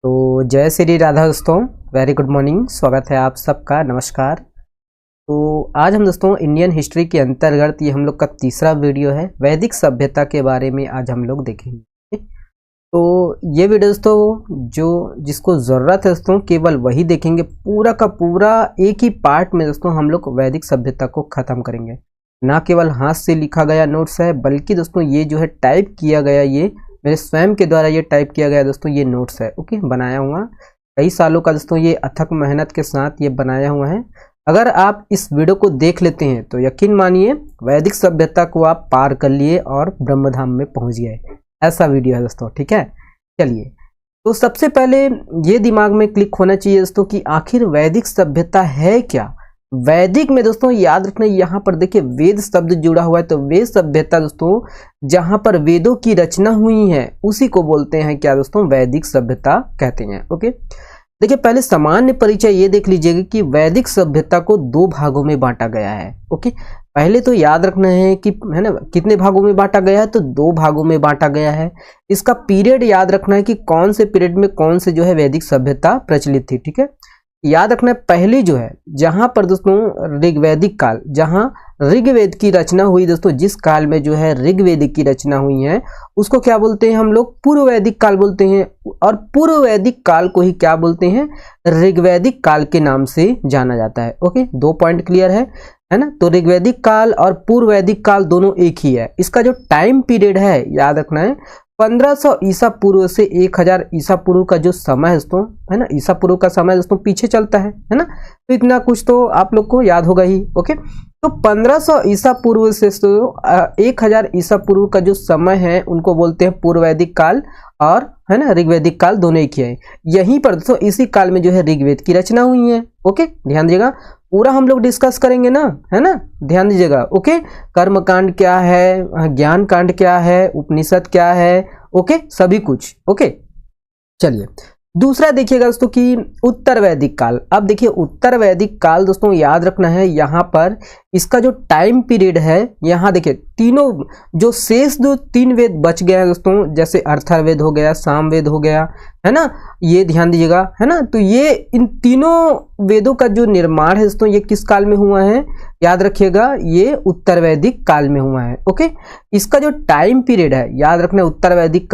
तो जय श्री राधा दोस्तों, वेरी गुड मॉर्निंग। स्वागत है आप सबका, नमस्कार। तो आज हम दोस्तों इंडियन हिस्ट्री के अंतर्गत ये हम लोग का तीसरा वीडियो है। वैदिक सभ्यता के बारे में आज हम लोग देखेंगे। तो ये वीडियो दोस्तों जिसको ज़रूरत है दोस्तों केवल वही देखेंगे। पूरा का पूरा एक ही पार्ट में दोस्तों हम लोग वैदिक सभ्यता को ख़त्म करेंगे। ना केवल हाथ से लिखा गया नोट्स है, बल्कि दोस्तों ये जो है टाइप किया गया, ये मेरे स्वयं के द्वारा ये टाइप किया गया दोस्तों, ये नोट्स है। ओके, बनाया हुआ कई सालों का दोस्तों, ये अथक मेहनत के साथ ये बनाया हुआ है। अगर आप इस वीडियो को देख लेते हैं तो यकीन मानिए वैदिक सभ्यता को आप पार कर लिए और ब्रह्मधाम में पहुंच गए। ऐसा वीडियो है दोस्तों, ठीक है। चलिए, तो सबसे पहले ये दिमाग में क्लिक होना चाहिए दोस्तों कि आखिर वैदिक सभ्यता है क्या। वैदिक में दोस्तों याद रखना, यहाँ पर देखिए वेद शब्द जुड़ा हुआ है। तो वेद सभ्यता दोस्तों जहाँ पर वेदों की रचना हुई है उसी को बोलते हैं क्या दोस्तों, वैदिक सभ्यता कहते हैं। ओके, देखिए पहले सामान्य परिचय ये देख लीजिएगा कि वैदिक सभ्यता को दो भागों में बांटा गया है। ओके, पहले तो याद रखना है कि है ना, कितने भागों में बांटा गया है, तो दो भागों में बांटा गया है। इसका पीरियड याद रखना है कि कौन से पीरियड में कौन से जो है वैदिक सभ्यता प्रचलित थी। ठीक है, याद रखना है पहली जो है जहां पर दोस्तों ऋग्वैदिक काल, जहां ऋग्वेद की रचना हुई दोस्तों, जिस काल में जो है ऋग्वेद की रचना हुई है उसको क्या बोलते हैं हम लोग, पूर्व वैदिक काल बोलते हैं। और पूर्व वैदिक काल को ही क्या बोलते हैं, ऋग्वैदिक काल के नाम से जाना जाता है। ओके, दो पॉइंट क्लियर है ना। तो ऋग्वैदिक काल और पूर्व वैदिक काल दोनों एक ही है। इसका जो टाइम पीरियड है याद रखना है 1500 ईसा पूर्व से 1000 ईसा पूर्व का जो समय है दोस्तों, है ना, ईसा पूर्व का समय दोस्तों पीछे चलता है ना। तो इतना कुछ तो आप लोग को याद होगा ही। ओके, तो 1500 ईसा पूर्व से 1000 ईसा पूर्व का जो समय है उनको बोलते हैं पूर्व वैदिक काल, और है ना ऋग्वैदिक काल दोनों एक ही है। यहीं पर दोस्तों इसी काल में जो है ऋग्वेद की रचना हुई है। ओके, ध्यान दीजिएगा, पूरा हम लोग डिस्कस करेंगे ना, है ना, ध्यान दीजिएगा। ओके, कर्म कांड क्या है, ज्ञान कांड क्या है, उपनिषद क्या है, ओके, सभी कुछ। ओके, चलिए दूसरा देखिएगा दोस्तों कि उत्तर वैदिक काल। अब देखिए उत्तर वैदिक काल दोस्तों याद रखना है, यहाँ पर इसका जो टाइम पीरियड है, यहाँ देखिए तीनों जो शेष जो तीन वेद बच गए हैं दोस्तों, जैसे अर्थावेद हो गया, सामवेद हो गया, है ना, ये ध्यान दीजिएगा, है ना। तो ये इन तीनों वेदों का जो निर्माण है दोस्तों, ये किस काल में हुआ है, याद रखिएगा, ये उत्तर वैदिक काल में हुआ है। ओके, इसका जो टाइम पीरियड है याद रखना, उत्तर वैदिक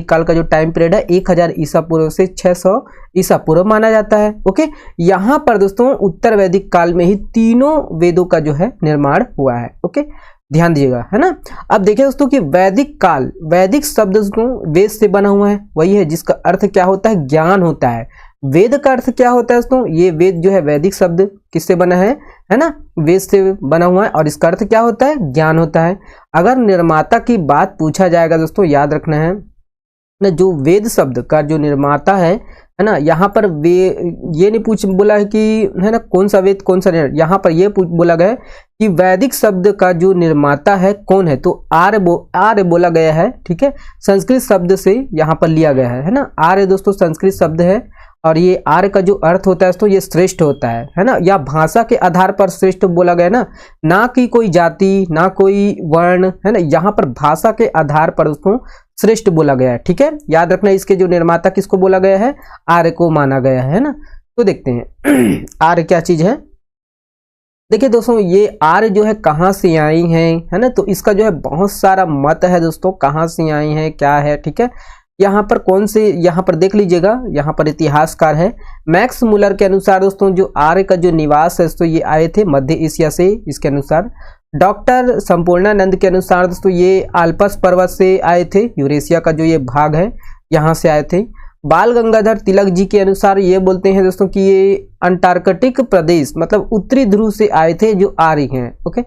काल का जो टाइम पीरियड है 1000 ईसा पूर्व से 600 ईसा पूर्व माना जाता है। ओके, यहाँ पर दोस्तों उत्तर वैदिक काल में ही तीनों वेदों का जो है निर्माण हुआ है। ओके, ध्यान दीजिएगा, है ना। अब देखिए दोस्तों कि वैदिक काल, वैदिक शब्द दोस्तों वेद से बना हुआ है, वही है जिसका अर्थ क्या होता है, ज्ञान होता है। वेद का अर्थ क्या होता है दोस्तों, ये वेद जो है वैदिक शब्द किससे बना है ना, वेद से बना हुआ है, और इसका अर्थ क्या होता है, ज्ञान होता है। अगर निर्माता की बात पूछा जाएगा दोस्तों, याद रखना है ना, जो वेद शब्द का जो निर्माता है ना, यहाँ पर ये नहीं बोला है कि है ना कौन सा वेद कौन सा, यहाँ पर ये बोला गया है कि वैदिक शब्द का जो निर्माता है कौन है, तो आर्य बोला गया है। ठीक है, संस्कृत शब्द से यहाँ पर लिया गया है ना। आर्य दोस्तों संस्कृत शब्द है, और ये आर्य का जो अर्थ होता है दोस्तों ये श्रेष्ठ होता है ना, या भाषा के आधार पर श्रेष्ठ बोला गया ना कि कोई जाति ना कोई वर्ण, है ना, यहाँ पर भाषा के आधार पर दोस्तों श्रेष्ठ बोला गया है। ठीक है, याद रखना इसके जो निर्माता किसको बोला गया है, आर्य को माना गया है ना। तो देखते हैं आर्य क्या चीज है। देखिए दोस्तों ये आर्य जो है कहाँ से आई है ना, तो इसका जो है बहुत सारा मत है दोस्तों, कहाँ से आई है क्या है। ठीक है, यहाँ पर कौन से, यहाँ पर देख लीजिएगा, यहाँ पर इतिहासकार है मैक्स मुलर के अनुसार दोस्तों जो आर्य का जो निवास है दोस्तों ये आए थे मध्य एशिया से। इसके अनुसार डॉक्टर संपूर्णानंद के अनुसार दोस्तों ये आल्पस पर्वत से आए थे, यूरेशिया का जो ये भाग है यहाँ से आए थे। बाल गंगाधर तिलक जी के अनुसार ये बोलते हैं दोस्तों कि ये अंटार्कटिक प्रदेश मतलब उत्तरी ध्रुव से आए थे जो आर्य हैं। ओके,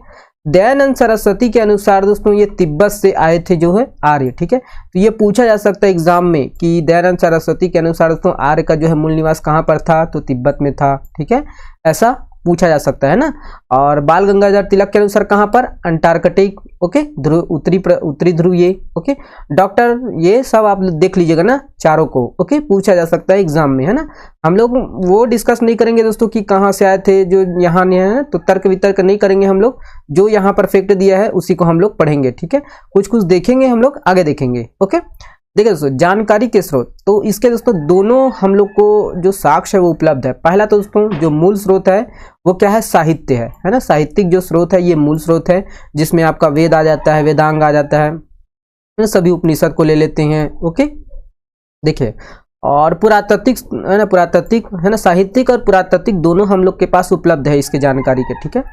दयानंद सरस्वती के अनुसार दोस्तों ये तिब्बत से आए थे जो है आर्य। ठीक है, तो ये पूछा जा सकता है एग्जाम में कि दयानंद सरस्वती के अनुसार दोस्तों आर्य का जो है मूल निवास कहाँ पर था, तो तिब्बत में था। ठीक है, ऐसा पूछा जा सकता है ना। और बाल गंगाधर तिलक के अनुसार कहाँ पर, अंटार्कटिक। ओके, ध्रुव उत्तरी ध्रुव ये। ओके, डॉक्टर ये सब आप देख लीजिएगा ना चारों को। ओके, पूछा जा सकता है एग्जाम में, है ना। हम लोग वो डिस्कस नहीं करेंगे दोस्तों कि कहाँ से आए थे, जो यहाँ नहीं है तो तर्क वितर्क नहीं करेंगे हम लोग, जो यहाँ पर फैक्ट दिया है उसी को हम लोग पढ़ेंगे। ठीक है, कुछ कुछ देखेंगे हम लोग, आगे देखेंगे। ओके, देखिए दोस्तों, जानकारी के स्रोत, तो इसके दोस्तों दोनों हम लोग को जो साक्ष्य है वो उपलब्ध है। पहला तो दोस्तों जो मूल स्रोत है वो क्या है, साहित्य है ना। साहित्यिक जो स्रोत है ये मूल स्रोत है, जिसमें आपका वेद आ जाता है, वेदांग आ जाता है, सभी उपनिषद को ले लेते हैं। ओके, देखिए, और पुरातात्विक है ना, पुरातात्विक है ना, साहित्यिक और पुरातात्विक दोनों हम लोग के पास उपलब्ध है इसके जानकारी के। ठीक है,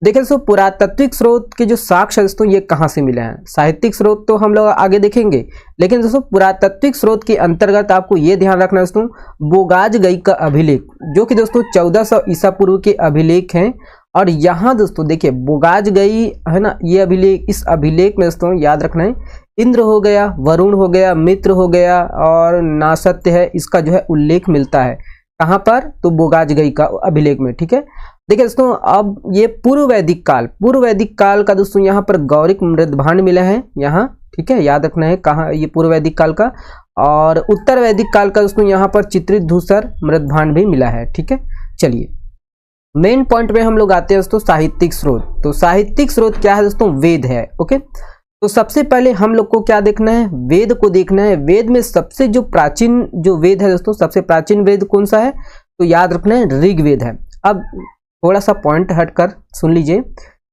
देखिए दोस्तों, पुरातात्विक स्रोत के जो साक्ष्य दोस्तों ये कहाँ से मिले हैं। साहित्यिक स्रोत तो हम लोग आगे देखेंगे, लेकिन दोस्तों पुरातात्विक स्रोत के अंतर्गत आपको ये ध्यान रखना है दोस्तों, बोगाजगई का अभिलेख, जो कि दोस्तों 1400 ईसा पूर्व के अभिलेख हैं। और यहाँ दोस्तों देखिए, बोगाजगई है ना, ये अभिलेख, इस अभिलेख में दोस्तों याद रखना है, इंद्र हो गया, वरुण हो गया, मित्र हो गया और नासत्य है, इसका जो है उल्लेख मिलता है। कहाँ पर, तो बोगाजगई का अभिलेख में। ठीक है, देखिए दोस्तों, अब ये पूर्व वैदिक काल का दोस्तों यहाँ पर गौरिक मृदभांड मिला है यहाँ। ठीक है, याद रखना है कहाँ, ये पूर्व वैदिक काल का। और उत्तर वैदिक काल का दोस्तों यहाँ पर चित्रित धूसर मृदभांड भी मिला है। ठीक है, चलिए मेन पॉइंट पे हम लोग आते हैं दोस्तों, साहित्यिक स्रोत। तो साहित्यिक स्रोत क्या है दोस्तों, वेद है। ओके, तो सबसे पहले हम लोग को क्या देखना है, वेद को देखना है। वेद में सबसे जो प्राचीन जो वेद है दोस्तों, सबसे प्राचीन वेद कौन सा है, तो याद रखना है ऋग्वेद है। अब थोड़ा सा पॉइंट हटकर सुन लीजिए।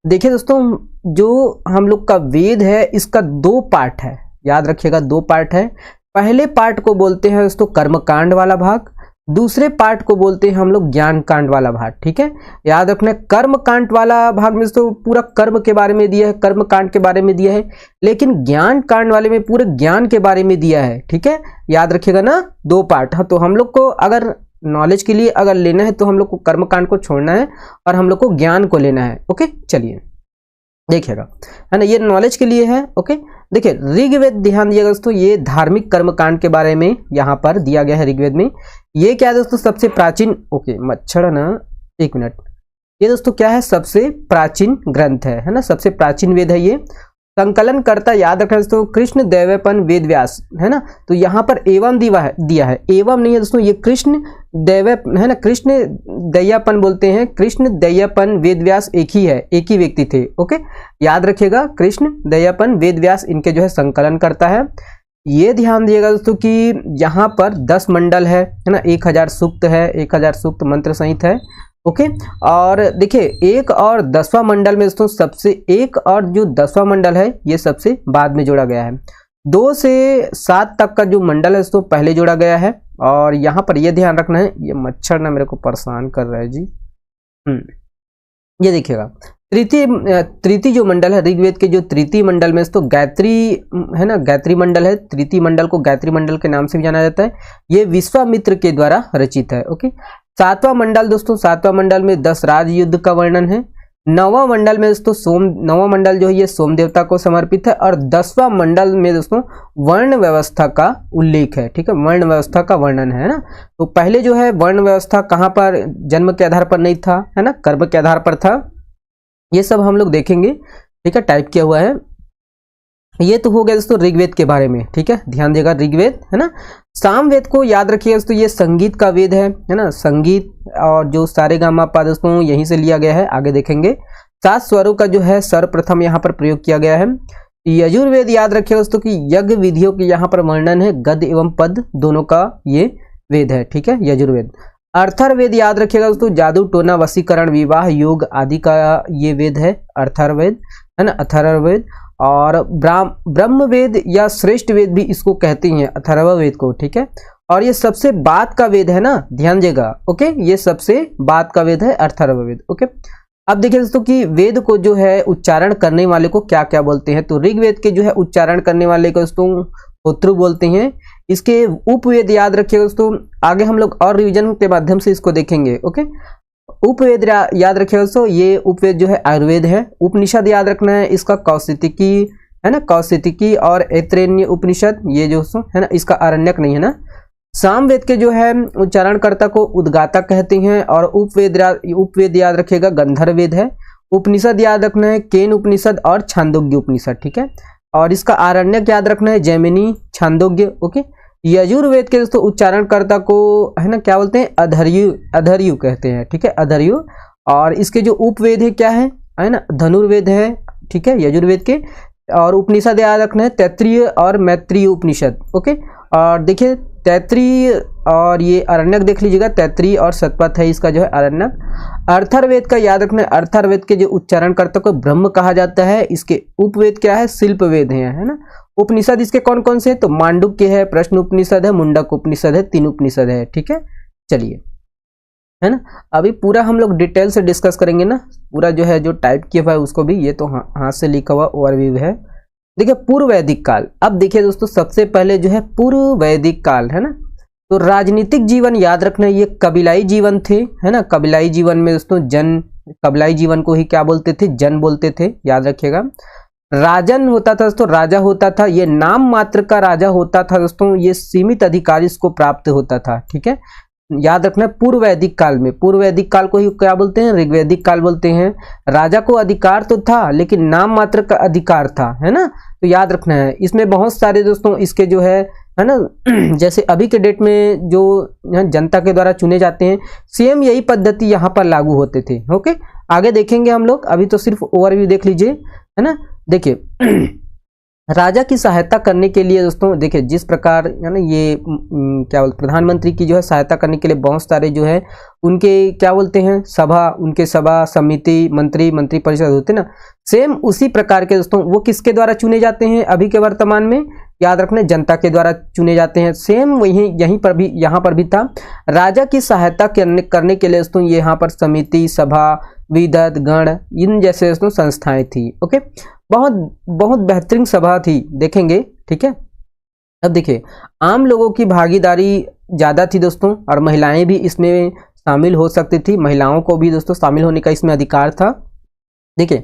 देखिए दोस्तों, जो हम लोग का वेद है इसका 2 पार्ट है, याद रखिएगा 2 पार्ट है। पहले पार्ट को बोलते हैं दोस्तों कर्मकांड वाला भाग, दूसरे पार्ट को बोलते हैं हम लोग ज्ञान कांड वाला भाग। ठीक है, याद रखना है कर्म कांड वाला भाग में तो पूरा कर्म के बारे में दिया है, कर्म कांड के बारे में दिया है, लेकिन ज्ञान कांड वाले में पूरे ज्ञान के बारे में दिया है। ठीक है, याद रखिएगा ना, 2 पार्ट। हाँ, तो हम लोग को अगर नॉलेज के लिए अगर लेना है तो हम लोग को कर्म कांड को छोड़ना है और हम लोग को ज्ञान को लेना है। ओके, चलिए देखिएगा, है ना, ये नॉलेज के लिए है। ओके, देखिए ऋग्वेद, ध्यान दिएगा दोस्तों, ये धार्मिक कर्मकांड के बारे में यहाँ पर दिया गया है ऋग्वेद में। ये क्या है दोस्तों, सबसे प्राचीन, ओके मच्छर ना, 1 मिनट, ये दोस्तों क्या है, सबसे प्राचीन ग्रंथ है ना, सबसे प्राचीन वेद है ये। संकलन करता याद रखना दोस्तों, कृष्ण दैवयपन वेद व्यास, है ना। तो यहाँ पर एवं दिया है, एवं नहीं है दोस्तों, ये कृष्ण दैव है ना, कृष्ण दयापन बोलते हैं, कृष्ण दयापन वेद व्यास एक ही है, एक ही व्यक्ति थे। ओके, याद रखिएगा, कृष्ण दयापन वेद व्यास इनके जो है संकलन करता है। ये ध्यान दिएगा दोस्तों कि यहाँ पर 10 मंडल है ना, 1000 सूक्त है, 1000 सूक्त मंत्र सहित है। ओके, और देखिए 1 और 10वां मंडल में दोस्तों सबसे, 1 और जो 10वां मंडल है ये सबसे बाद में जोड़ा गया है। 2 से 7 तक का जो मंडल है दोस्तों पहले जोड़ा गया है। और यहाँ पर ये ध्यान रखना है, ये मच्छर ना मेरे को परेशान कर रहा है जी। ये देखिएगा, तृतीय जो मंडल है ऋग्वेद के, जो तृतीय मंडल में दोस्तों गायत्री है ना, गायत्री मंडल है। तृतीय मंडल को गायत्री मंडल के नाम से भी जाना जाता है। ये विश्वामित्र के द्वारा रचित है। ओके, 7वां मंडल दोस्तों, 7वां मंडल में 10 राज युद्ध का वर्णन है। 9वां मंडल में दोस्तों 9वां मंडल जो है ये सोम देवता को समर्पित है। और 10वां मंडल में दोस्तों वर्ण व्यवस्था का उल्लेख है। ठीक है, वर्ण व्यवस्था का वर्णन है ना। तो पहले जो है वर्ण व्यवस्था कहाँ पर, जन्म के आधार पर नहीं था, है ना, कर्म के आधार पर था। ये सब हम लोग देखेंगे। ठीक है, टाइप किया हुआ है। ये तो हो गया दोस्तों ऋग्वेद के बारे में। ठीक है, ध्यान देगा, ऋग्वेद है ना। सामवेद को याद रखिएगा दोस्तों, ये संगीत का वेद है ना, संगीत, और जो सारेगामापा दोस्तों यहीं से लिया गया है, आगे देखेंगे। 7 स्वरों का जो है सर्वप्रथम यहाँ पर प्रयोग किया गया है। यजुर्वेद याद रखिएगा दोस्तों कि यज्ञ विधियों की यहाँ पर वर्णन है, गद्य एवं पद दोनों का ये वेद है। ठीक है, यजुर्वेद। अर्थर्वेद याद रखिएगा दोस्तों, जादू टोना वशीकरण विवाह योग आदि का ये वेद है, अर्थर्वेद है ना, अथर्ववेद। और ब्रह्मवेद या श्रेष्ठ वेद भी इसको कहते हैं, अथर्ववेद को। ठीक है, और ये सबसे बाद का वेद है ना, ध्यान देगा। ओके, ये सबसे बाद का वेद है, अथर्ववेद। ओके, अब देखिए दोस्तों कि वेद को जो है उच्चारण करने वाले को क्या क्या बोलते हैं। तो ऋग्वेद के जो है उच्चारण करने वाले को दोस्तों होत्रु बोलते हैं। इसके उपवेद याद रखिएगा दोस्तों, आगे हम लोग और रिवीजन के माध्यम से इसको देखेंगे। ओके, उपवेद याद रखिएगा दोस्तों, ये उपवेद जो है आयुर्वेद है। उपनिषद याद रखना है, इसका कौशिकी है ना, कौशिकी और ऐतरेय उपनिषद, ये जो है ना, इसका आरण्यक नहीं है ना। सामवेद के जो है उच्चारणकर्ता को उद्गाता कहते हैं। और उपवेद याद रखिएगा, गंधर्व वेद है। उपनिषद याद रखना है, केन उपनिषद और छांदोग्य उपनिषद। ठीक है, और इसका आरण्यक याद रखना है, जैमिनी, छांदोग्य। ओके, यजुर्वेद के दोस्तों उच्चारणकर्ता को है ना क्या बोलते हैं, अधर्यु कहते हैं। ठीक है, अधर्यु। और इसके जो उपवेद है क्या है ना, धनुर्वेद है। ठीक है, यजुर्वेद के और उपनिषद याद रखना है तैत्तिरीय और मैत्रेयी उपनिषद। ओके, और देखिए तैत्तिरीय और ये अरण्यक देख लीजिएगा, तैत्तिरीय और शतपथ है इसका जो है अरण्यक। अर्थर्वेद का याद रखना है, अर्थर्वेद के जो उच्चारणकर्ता को ब्रह्म कहा जाता है। इसके उपवेद क्या है, शिल्पवेद है ना। उपनिषद इसके कौन कौन से है, तो मांडुक्य है, प्रश्न उपनिषद है, मुंडक उपनिषद है, 3 उपनिषद है। ठीक है, चलिए, है ना। अभी पूरा हम लोग डिटेल से डिस्कस करेंगे ना, पूरा जो है जो टाइप किया हुआ है उसको भी, ये तो हाथ से लिखा हुआ ओवरव्यू है। देखिए पूर्व वैदिक काल, अब देखिए दोस्तों सबसे पहले जो है पूर्व वैदिक काल है ना, तो राजनीतिक जीवन याद रखना, ये कबीलाई जीवन थे, है ना। कबीलाई जीवन में दोस्तों कबीलाई जीवन को ही क्या बोलते थे, जन बोलते थे, याद रखिएगा। राजन होता था दोस्तों, राजा होता था, ये नाम मात्र का राजा होता था दोस्तों, ये सीमित अधिकार इसको प्राप्त होता था। ठीक है, याद रखना पूर्व वैदिक काल में, पूर्व वैदिक काल को ही क्या बोलते हैं, ऋग्वैदिक काल बोलते हैं। राजा को अधिकार तो था लेकिन नाम मात्र का अधिकार था, है ना। तो याद रखना है, इसमें बहुत सारे दोस्तों इसके जो है ना, जैसे अभी के डेट में जो जनता के द्वारा चुने जाते हैं, सेम यही पद्धति यहाँ पर लागू होते थे। ओके, आगे देखेंगे हम लोग, अभी तो सिर्फ ओवरव्यू देख लीजिए, है ना। देखिए राजा की सहायता करने के लिए दोस्तों, देखिए जिस प्रकार है ना, ये क्या बोलते, प्रधानमंत्री की जो है सहायता करने के लिए बहुत सारे जो है उनके क्या बोलते हैं सभा, उनके सभा समिति, मंत्री परिषद होते ना, सेम उसी प्रकार के दोस्तों वो किसके द्वारा चुने जाते हैं अभी के वर्तमान में, याद रखने जनता के द्वारा चुने जाते हैं। सेम वही यहीं पर भी, यहाँ पर भी था। राजा की सहायता करने के लिए दोस्तों यहाँ पर समिति, सभा, विदत, गण, इन जैसे दोस्तों संस्थाएं थी। ओके, बहुत बहुत बेहतरीन सभा थी, देखेंगे। ठीक है, अब देखिए आम लोगों की भागीदारी ज़्यादा थी दोस्तों, और महिलाएं भी इसमें शामिल हो सकती थी, महिलाओं को भी दोस्तों शामिल होने का इसमें अधिकार था। देखिए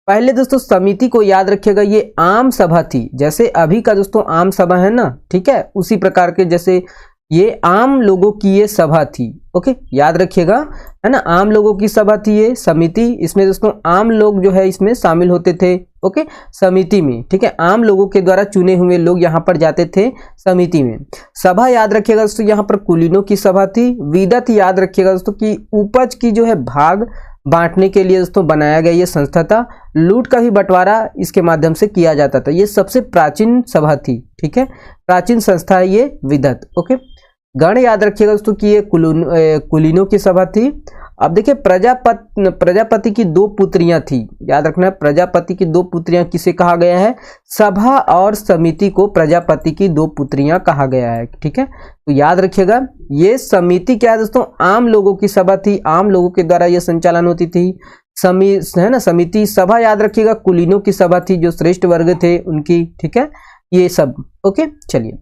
पहले दोस्तों समिति को याद रखिएगा, ये आम सभा थी, जैसे अभी का दोस्तों आम सभा है ना, ठीक है, उसी प्रकार के जैसे ये आम लोगों की ये सभा थी। ओके, याद रखिएगा, है ना, आम लोगों की सभा थी ये समिति, इसमें दोस्तों आम लोग जो है इसमें शामिल होते थे। ओके, समिति में, ठीक है, आम लोगों के द्वारा चुने हुए लोग यहाँ पर जाते थे समिति में। सभा याद रखिएगा दोस्तों, यहाँ पर कुलीनों की सभा थी। विदत याद रखिएगा दोस्तों कि उपज की जो है भाग बांटने के लिए दोस्तों बनाया गया ये संस्था था। लूट का भी बंटवारा इसके माध्यम से किया जाता था, ये सबसे प्राचीन सभा थी। ठीक है, प्राचीन संस्था है ये विदत। ओके, गण याद रखिएगा दोस्तों कि ये कुलीनों की सभा थी। अब देखिए प्रजापति की 2 पुत्रियां थी, याद रखना है, प्रजापति की 2 पुत्रियां किसे कहा गया है, सभा और समिति को प्रजापति की 2 पुत्रियां कहा गया है। ठीक है, तो याद रखिएगा ये समिति क्या है दोस्तों, आम लोगों की सभा थी, आम लोगों के द्वारा यह संचालन होती थी। है ना, समिति, सभा याद रखिएगा कुलीनों की सभा थी, जो श्रेष्ठ वर्ग थे उनकी। ठीक है, ये सब। ओके, चलिए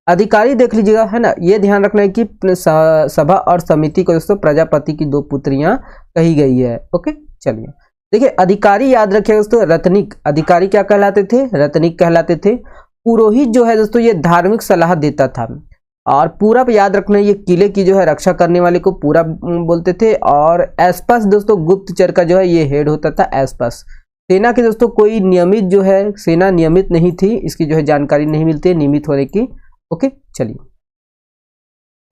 अधिकारी देख लीजिएगा, है ना, ये ध्यान रखना है कि सभा और समिति को दोस्तों प्रजापति की 2 पुत्रियां कही गई है। ओके, चलिए देखिए अधिकारी याद रखिएगा दोस्तों, रत्निक, अधिकारी क्या कहलाते थे, रत्निक कहलाते थे। पुरोहित जो है दोस्तों ये धार्मिक सलाह देता था। और पूरब याद रखना, ये किले की जो है रक्षा करने वाले को पूरब बोलते थे। और एस्पस दोस्तों गुप्तचर का जो है ये हेड होता था, एस्पस। सेना के दोस्तों कोई नियमित जो है सेना नियमित नहीं थी, इसकी जो है जानकारी नहीं मिलती है नियमित होने की। ओके, चलिए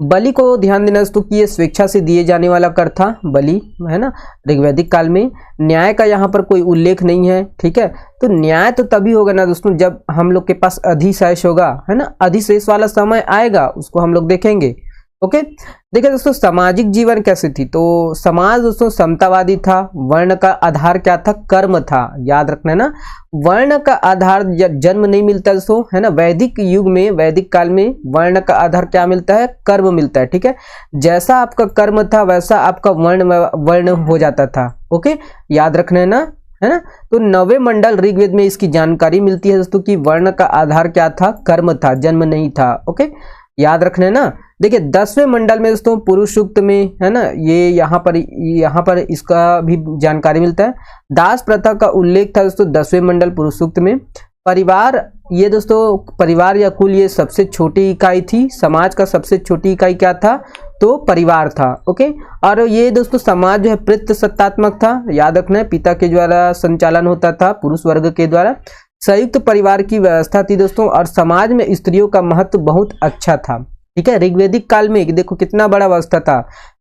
बलि को ध्यान देना दोस्तों कि ये स्वेच्छा से दिए जाने वाला कर था, बलि, है ना, ऋग्वैदिक काल में। न्याय का यहाँ पर कोई उल्लेख नहीं है। ठीक है, तो न्याय तो तभी होगा ना दोस्तों जब हम लोग के पास अधिशेष होगा, है ना, अधिशेष वाला समय आएगा, उसको हम लोग देखेंगे। ओके, देखिए दोस्तों सामाजिक जीवन कैसे थी, तो समाज दोस्तों समतावादी था। वर्ण का आधार क्या था, कर्म था, याद रखना है ना, वर्ण का आधार जन्म नहीं मिलता दोस्तों, है ना, वैदिक युग में, वैदिक काल में वर्ण का आधार क्या मिलता है, कर्म मिलता है। ठीक है, जैसा आपका कर्म था वैसा आपका वर्ण हो जाता था। ओके, याद रखना है ना, है ना। तो 9वें मंडल ऋग्वेद में इसकी जानकारी मिलती है दोस्तों कि वर्ण का आधार क्या था, कर्म था, जन्म नहीं था। ओके, याद रखना है ना। देखिए 10वें मंडल में दोस्तों पुरुष सूक्त में, है ना, ये यहाँ पर इसका भी जानकारी मिलता है। दास प्रथा का उल्लेख था दोस्तों 10वें मंडल पुरुष सूक्त में। परिवार, ये दोस्तों परिवार या कुल ये सबसे छोटी इकाई थी, समाज का सबसे छोटी इकाई क्या था, तो परिवार था। ओके, और ये दोस्तों समाज जो है पितृसत्तात्मक था, याद रखना है, पिता के द्वारा संचालन होता था, पुरुष वर्ग के द्वारा। संयुक्त परिवार की व्यवस्था थी दोस्तों, और समाज में स्त्रियों का महत्व बहुत अच्छा था। ठीक है। ऋग्वैदिक काल में देखो कितना बड़ा व्यवस्था था,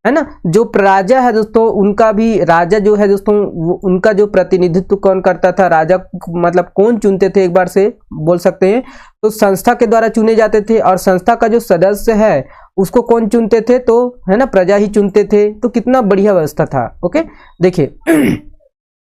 है ना। जो राजा है दोस्तों, उनका भी राजा जो है दोस्तों, उनका जो प्रतिनिधित्व कौन करता था, राजा मतलब कौन चुनते थे, एक बार से बोल सकते हैं तो संस्था के द्वारा चुने जाते थे, और संस्था का जो सदस्य है उसको कौन चुनते थे, तो है ना प्रजा ही चुनते थे। तो कितना बढ़िया व्यवस्था था। ओके, देखिए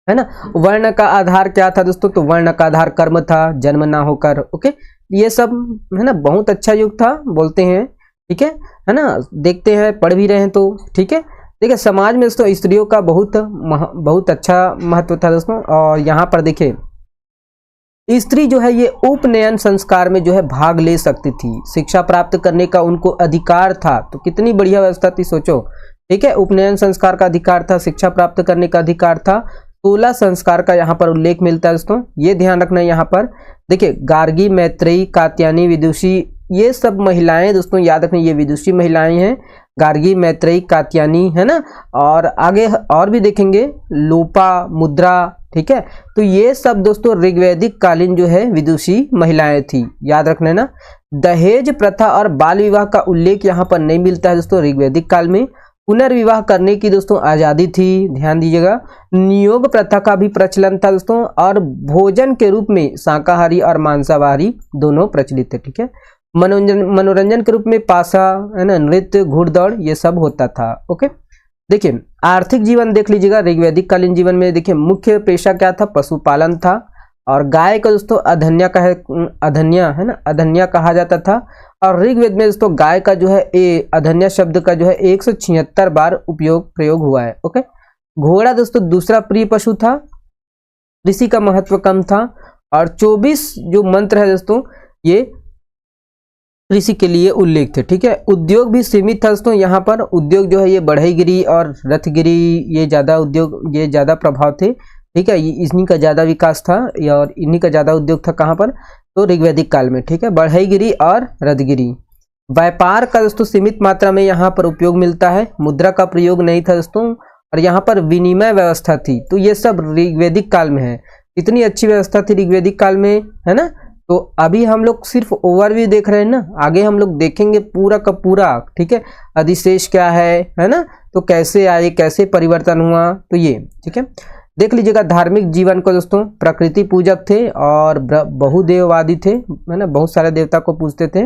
है ना। वर्ण का आधार क्या था दोस्तों, तो वर्ण का आधार कर्म था, जन्म ना होकर। ओके, ये सब है ना बहुत अच्छा युग था बोलते हैं, ठीक है ना। देखते हैं, पढ़ भी रहे हैं तो ठीक है। देखिए समाज में दोस्तों स्त्रियों का बहुत अच्छा महत्व था दोस्तों। और यहाँ पर देखिए स्त्री जो है ये उपनयन संस्कार में जो है भाग ले सकती थी, शिक्षा प्राप्त करने का उनको अधिकार था। तो कितनी बढ़िया व्यवस्था थी, सोचो, ठीक है। उपनयन संस्कार का अधिकार था, शिक्षा प्राप्त करने का अधिकार था। 16 संस्कार का यहाँ पर उल्लेख मिलता है दोस्तों, ये ध्यान रखना। यहाँ पर देखिए गार्गी, मैत्रेयी, कात्यायनी, विदुषी, ये सब महिलाएं दोस्तों याद रखना, ये विदुषी महिलाएं हैं, गार्गी, मैत्रेयी, कात्यायनी, है ना। और आगे और भी देखेंगे, लोपा, मुद्रा, ठीक है। तो ये सब दोस्तों ऋग्वैदिक कालीन जो है विदुषी महिलाएं थी, याद रखना ना। दहेज प्रथा और बाल विवाह का उल्लेख यहाँ पर नहीं मिलता है दोस्तों ऋग्वैदिक काल में। पुनर्विवाह करने की दोस्तों आज़ादी थी, ध्यान दीजिएगा। नियोग प्रथा का भी प्रचलन था दोस्तों, और भोजन के रूप में शाकाहारी और मांसाहारी दोनों प्रचलित थे, ठीक है। मनोरंजन के रूप में पासा, है ना, नृत्य, घुड़दौड़, ये सब होता था। ओके, देखिए आर्थिक जीवन देख लीजिएगा ऋग्वैदिक कालीन जीवन में। देखिए मुख्य पेशा क्या था, पशुपालन था, और गाय का दोस्तों अधन्या है ना, अधन्या कहा जाता था। और ऋग्वेद में दोस्तों गाय का जो है अधन्या शब्द का जो है 176 बार प्रयोग हुआ है। ओके, घोड़ा दोस्तों दूसरा प्रिय पशु था, कृषि का महत्व कम था, और 24 जो मंत्र है दोस्तों ये कृषि के लिए उल्लेख थे, ठीक है। उद्योग भी सीमित था दोस्तों, यहाँ पर उद्योग जो है ये बढ़ईगिरी और रथगिरी, ये ज्यादा उद्योग, ये ज्यादा प्रभाव थे, ठीक है। इन्हीं का ज्यादा विकास था और इन्हीं का ज्यादा उद्योग था, कहाँ पर, तो ऋग्वैदिक काल में, ठीक है। बढ़ईगिरी और रथगिरी। व्यापार का दोस्तों सीमित मात्रा में यहाँ पर उपयोग मिलता है, मुद्रा का प्रयोग नहीं था दोस्तों, और यहाँ पर विनिमय व्यवस्था थी। तो ये सब ऋग्वैदिक काल में है। इतनी अच्छी व्यवस्था थी ऋग्वैदिक काल में, है ना। तो अभी हम लोग सिर्फ ओवरव्यू देख रहे हैं ना, आगे हम लोग देखेंगे पूरा का पूरा, ठीक है। अधिशेष क्या है ना, तो कैसे आए, कैसे परिवर्तन हुआ, तो ये ठीक है। देख लीजिएगा धार्मिक जीवन को दोस्तों, प्रकृति पूजक थे और बहुदेववादी थे, है ना, बहुत सारे देवता को पूजते थे।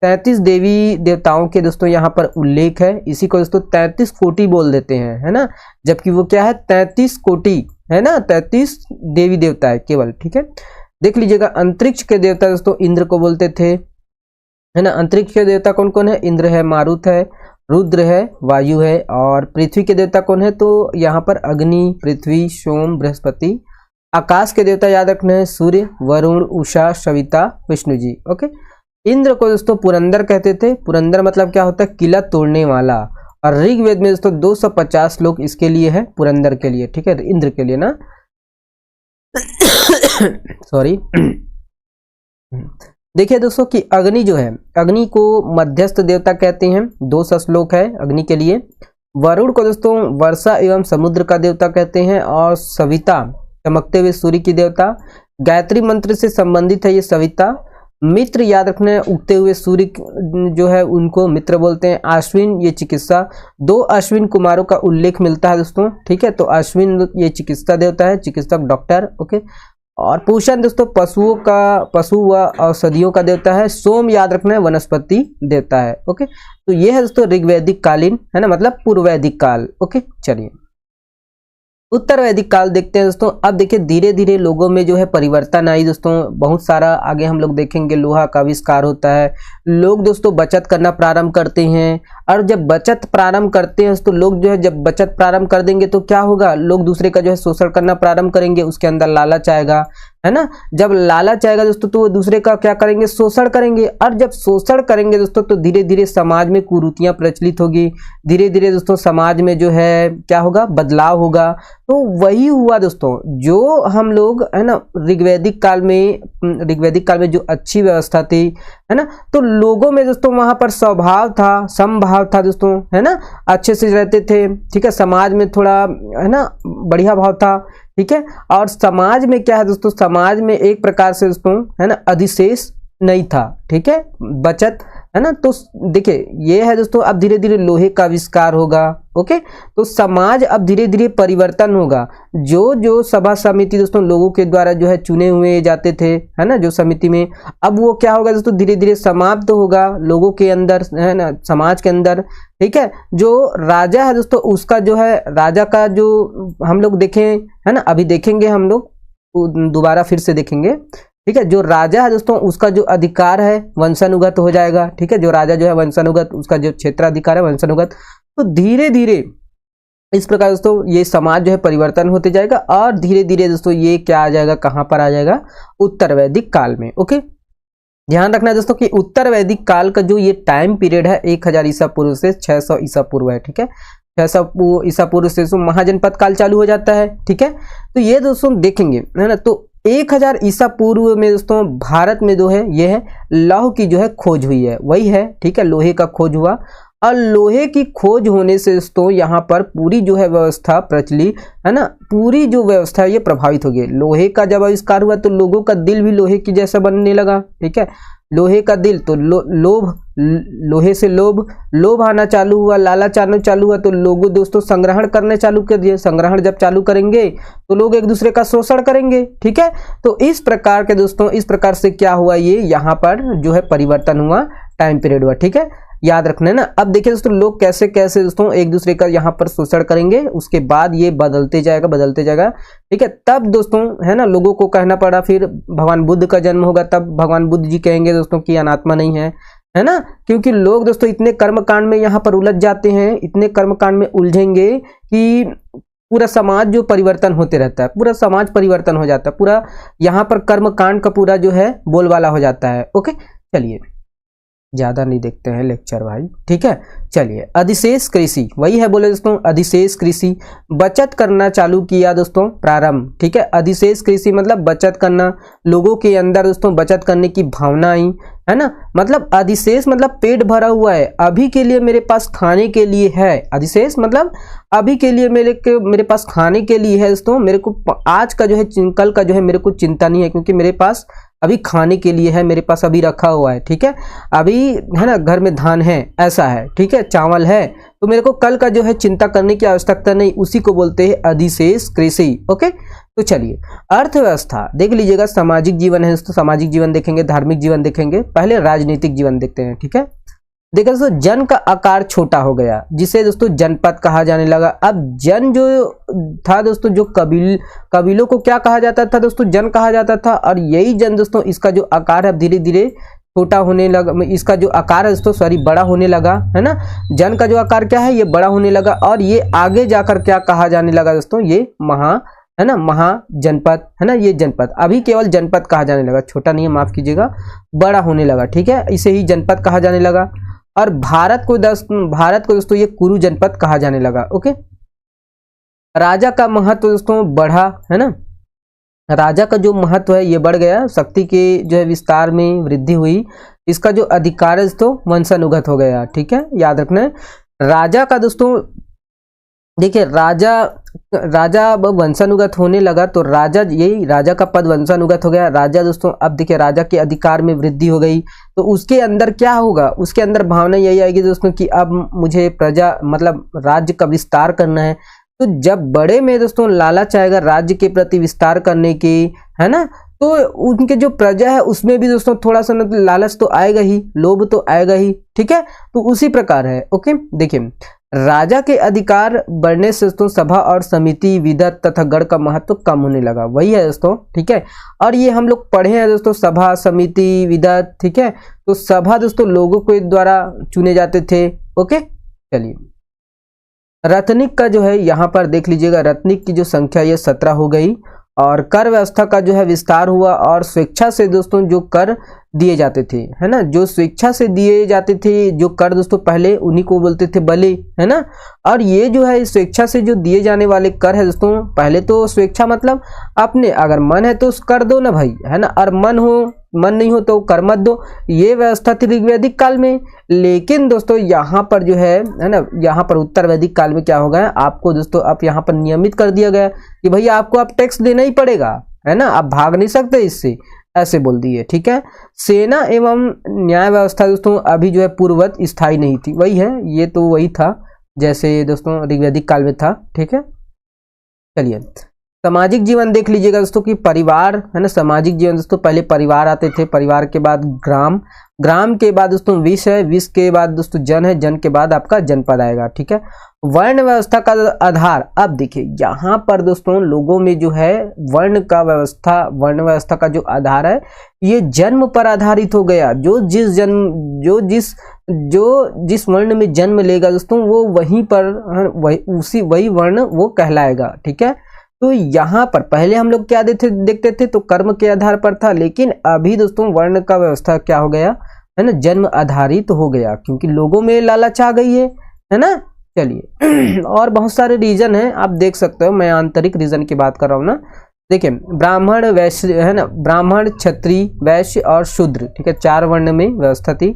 33 देवी देवताओं के दोस्तों यहाँ पर उल्लेख है, इसी को दोस्तों 33 कोटि बोल देते हैं, है ना, जबकि वो क्या है 33 कोटि, है ना, 33 देवी देवता है केवल, ठीक है। देख लीजिएगा अंतरिक्ष के देवता दोस्तों इंद्र को बोलते थे, है ना। अंतरिक्ष के देवता कौन कौन है, इंद्र है, मारुत है, रुद्र है, वायु है। और पृथ्वी के देवता कौन है, तो यहाँ पर अग्नि, पृथ्वी, सोम, बृहस्पति। आकाश के देवता याद रखना है, सूर्य, वरुण, उषा, सविता, विष्णु जी। ओके, इंद्र को दोस्तों पुरंदर कहते थे। पुरंदर मतलब क्या होता है, किला तोड़ने वाला। और ऋग्वेद में दोस्तों 250 श्लोक इसके लिए है, पुरंदर के लिए, ठीक है, इंद्र के लिए ना सॉरी। देखिए दोस्तों कि अग्नि जो है, अग्नि को मध्यस्थ देवता कहते हैं, 200 श्लोक है अग्नि के लिए। वरुण को दोस्तों वर्षा एवं समुद्र का देवता कहते हैं, और सविता चमकते हुए सूर्य की देवता, गायत्री मंत्र से संबंधित है ये सविता। मित्र याद रखना है, उगते हुए सूर्य जो है उनको मित्र बोलते हैं। अश्विन ये चिकित्सा, 2 अश्विन कुमारों का उल्लेख मिलता है दोस्तों, ठीक है। तो अश्विन ये चिकित्सा देवता है, चिकित्सक, डॉक्टर, ओके। और पूषण दोस्तों पशु व औषधियों का देवता है। सोम याद रखना है वनस्पति देवता है, ओके। तो ये है दोस्तों ऋग्वैदिक कालीन, है ना, मतलब पूर्व वैदिक काल। ओके, चलिए उत्तर वैदिक काल देखते हैं दोस्तों। अब देखिए धीरे धीरे लोगों में जो है परिवर्तन आई दोस्तों, बहुत सारा आगे हम लोग देखेंगे, लोहा का आविष्कार होता है, लोग दोस्तों बचत करना प्रारंभ करते हैं। और जब बचत प्रारंभ करते हैं तो लोग जो है जब बचत प्रारंभ कर देंगे तो क्या होगा, लोग दूसरे का जो है शोषण करना प्रारंभ करेंगे, उसके अंदर लालच आएगा, है ना। जब लालच आएगा दोस्तों तो वो दूसरे का क्या करेंगे, शोषण करेंगे। और जब शोषण करेंगे दोस्तों तो धीरे धीरे समाज में कुरीतियां प्रचलित होगी, धीरे धीरे दोस्तों समाज में जो है क्या होगा, बदलाव होगा। तो वही हुआ दोस्तों जो हम लोग, है ना, ऋग्वैदिक काल में जो अच्छी व्यवस्था थी, है ना, तो लोगों में दोस्तों वहां पर स्वभाव था, समभाव था दोस्तों, है ना, अच्छे से रहते थे, ठीक है। समाज में थोड़ा, है ना, बढ़िया भाव था, ठीक है। और समाज में क्या है दोस्तों, समाज में एक प्रकार से दोस्तों, है ना, अधिशेष नहीं था, ठीक है। बचत है ना। तो देखिए ये है दोस्तों, अब धीरे धीरे लोहे का आविष्कार होगा। ओके, तो समाज अब धीरे धीरे परिवर्तन होगा। जो सभा समिति दोस्तों लोगों के द्वारा जो है चुने हुए जाते थे, है ना, जो समिति में, अब वो क्या होगा दोस्तों, धीरे धीरे समाप्त होगा लोगों के अंदर, है ना, समाज के अंदर। ठीक है, जो राजा है दोस्तों, उसका जो है राजा का जो हम लोग देखें, है ना, अभी देखेंगे हम लोग दोबारा फिर से देखेंगे। ठीक है, जो राजा है दोस्तों उसका जो अधिकार है वंशानुगत हो जाएगा। ठीक है, जो राजा जो है वंशानुगत, उसका जो क्षेत्राधिकार है वंशानुगत। तो धीरे धीरे इस प्रकार दोस्तों ये समाज जो है परिवर्तन होते जाएगा, और धीरे धीरे दोस्तों ये क्या आ जाएगा, कहां पर आ जाएगा, उत्तर वैदिक काल में। ओके, ध्यान रखना है दोस्तों कि उत्तर वैदिक काल का जो ये टाइम पीरियड है 1000 ईसा पूर्व से 600 ईसा पूर्व है। ठीक है, 600 ईसा पूर्व से महाजनपद काल चालू हो जाता है। ठीक है, तो ये दोस्तों देखेंगे, है ना। तो 1000 ईसा पूर्व में दोस्तों भारत में जो है ये है लौह की जो है खोज हुई है, वही है। ठीक है, लोहे का खोज हुआ, और लोहे की खोज होने से दोस्तों यहाँ पर पूरी जो है व्यवस्था प्रचली, है ना, पूरी जो व्यवस्था ये प्रभावित हो गई। लोहे का जब आविष्कार हुआ तो लोगों का दिल भी लोहे की जैसा बनने लगा। ठीक है, लोहे का दिल, तो लोभ, लोहे से लोभ आना चालू हुआ, लालच आना चालू हुआ, तो लोग दोस्तों संग्रहण करने चालू कर दिए। संग्रहण जब चालू करेंगे तो लोग एक दूसरे का शोषण करेंगे। ठीक है, तो इस प्रकार के दोस्तों, इस प्रकार से क्या हुआ, ये यहाँ पर जो है परिवर्तन हुआ, टाइम पीरियड हुआ। ठीक है, याद रखना है ना। अब देखिए दोस्तों लोग कैसे कैसे दोस्तों एक दूसरे का यहाँ पर शोषण करेंगे, उसके बाद ये बदलते जाएगा। ठीक है, तब दोस्तों, है ना, लोगों को कहना पड़ा, फिर भगवान बुद्ध का जन्म होगा, तब भगवान बुद्ध जी कहेंगे दोस्तों कि अनात्मा नहीं है ना, क्योंकि लोग दोस्तों इतने कर्मकांड में यहाँ पर उलझ जाते हैं, इतने कर्मकांड में उलझेंगे कि पूरा समाज जो परिवर्तन होते रहता है, पूरा समाज परिवर्तन हो जाता है, पूरा यहाँ पर कर्मकांड का पूरा जो है बोलबाला हो जाता है। ओके, चलिए ज्यादा नहीं देखते हैं लेक्चर भाई। ठीक है, चलिए अधिशेष कृषि, वही है बोले दोस्तों, अधिशेष कृषि, बचत करना चालू किया दोस्तों, प्रारंभ। ठीक है, अधिशेष कृषि मतलब बचत करना, लोगों के अंदर दोस्तों बचत करने की भावना आई, है ना। मतलब अधिशेष मतलब पेट भरा हुआ है, अभी के लिए मेरे पास खाने के लिए है। अधिशेष मतलब अभी के लिए मेरे पास खाने के लिए है दोस्तों, मेरे को आज का जो है, कल का जो है मेरे को चिंता नहीं है, क्योंकि मेरे पास अभी खाने के लिए है, मेरे पास अभी रखा हुआ है। ठीक है, अभी है ना घर में धान है, ऐसा है। ठीक है, चावल है, तो मेरे को कल का जो है चिंता करने की आवश्यकता नहीं, उसी को बोलते हैं अधिशेष कृषि। ओके, तो चलिए अर्थव्यवस्था देख लीजिएगा, सामाजिक जीवन है दोस्तों, सामाजिक जीवन देखेंगे, धार्मिक जीवन देखेंगे, पहले राजनीतिक जीवन देखते हैं। ठीक है, देखिए दोस्तों जन का आकार छोटा हो गया, जिसे दोस्तों जनपद कहा जाने लगा। अब जन जो था दोस्तों, जो कबीलों को क्या कहा जाता था दोस्तों, जन कहा जाता था, और यही जन दोस्तों इसका जो आकार है धीरे धीरे छोटा होने लगा, इसका जो आकार है दोस्तों सॉरी बड़ा होने लगा, है ना। जन का जो आकार क्या है, ये बड़ा होने लगा, और ये आगे जाकर क्या कहा जाने लगा दोस्तों, ये है ना, महाजनपद, है ना, ये जनपद, अभी केवल जनपद कहा जाने लगा, छोटा नहीं है, माफ कीजिएगा, बड़ा होने लगा। ठीक है, इसे ही जनपद कहा जाने लगा, और भारत को दोस्तों ये कुरु जनपद कहा जाने लगा। ओके, राजा का महत्व दोस्तों बढ़ा, है ना, राजा का जो महत्व है ये बढ़ गया, शक्ति के जो है विस्तार में वृद्धि हुई, इसका जो अधिकार है दोस्तों वंशानुगत हो गया। ठीक है, याद रखना है, राजा का दोस्तों देखिए राजा वंशानुगत होने लगा, तो राजा का पद वंशानुगत हो गया। राजा दोस्तों अब देखिए राजा के अधिकार में वृद्धि हो गई, तो उसके अंदर क्या होगा, उसके अंदर भावना यही आएगी दोस्तों कि अब मुझे प्रजा मतलब राज्य का विस्तार करना है। तो जब बड़े में दोस्तों लालच आएगा राज्य के प्रति विस्तार करने की, है ना, तो उनके जो प्रजा है उसमें भी दोस्तों थोड़ा सा लालच तो आएगा ही, लोभ तो आएगा ही। ठीक है, तो उसी प्रकार है। ओके, देखिए राजा के अधिकार बढ़ने से दोस्तों सभा और समिति, विदत तथा गण का महत्व कम होने लगा, वही है दोस्तों। ठीक है, और ये हम लोग पढ़े हैं दोस्तों, सभा, समिति, विदत। ठीक है, तो सभा दोस्तों लोगों के द्वारा चुने जाते थे। ओके, चलिए रत्निक का जो है यहाँ पर देख लीजिएगा, रत्निक की जो संख्या ये 17 हो गई, और कर व्यवस्था का जो है विस्तार हुआ, और स्वेच्छा से दोस्तों जो कर दिए जाते थे, है ना, जो स्वेच्छा से दिए जाते थे जो कर दोस्तों पहले उन्हीं को बोलते थे बलि, है ना। और ये जो है स्वेच्छा से जो दिए जाने वाले कर है दोस्तों, पहले तो स्वेच्छा मतलब अपने अगर मन है तो कर दो ना भाई, है ना, और मन नहीं हो तो कर मत दो, ये व्यवस्था थी ऋग्वैदिक काल में। लेकिन दोस्तों यहाँ पर जो है ना, यहाँ पर उत्तर वैदिक काल में क्या हो गया, आपको दोस्तों अब यहाँ पर नियमित कर दिया गया कि भैया आपको अब टैक्स देना ही पड़ेगा, है ना, आप भाग नहीं सकते इससे, ऐसे बोल दिए, ठीक है। सेना एवं न्याय व्यवस्था दोस्तों अभी जो है पूर्ववत स्थायी नहीं थी, वही है, ये तो वही था जैसे दोस्तों ऋग्वैदिक काल में था, ठीक है। चलिए सामाजिक जीवन देख लीजिएगा दोस्तों कि परिवार है ना, सामाजिक जीवन दोस्तों पहले परिवार आते थे, परिवार के बाद ग्राम, ग्राम के बाद दोस्तों विश्व है, विश्व के बाद दोस्तों जन है, जन के बाद आपका जनपद आएगा, ठीक है। वर्ण व्यवस्था का आधार, अब देखिए यहाँ पर दोस्तों लोगों में जो है वर्ण व्यवस्था का जो आधार है ये जन्म पर आधारित हो गया। जो जिस वर्ण में जन्म लेगा दोस्तों वो वहीं पर वही वर्ण वो कहलाएगा, ठीक है। तो यहाँ पर पहले हम लोग क्या देखते थे तो कर्म के आधार पर था, लेकिन अभी दोस्तों वर्ण का व्यवस्था क्या हो गया है ना, जन्म आधारित तो हो गया, क्योंकि लोगों में लालच आ गई है ना। चलिए और बहुत सारे रीजन हैं, आप देख सकते हो, मैं आंतरिक रीजन की बात कर रहा हूँ ना। देखिए ब्राह्मण वैश्य है ना, ब्राह्मण क्षत्रिय वैश्य और शूद्र, ठीक है, 4 वर्ण में व्यवस्था थी।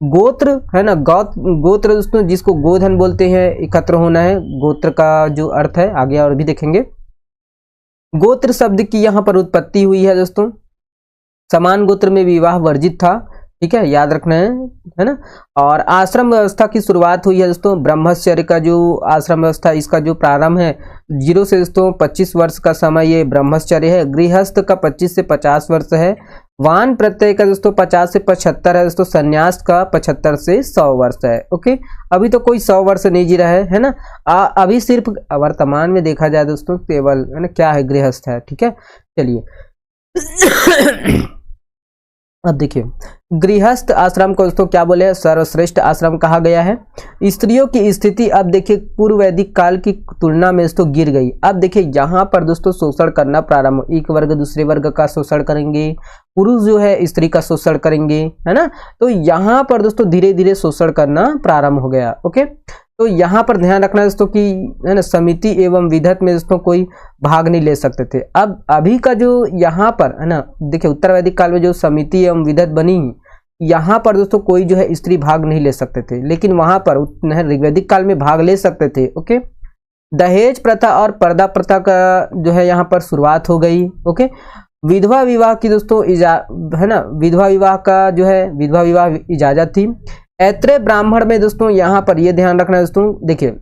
गोत्र है ना, गोत्र दोस्तों जिसको गोधन बोलते हैं, एकत्र होना है, गोत्र का जो अर्थ है आगे और भी देखेंगे। गोत्र शब्द की यहाँ पर उत्पत्ति हुई है दोस्तों, समान गोत्र में विवाह वर्जित था, ठीक है, याद रखना है ना। और आश्रम व्यवस्था की शुरुआत हुई है दोस्तों, ब्रह्मचर्य का जो आश्रम व्यवस्था इसका जो प्रारंभ है 0 से दोस्तों 25 वर्ष का समय ये ब्रह्मचर्य है। गृहस्थ का 25 से 50 वर्ष है। वान प्रत्यय का दोस्तों 50 से 75 है दोस्तों। संन्यास का 75 से 100 वर्ष है। ओके, अभी तो कोई 100 वर्ष नहीं जी रहा है ना। अभी सिर्फ वर्तमान में देखा जाए दोस्तों केवल है ना क्या है, गृहस्थ है, ठीक है। चलिए अब देखिए गृहस्थ आश्रम को दोस्तों क्या बोले, सर्वश्रेष्ठ आश्रम कहा गया है। स्त्रियों की स्थिति अब देखिए पूर्व वैदिक काल की तुलना में दोस्तों गिर गई। अब देखिए यहाँ पर दोस्तों शोषण करना प्रारंभ, एक वर्ग दूसरे वर्ग का शोषण करेंगे, पुरुष जो है स्त्री का शोषण करेंगे, है ना। तो यहाँ पर दोस्तों धीरे धीरे शोषण करना प्रारंभ हो गया। ओके, तो यहाँ पर ध्यान रखना दोस्तों कि है ना समिति एवं विधत में दोस्तों कोई भाग नहीं ले सकते थे। अब अभी का जो यहाँ पर है ना, देखिए उत्तर वैदिक काल में जो समिति एवं विधत बनी, यहाँ पर दोस्तों कोई जो है स्त्री भाग नहीं ले सकते थे, लेकिन वहां पर ऋग्वैदिक काल में भाग ले सकते थे। ओके, दहेज प्रथा और पर्दा प्रथा का जो है यहाँ पर शुरुआत हो गई। ओके, विधवा विवाह की दोस्तों है ना, विधवा विवाह का जो है विधवा विवाह इजाजत थी। ऐत्रेय ब्राह्मण में दोस्तों यहाँ पर ये ध्यान रखना दोस्तों, देखिए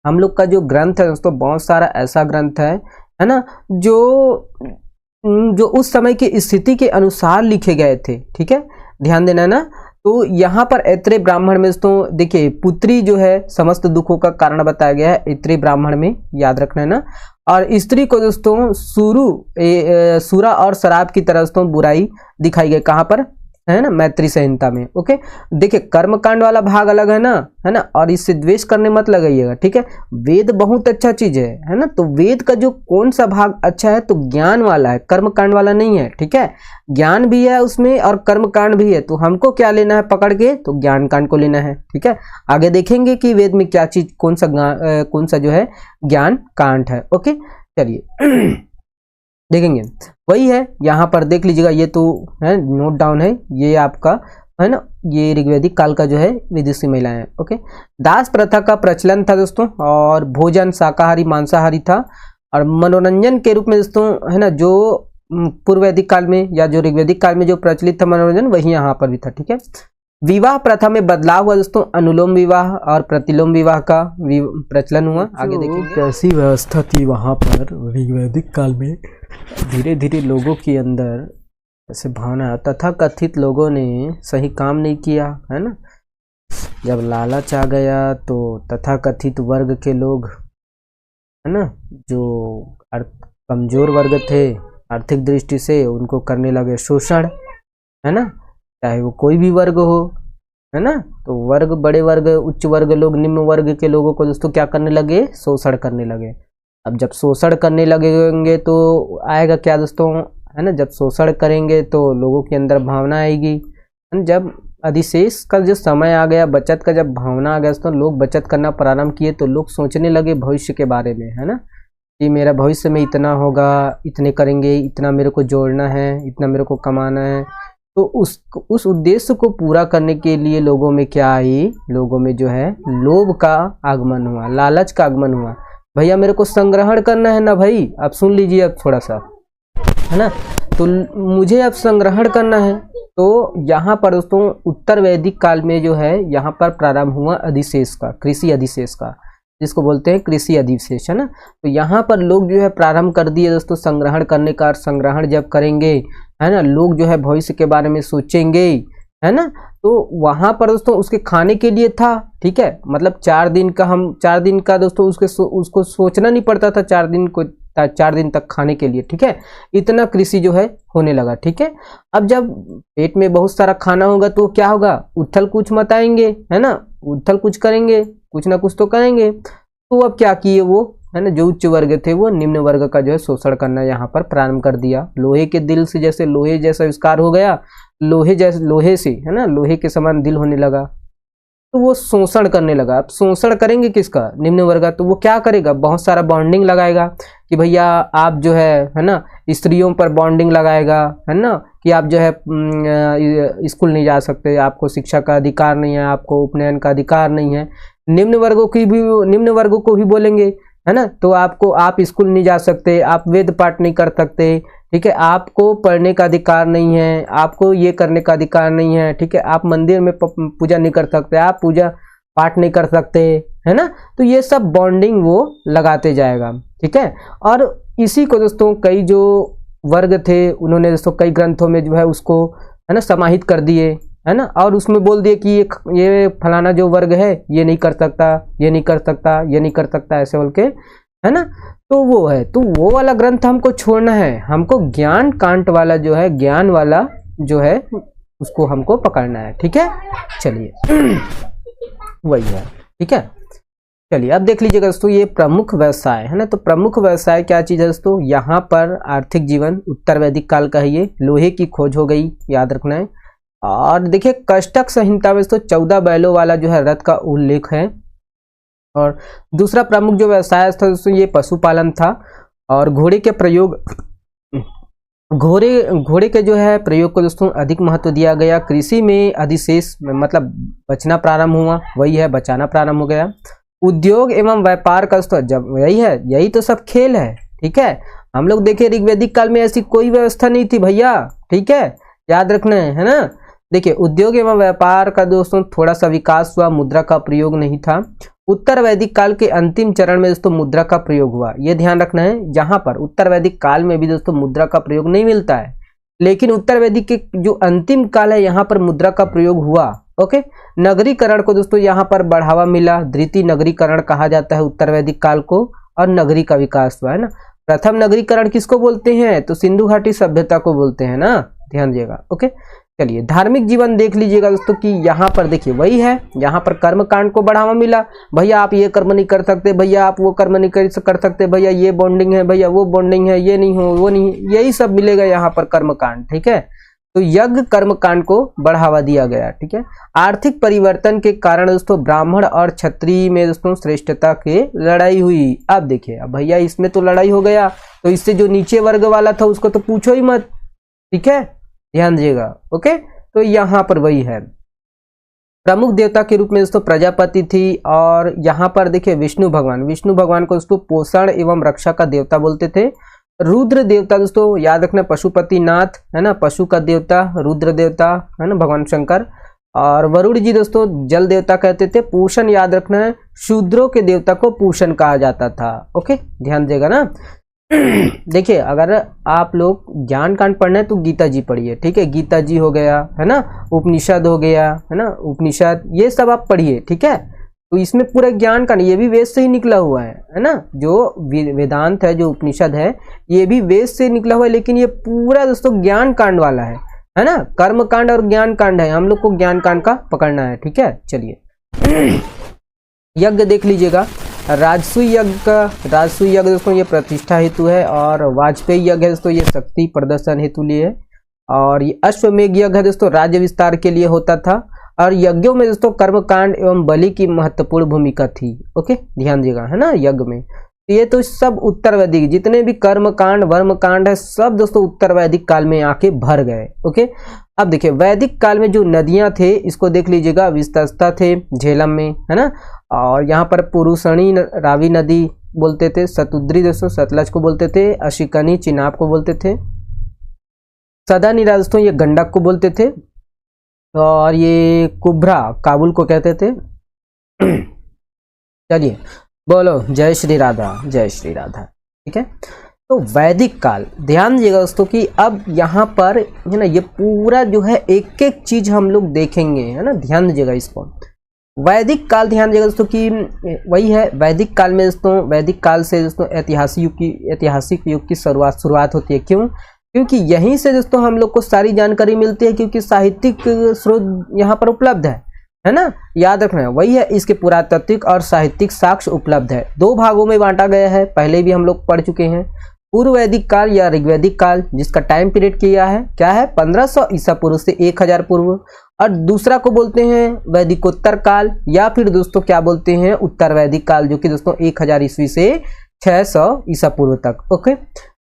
हम लोग का जो ग्रंथ है दोस्तों बहुत सारा ऐसा ग्रंथ है ना, जो उस समय की स्थिति के अनुसार लिखे गए थे, ठीक है, ध्यान देना ना। तो यहाँ पर ऐत्रेय ब्राह्मण में दोस्तों देखिए पुत्री जो है समस्त दुखों का कारण बताया गया है ऐत्रेय ब्राह्मण में, याद रखना है ना। और स्त्री को दोस्तों सूरा और शराब की तरह दोस्तों बुराई दिखाई गई, कहाँ पर है ना, मैत्री संहिता में। ओके, देखिए कर्मकांड वाला भाग अलग है ना, और इससे द्वेष करने मत लगाइएगा, ठीक है। वेद बहुत अच्छा चीज है ना। तो वेद का जो कौन सा भाग अच्छा है तो ज्ञान वाला है, कर्मकांड वाला नहीं है, ठीक है। ज्ञान भी है उसमें और कर्मकांड भी है, तो हमको क्या लेना है पकड़ के, तो ज्ञान कांड को लेना है, ठीक है। आगे देखेंगे कि वेद में क्या चीज कौन सा जो है ज्ञान कांड है। ओके, चलिए देखेंगे, वही है यहाँ पर देख लीजिएगा, ये तो है नोट डाउन है, ये आपका है ना, ये ऋग्वैदिक काल का जो है विदेशी महिलाएं। ओके, दास प्रथा का प्रचलन था दोस्तों, और भोजन शाकाहारी मांसाहारी था, और मनोरंजन के रूप में दोस्तों है ना जो पूर्व वैदिक काल में या जो ऋग्वैदिक काल में जो प्रचलित था मनोरंजन वही यहाँ पर भी था, ठीक है। विवाह प्रथा में बदलाव हुआ दोस्तों, अनुलोम विवाह और प्रतिलोम विवाह का प्रचलन हुआ। आगे देखेंगे कैसी व्यवस्था थी वहाँ पर ऋग्वैदिक काल में। धीरे धीरे लोगों के अंदर ऐसे भावना, तथा कथित लोगों ने सही काम नहीं किया, है ना। जब लालच आ गया तो तथा कथित वर्ग के लोग है ना, जो कमजोर वर्ग थे आर्थिक दृष्टि से, उनको करने लगे शोषण, है ना, चाहे वो कोई भी वर्ग हो, है ना। तो वर्ग, बड़े वर्ग, उच्च वर्ग लोग निम्न वर्ग के लोगों को दोस्तों क्या करने लगे, शोषण करने लगे। अब जब शोषण करने लगेंगे तो आएगा क्या दोस्तों, है ना, जब शोषण करेंगे तो लोगों के अंदर भावना आएगी। जब अधिशेष का जो समय आ गया, बचत का जब भावना आ गया तो लोग बचत करना प्रारंभ किए, तो लोग सोचने लगे भविष्य के बारे में, है ना, कि मेरा भविष्य में इतना होगा, इतने करेंगे, इतना मेरे को जोड़ना है, इतना मेरे को कमाना है। तो उस उद्देश्य को पूरा करने के लिए लोगों में क्या आई, लोगों में जो है लोभ का आगमन हुआ, लालच का आगमन हुआ। भैया मेरे को संग्रहण करना है ना भाई, आप सुन लीजिए अब थोड़ा सा, है ना। तो मुझे अब संग्रहण करना है। तो यहाँ पर दोस्तों उत्तर वैदिक काल में जो है यहाँ पर प्रारंभ हुआ अधिशेष का, कृषि अधिशेष का, जिसको बोलते हैं कृषि अधिशेष, है ना। तो यहाँ पर लोग जो है प्रारंभ कर दिए दोस्तों संग्रहण करने का। संग्रहण जब करेंगे, है ना, लोग जो है भविष्य के बारे में सोचेंगे, है ना। तो वहां पर दोस्तों उसके खाने के लिए था, ठीक है, मतलब 4 दिन का दोस्तों उसको सोचना नहीं पड़ता था, 4 दिन तक खाने के लिए, ठीक है। इतना कृषि जो है होने लगा, ठीक है। अब जब पेट में बहुत सारा खाना होगा तो क्या होगा, उथल कुछ मत आएंगे, है ना, उथल कुछ करेंगे, कुछ ना कुछ तो करेंगे। तो अब क्या किए वो, है ना, जो उच्च वर्ग थे वो निम्न वर्ग का जो है शोषण करना यहाँ पर प्रारंभ कर दिया। लोहे के दिल से जैसे लोहे जैसा आविष्कार हो गया, लोहे से, है ना, लोहे के समान दिल होने लगा, तो वो शोषण करने लगा। अब शोषण करेंगे किसका, निम्न वर्ग। तो वो क्या करेगा, बहुत सारा बॉन्डिंग लगाएगा कि भैया आप जो है ना, स्त्रियों पर बॉन्डिंग लगाएगा, है ना, कि आप जो है स्कूल नहीं जा सकते, आपको शिक्षा का अधिकार नहीं है, आपको उपनयन का अधिकार नहीं है। निम्न वर्गों को भी बोलेंगे, है ना, तो आप स्कूल नहीं जा सकते, आप वेद पाठ नहीं कर सकते, ठीक है, आपको पढ़ने का अधिकार नहीं है, आपको ये करने का अधिकार नहीं है, ठीक है, आप मंदिर में पूजा नहीं कर सकते, आप पूजा पाठ नहीं कर सकते, है ना। तो ये सब बॉन्डिंग वो लगाते जाएगा, ठीक है। और इसी को दोस्तों कई जो वर्ग थे उन्होंने दोस्तों कई ग्रंथों में जो है उसको, है ना, समाहित कर दिए, है ना, और उसमें बोल दिए कि ये फलाना जो वर्ग है ये नहीं कर सकता, ये नहीं कर सकता, ये नहीं कर सकता, ऐसे बोल के, है ना। तो वो है, तो वो वाला ग्रंथ हमको छोड़ना है, हमको ज्ञान कांट वाला जो है, ज्ञान वाला जो है उसको हमको पकड़ना है, ठीक है। चलिए वही है, ठीक है। चलिए अब देख लीजिएगा दोस्तों, ये प्रमुख व्यवसाय है ना। तो प्रमुख व्यवसाय क्या चीज है दोस्तों, यहाँ पर आर्थिक जीवन उत्तर वैदिक काल का है। ये लोहे की खोज हो गई, याद रखना है। और देखिए कष्टक संहिता में दोस्तों 14 बैलों वाला जो है रथ का उल्लेख है। और दूसरा प्रमुख जो व्यवसाय था दोस्तों ये पशुपालन था। और घोड़े के प्रयोग, घोड़े के जो है प्रयोग को दोस्तों अधिक महत्व दिया गया। कृषि में अधिशेष मतलब बचना प्रारंभ हुआ, वही है बचाना प्रारंभ हो गया। उद्योग एवं व्यापार का दोस्तों जब यही तो सब खेल है, ठीक है। हम लोग देखे ऋग्वैदिक काल में ऐसी कोई व्यवस्था नहीं थी भैया, ठीक है, याद रखना है ना। देखिए उद्योग एवं व्यापार का दोस्तों थोड़ा सा विकास हुआ, मुद्रा का प्रयोग नहीं था। उत्तर वैदिक काल के अंतिम चरण में दोस्तों मुद्रा का प्रयोग हुआ, यह ध्यान रखना है। जहां पर उत्तर वैदिक काल में भी दोस्तों मुद्रा का प्रयोग नहीं मिलता है, लेकिन उत्तर वैदिक के जो अंतिम काल है यहाँ पर मुद्रा का प्रयोग हुआ। ओके, नगरीकरण को दोस्तों यहाँ पर बढ़ावा मिला, द्वितीय नगरीकरण कहा जाता है उत्तर वैदिक काल को। और नगरी का विकास हुआ, है ना। प्रथम नगरीकरण किसको बोलते हैं, तो सिंधु घाटी सभ्यता को बोलते हैं ना, ध्यान दीजिएगा। ओके, चलिए धार्मिक जीवन देख लीजिएगा दोस्तों कि यहाँ पर देखिए वही है, यहाँ पर कर्म कांड को बढ़ावा मिला। भैया आप ये कर्म नहीं कर सकते, भैया आप वो कर्म नहीं कर सकते, भैया ये बॉन्डिंग है, भैया वो बॉन्डिंग है, ये नहीं हो वो नहीं, यही सब मिलेगा यहाँ पर कर्म कांड, ठीक है। तो यज्ञ कर्म कांड को बढ़ावा दिया गया, ठीक है। आर्थिक परिवर्तन के कारण दोस्तों ब्राह्मण और क्षत्रिय में दोस्तों श्रेष्ठता की लड़ाई हुई। अब देखिए, अब भैया इसमें तो लड़ाई हो गया, तो इससे जो नीचे वर्ग वाला था उसको तो पूछो ही मत, ठीक है, ध्यान दीजिएगा। ओके, तो यहाँ पर वही है। प्रमुख देवता के रूप में दोस्तों प्रजापति थी। और यहाँ पर देखिए विष्णु भगवान को दोस्तों पोषण एवं रक्षा का देवता बोलते थे। रुद्र देवता दोस्तों याद रखना पशुपति नाथ, है ना, पशु का देवता रुद्र देवता, है ना, भगवान शंकर। और वरुण जी दोस्तों जल देवता कहते थे। पूषण याद रखना है, शूद्रों के देवता को पूषण कहा जाता था। ओके, ध्यान देगा ना। देखिए अगर आप लोग ज्ञान कांड पढ़ना है तो गीता जी पढ़िए, ठीक है, गीता जी हो गया, है ना, उपनिषद हो गया, है ना, उपनिषद ये सब आप पढ़िए, ठीक है। तो इसमें पूरा ज्ञान कांड, ये भी वेद से ही निकला हुआ है ना, जो वेदांत है, जो उपनिषद है ये भी वेद से निकला हुआ है, लेकिन ये पूरा दोस्तों ज्ञान कांड वाला है ना। कर्म कांड और ज्ञान कांड है, हम लोग को ज्ञान कांड का पकड़ना है, ठीक है। चलिए यज्ञ देख लीजिएगा, राजसूय यज्ञ दोस्तों ये प्रतिष्ठा हेतु है। और वाजपेयी यज्ञ है दोस्तों ये शक्ति प्रदर्शन हेतु लिए है। और ये अश्वमेघ यज्ञ है दोस्तों राज्य विस्तार के लिए होता था। और यज्ञों में दोस्तों कर्मकांड एवं बलि की महत्वपूर्ण भूमिका थी। ओके, ध्यान दीजिएगा, है ना, यज्ञ में। ये तो सब उत्तर वैदिक जितने भी कर्मकांड वर्मकांड है सब दोस्तों उत्तर वैदिक काल में आके भर गए। ओके, अब देखिए वैदिक काल में जो नदियां थे इसको देख लीजिएगा, विस्तस्ता थे झेलम में, है ना। और यहाँ पर पुरुषणी रावी नदी बोलते थे, सतुद्री दोस्तों सतलज को बोलते थे, अशिकनी चिनाब को बोलते थे। सदा नीरा दोस्तों ये गंडक को बोलते थे, और ये कुब्रा काबुल को कहते थे। चलिए बोलो जय श्री राधा, जय श्री राधा। ठीक है, तो वैदिक काल, ध्यान दीजिएगा दोस्तों कि अब यहाँ पर है ना ये पूरा जो है एक एक चीज हम लोग देखेंगे, है ना, ध्यान दीजिएगा इसको। वैदिक काल, ध्यान दीजिएगा दोस्तों कि वही है वैदिक काल में दोस्तों, वैदिक काल से दोस्तों ऐतिहासिक युग की शुरुआत होती है। क्यों? क्योंकि यहीं से दोस्तों हम लोग को सारी जानकारी मिलती है, क्योंकि साहित्यिक स्रोत यहाँ पर उपलब्ध है ना, याद रखना है। वही है, इसके पुरातात्विक और साहित्यिक साक्ष्य उपलब्ध है। 2 भागों में बांटा गया है, पहले भी हम लोग पढ़ चुके हैं। पूर्व वैदिक काल या ऋग्वैदिक काल, जिसका टाइम पीरियड क्या है 1500 ईसा पूर्व से 1000 पूर्व, और दूसरा को बोलते हैं वैदिकोत्तर काल, या फिर दोस्तों क्या बोलते हैं उत्तर वैदिक काल, जो कि दोस्तों 1000 ईस्वी से 600 ईसा पूर्व तक। ओके,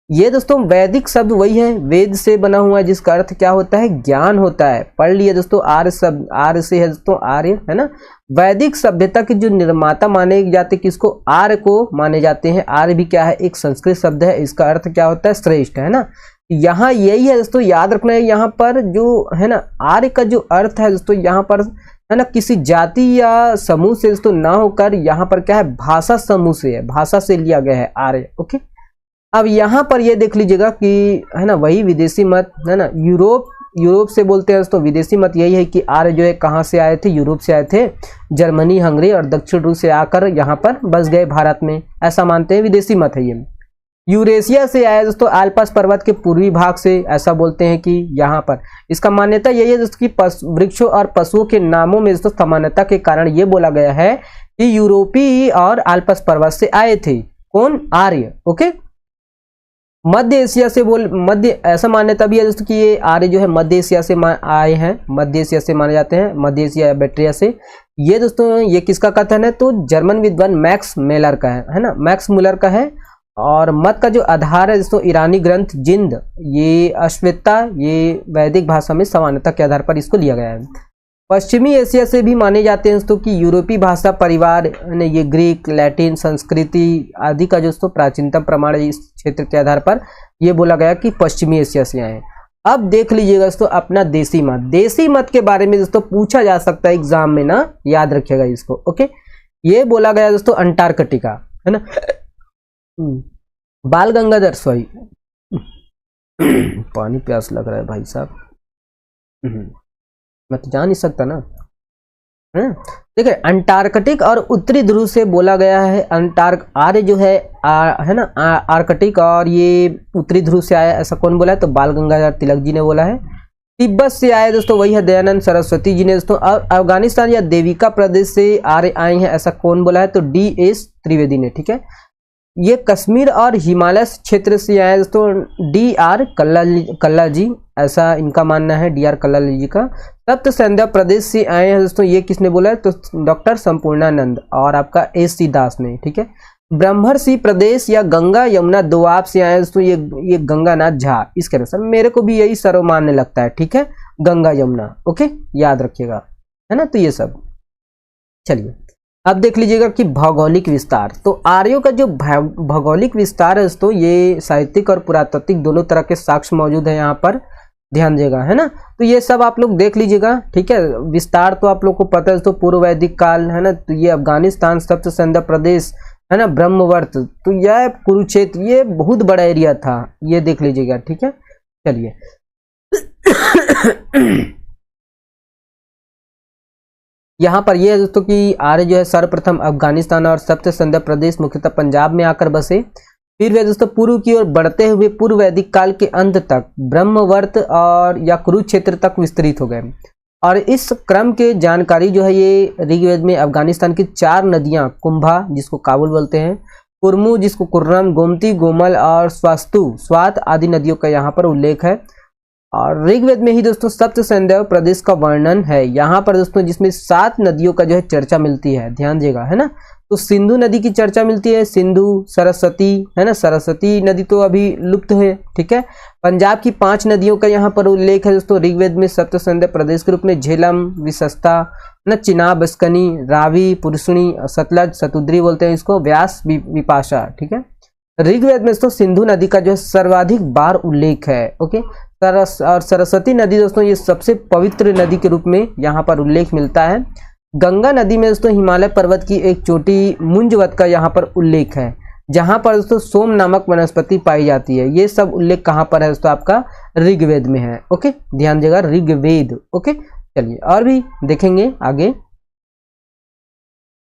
ये दोस्तों वैदिक शब्द वही है, वेद से बना हुआ है, जिसका अर्थ क्या होता है, ज्ञान होता है। पढ़ लिए दोस्तों, आर्य शब्द, आर्य से है दोस्तों आर्य, है ना। वैदिक सभ्यता के जो निर्माता माने जाते, किसको, आर्य को माने जाते हैं। आर्य भी क्या है, एक संस्कृत शब्द है, इसका अर्थ क्या होता है, श्रेष्ठ, है ना। यहाँ यही है दोस्तों, याद रखना है। यहाँ पर जो है ना आर्य का जो अर्थ है दोस्तों, यहाँ पर है ना किसी जाति या समूह से दोस्तों ना होकर यहाँ पर क्या है, भाषा समूह से है, भाषा से लिया गया है आर्य। ओके, अब यहाँ पर ये देख लीजिएगा कि है ना वही विदेशी मत, है ना, यूरोप से बोलते हैं दोस्तों। विदेशी मत यही है कि आर्य जो है कहाँ से आए थे, यूरोप से आए थे, जर्मनी, हंगरी और दक्षिण रूस से आकर यहाँ पर बस गए भारत में, ऐसा मानते हैं, विदेशी मत है ये। यूरेशिया से आया दोस्तों, आल्पस पर्वत के पूर्वी भाग से, ऐसा बोलते हैं कि यहाँ पर। इसका मान्यता यही है दोस्तों कि वृक्षों और पशुओं के नामों में दोस्तों समानता के कारण ये बोला गया है कि यूरोपी और आल्पस पर्वत से आए थे। कौन? आर्य। ओके, मध्य एशिया से ऐसा मान्यता भी है दोस्तों कि ये आर्य जो है मध्य एशिया से आए हैं, मध्य एशिया से माने जाते हैं, मध्य एशिया या बैक्ट्रिया से। ये दोस्तों ये किसका कथन है, तो जर्मन विद्वान मैक्स मेलर का है ना, मैक्स मुलर का है। और मत का जो आधार है दोस्तों ईरानी ग्रंथ जिंद, ये अश्वेता, ये वैदिक भाषा में समानता के आधार पर इसको लिया गया है। पश्चिमी एशिया से भी माने जाते हैं दोस्तों कि यूरोपीय भाषा परिवार ने ये ग्रीक, लैटिन, संस्कृति आदि का दोस्तों प्राचीनतम प्रमाण इस क्षेत्र के आधार पर ये बोला गया कि पश्चिमी एशिया से आए। अब देख लीजिएगा दोस्तों अपना देसी मत, देसी मत के बारे में दोस्तों पूछा जा सकता है एग्जाम में ना, याद रखिएगा इसको। ओके, ये बोला गया दोस्तों अंटार्कटिका, है ना, बाल गंगाधर, सॉरी पानी प्यास लग रहा है भाई साहब, मैं तो जा नहीं सकता ना। देखिए अंटार्कटिक और उत्तरी ध्रुव से बोला गया है। आर्य जो है ना आर्कटिक और ये उत्तरी ध्रुव से आया, ऐसा कौन बोला है, तो बाल गंगाधर तिलक जी ने बोला है। तिब्बत से आए दोस्तों, वही है दयानंद सरस्वती जी ने दोस्तों। और अफगानिस्तान या देविका प्रदेश से आर्य आए हैं, ऐसा कौन बोला है, तो DS त्रिवेदी ने। ठीक है, ये कश्मीर और हिमालय क्षेत्र से आए दोस्तों, DR कल्ला जी, ऐसा इनका मानना है, DR कल्ला जी का। सप्त सैंधव प्रदेश से आए हैं दोस्तों, ये किसने बोला है, तो डॉक्टर संपूर्णानंद और आपका SC दास ने। ठीक है, ब्रह्मर्षि प्रदेश या गंगा यमुना दोआब से आए दोस्तों, ये गंगानाथ झा, इसके अनुसार मेरे को भी यही सर्वमान्य लगता है। ठीक है, गंगा यमुना। ओके, याद रखिएगा, है ना। तो ये सब, चलिए अब देख लीजिएगा कि भौगोलिक विस्तार। तो आर्यों का जो भौगोलिक विस्तार है दोस्तों, ये साहित्यिक और पुरातात्विक दोनों तरह के साक्ष्य मौजूद है यहाँ पर, ध्यान दीजिएगा, है ना। तो ये सब आप लोग देख लीजिएगा। ठीक है, विस्तार तो आप लोग को पता है दोस्तों, पूर्व वैदिक काल, है ना, तो ये अफगानिस्तान, सप्त सैंधव प्रदेश, है ना, ब्रह्मवर्त, तो यह कुरुक्षेत्र, ये बहुत बड़ा एरिया था, ये देख लीजिएगा। ठीक है, चलिए यहाँ पर यह है दोस्तों कि आर्य जो है सर्वप्रथम अफगानिस्तान और सप्त सैंधव प्रदेश मुख्यतः पंजाब में आकर बसे। फिर वे दोस्तों पूर्व की ओर बढ़ते हुए पूर्व वैदिक काल के अंत तक ब्रह्मवर्त और या कुरुक्षेत्र तक विस्तृत हो गए। और इस क्रम के जानकारी जो है ये ऋग्वेद में अफगानिस्तान की 4 नदियां, कुंभा जिसको काबुल बोलते हैं, कुर्मू जिसको कुर्रम, गोमती, गोमल और स्वात आदि नदियों का यहाँ पर उल्लेख है। और ऋग्वेद में ही दोस्तों सप्त सैंधव प्रदेश का वर्णन है यहाँ पर दोस्तों, जिसमें 7 नदियों का जो है चर्चा मिलती है, ध्यान दीजिएगा, है ना। तो सिंधु नदी की चर्चा मिलती है, सिंधु, सरस्वती, है ना, सरस्वती नदी तो अभी लुप्त है। ठीक है, पंजाब की 5 नदियों का यहाँ पर उल्लेख है दोस्तों ऋग्वेद में सप्त सैंधव प्रदेश के रूप में, झेलम, विशस्ता, ना, चिनाब, बस्कनी, रावी, पुरुषणी, सतलज, सतुद्री बोलते हैं इसको, व्यास, विपाशा। ठीक है, ऋग्वेद में दोस्तों सिंधु नदी का जो है सर्वाधिक बार उल्लेख है। ओके, और सरस्वती नदी दोस्तों ये सबसे पवित्र नदी के रूप में यहाँ पर उल्लेख मिलता है। गंगा नदी में दोस्तों हिमालय पर्वत की एक चोटी मुंजवत का यहाँ पर उल्लेख है, जहाँ पर दोस्तों सोम नामक वनस्पति पाई जाती है। ये सब उल्लेख कहाँ पर है दोस्तों, आपका ऋग्वेद में है। ओके, ध्यान देगा ऋग्वेद। ओके, चलिए और भी देखेंगे आगे,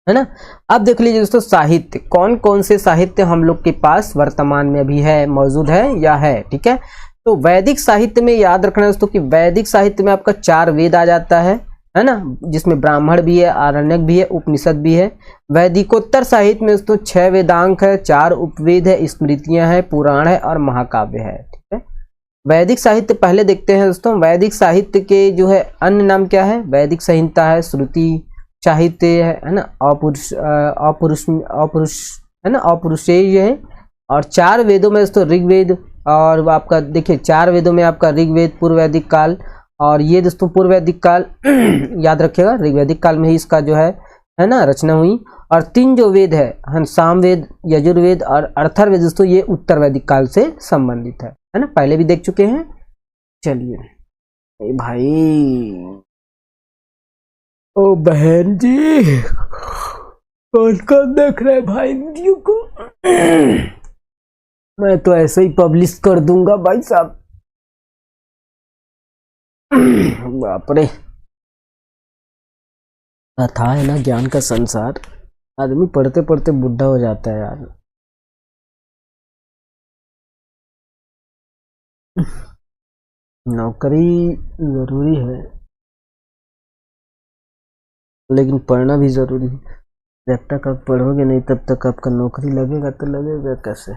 है ना। अब देख लीजिए दोस्तों साहित्य, कौन कौन से साहित्य हम लोग के पास वर्तमान में अभी है, मौजूद है या है। ठीक है, तो वैदिक साहित्य में याद रखना दोस्तों कि वैदिक साहित्य में आपका 4 वेद आ जाता है ना, जिसमें ब्राह्मण भी है, आरण्यक भी है, उपनिषद भी है। वैदिकोत्तर साहित्य में दोस्तों 6 वेदांग है, 4 उपवेद है, स्मृतियां है, पुराण है और महाकाव्य है। ठीक है, वैदिक साहित्य पहले देखते हैं दोस्तों। वैदिक साहित्य के जो है अन्य नाम क्या है, वैदिक संहिता है, श्रुति साहित्य है ना, अपरुष है ना, अपरुषेय है। और 4 वेदों में दोस्तों ऋग्वेद, और आपका देखिए 4 वेदों में आपका ऋग्वेद, पूर्व वैदिक काल, और ये दोस्तों पूर्व वैदिक काल याद रखिएगा, ऋग्वैदिक काल में ही इसका जो है ना रचना हुई। और 3 जो वेद है सामवेद, यजुर्वेद और अर्थर्वेद दोस्तों, ये उत्तर वैदिक काल से संबंधित है ना, पहले भी देख चुके हैं। चलिए भाई, ओ बहन जी, कौन कौन देख रहे भाई वीडियो को? मैं तो ऐसे ही पब्लिश कर दूंगा भाई साहब। बाप रे, था है ना ज्ञान का संसार, आदमी पढ़ते पढ़ते बुढ़ा हो जाता है यार। नौकरी जरूरी है, लेकिन पढ़ना भी जरूरी है। जब तक आप पढ़ोगे नहीं तब तक आपका नौकरी लगेगा तो लगेगा कैसे।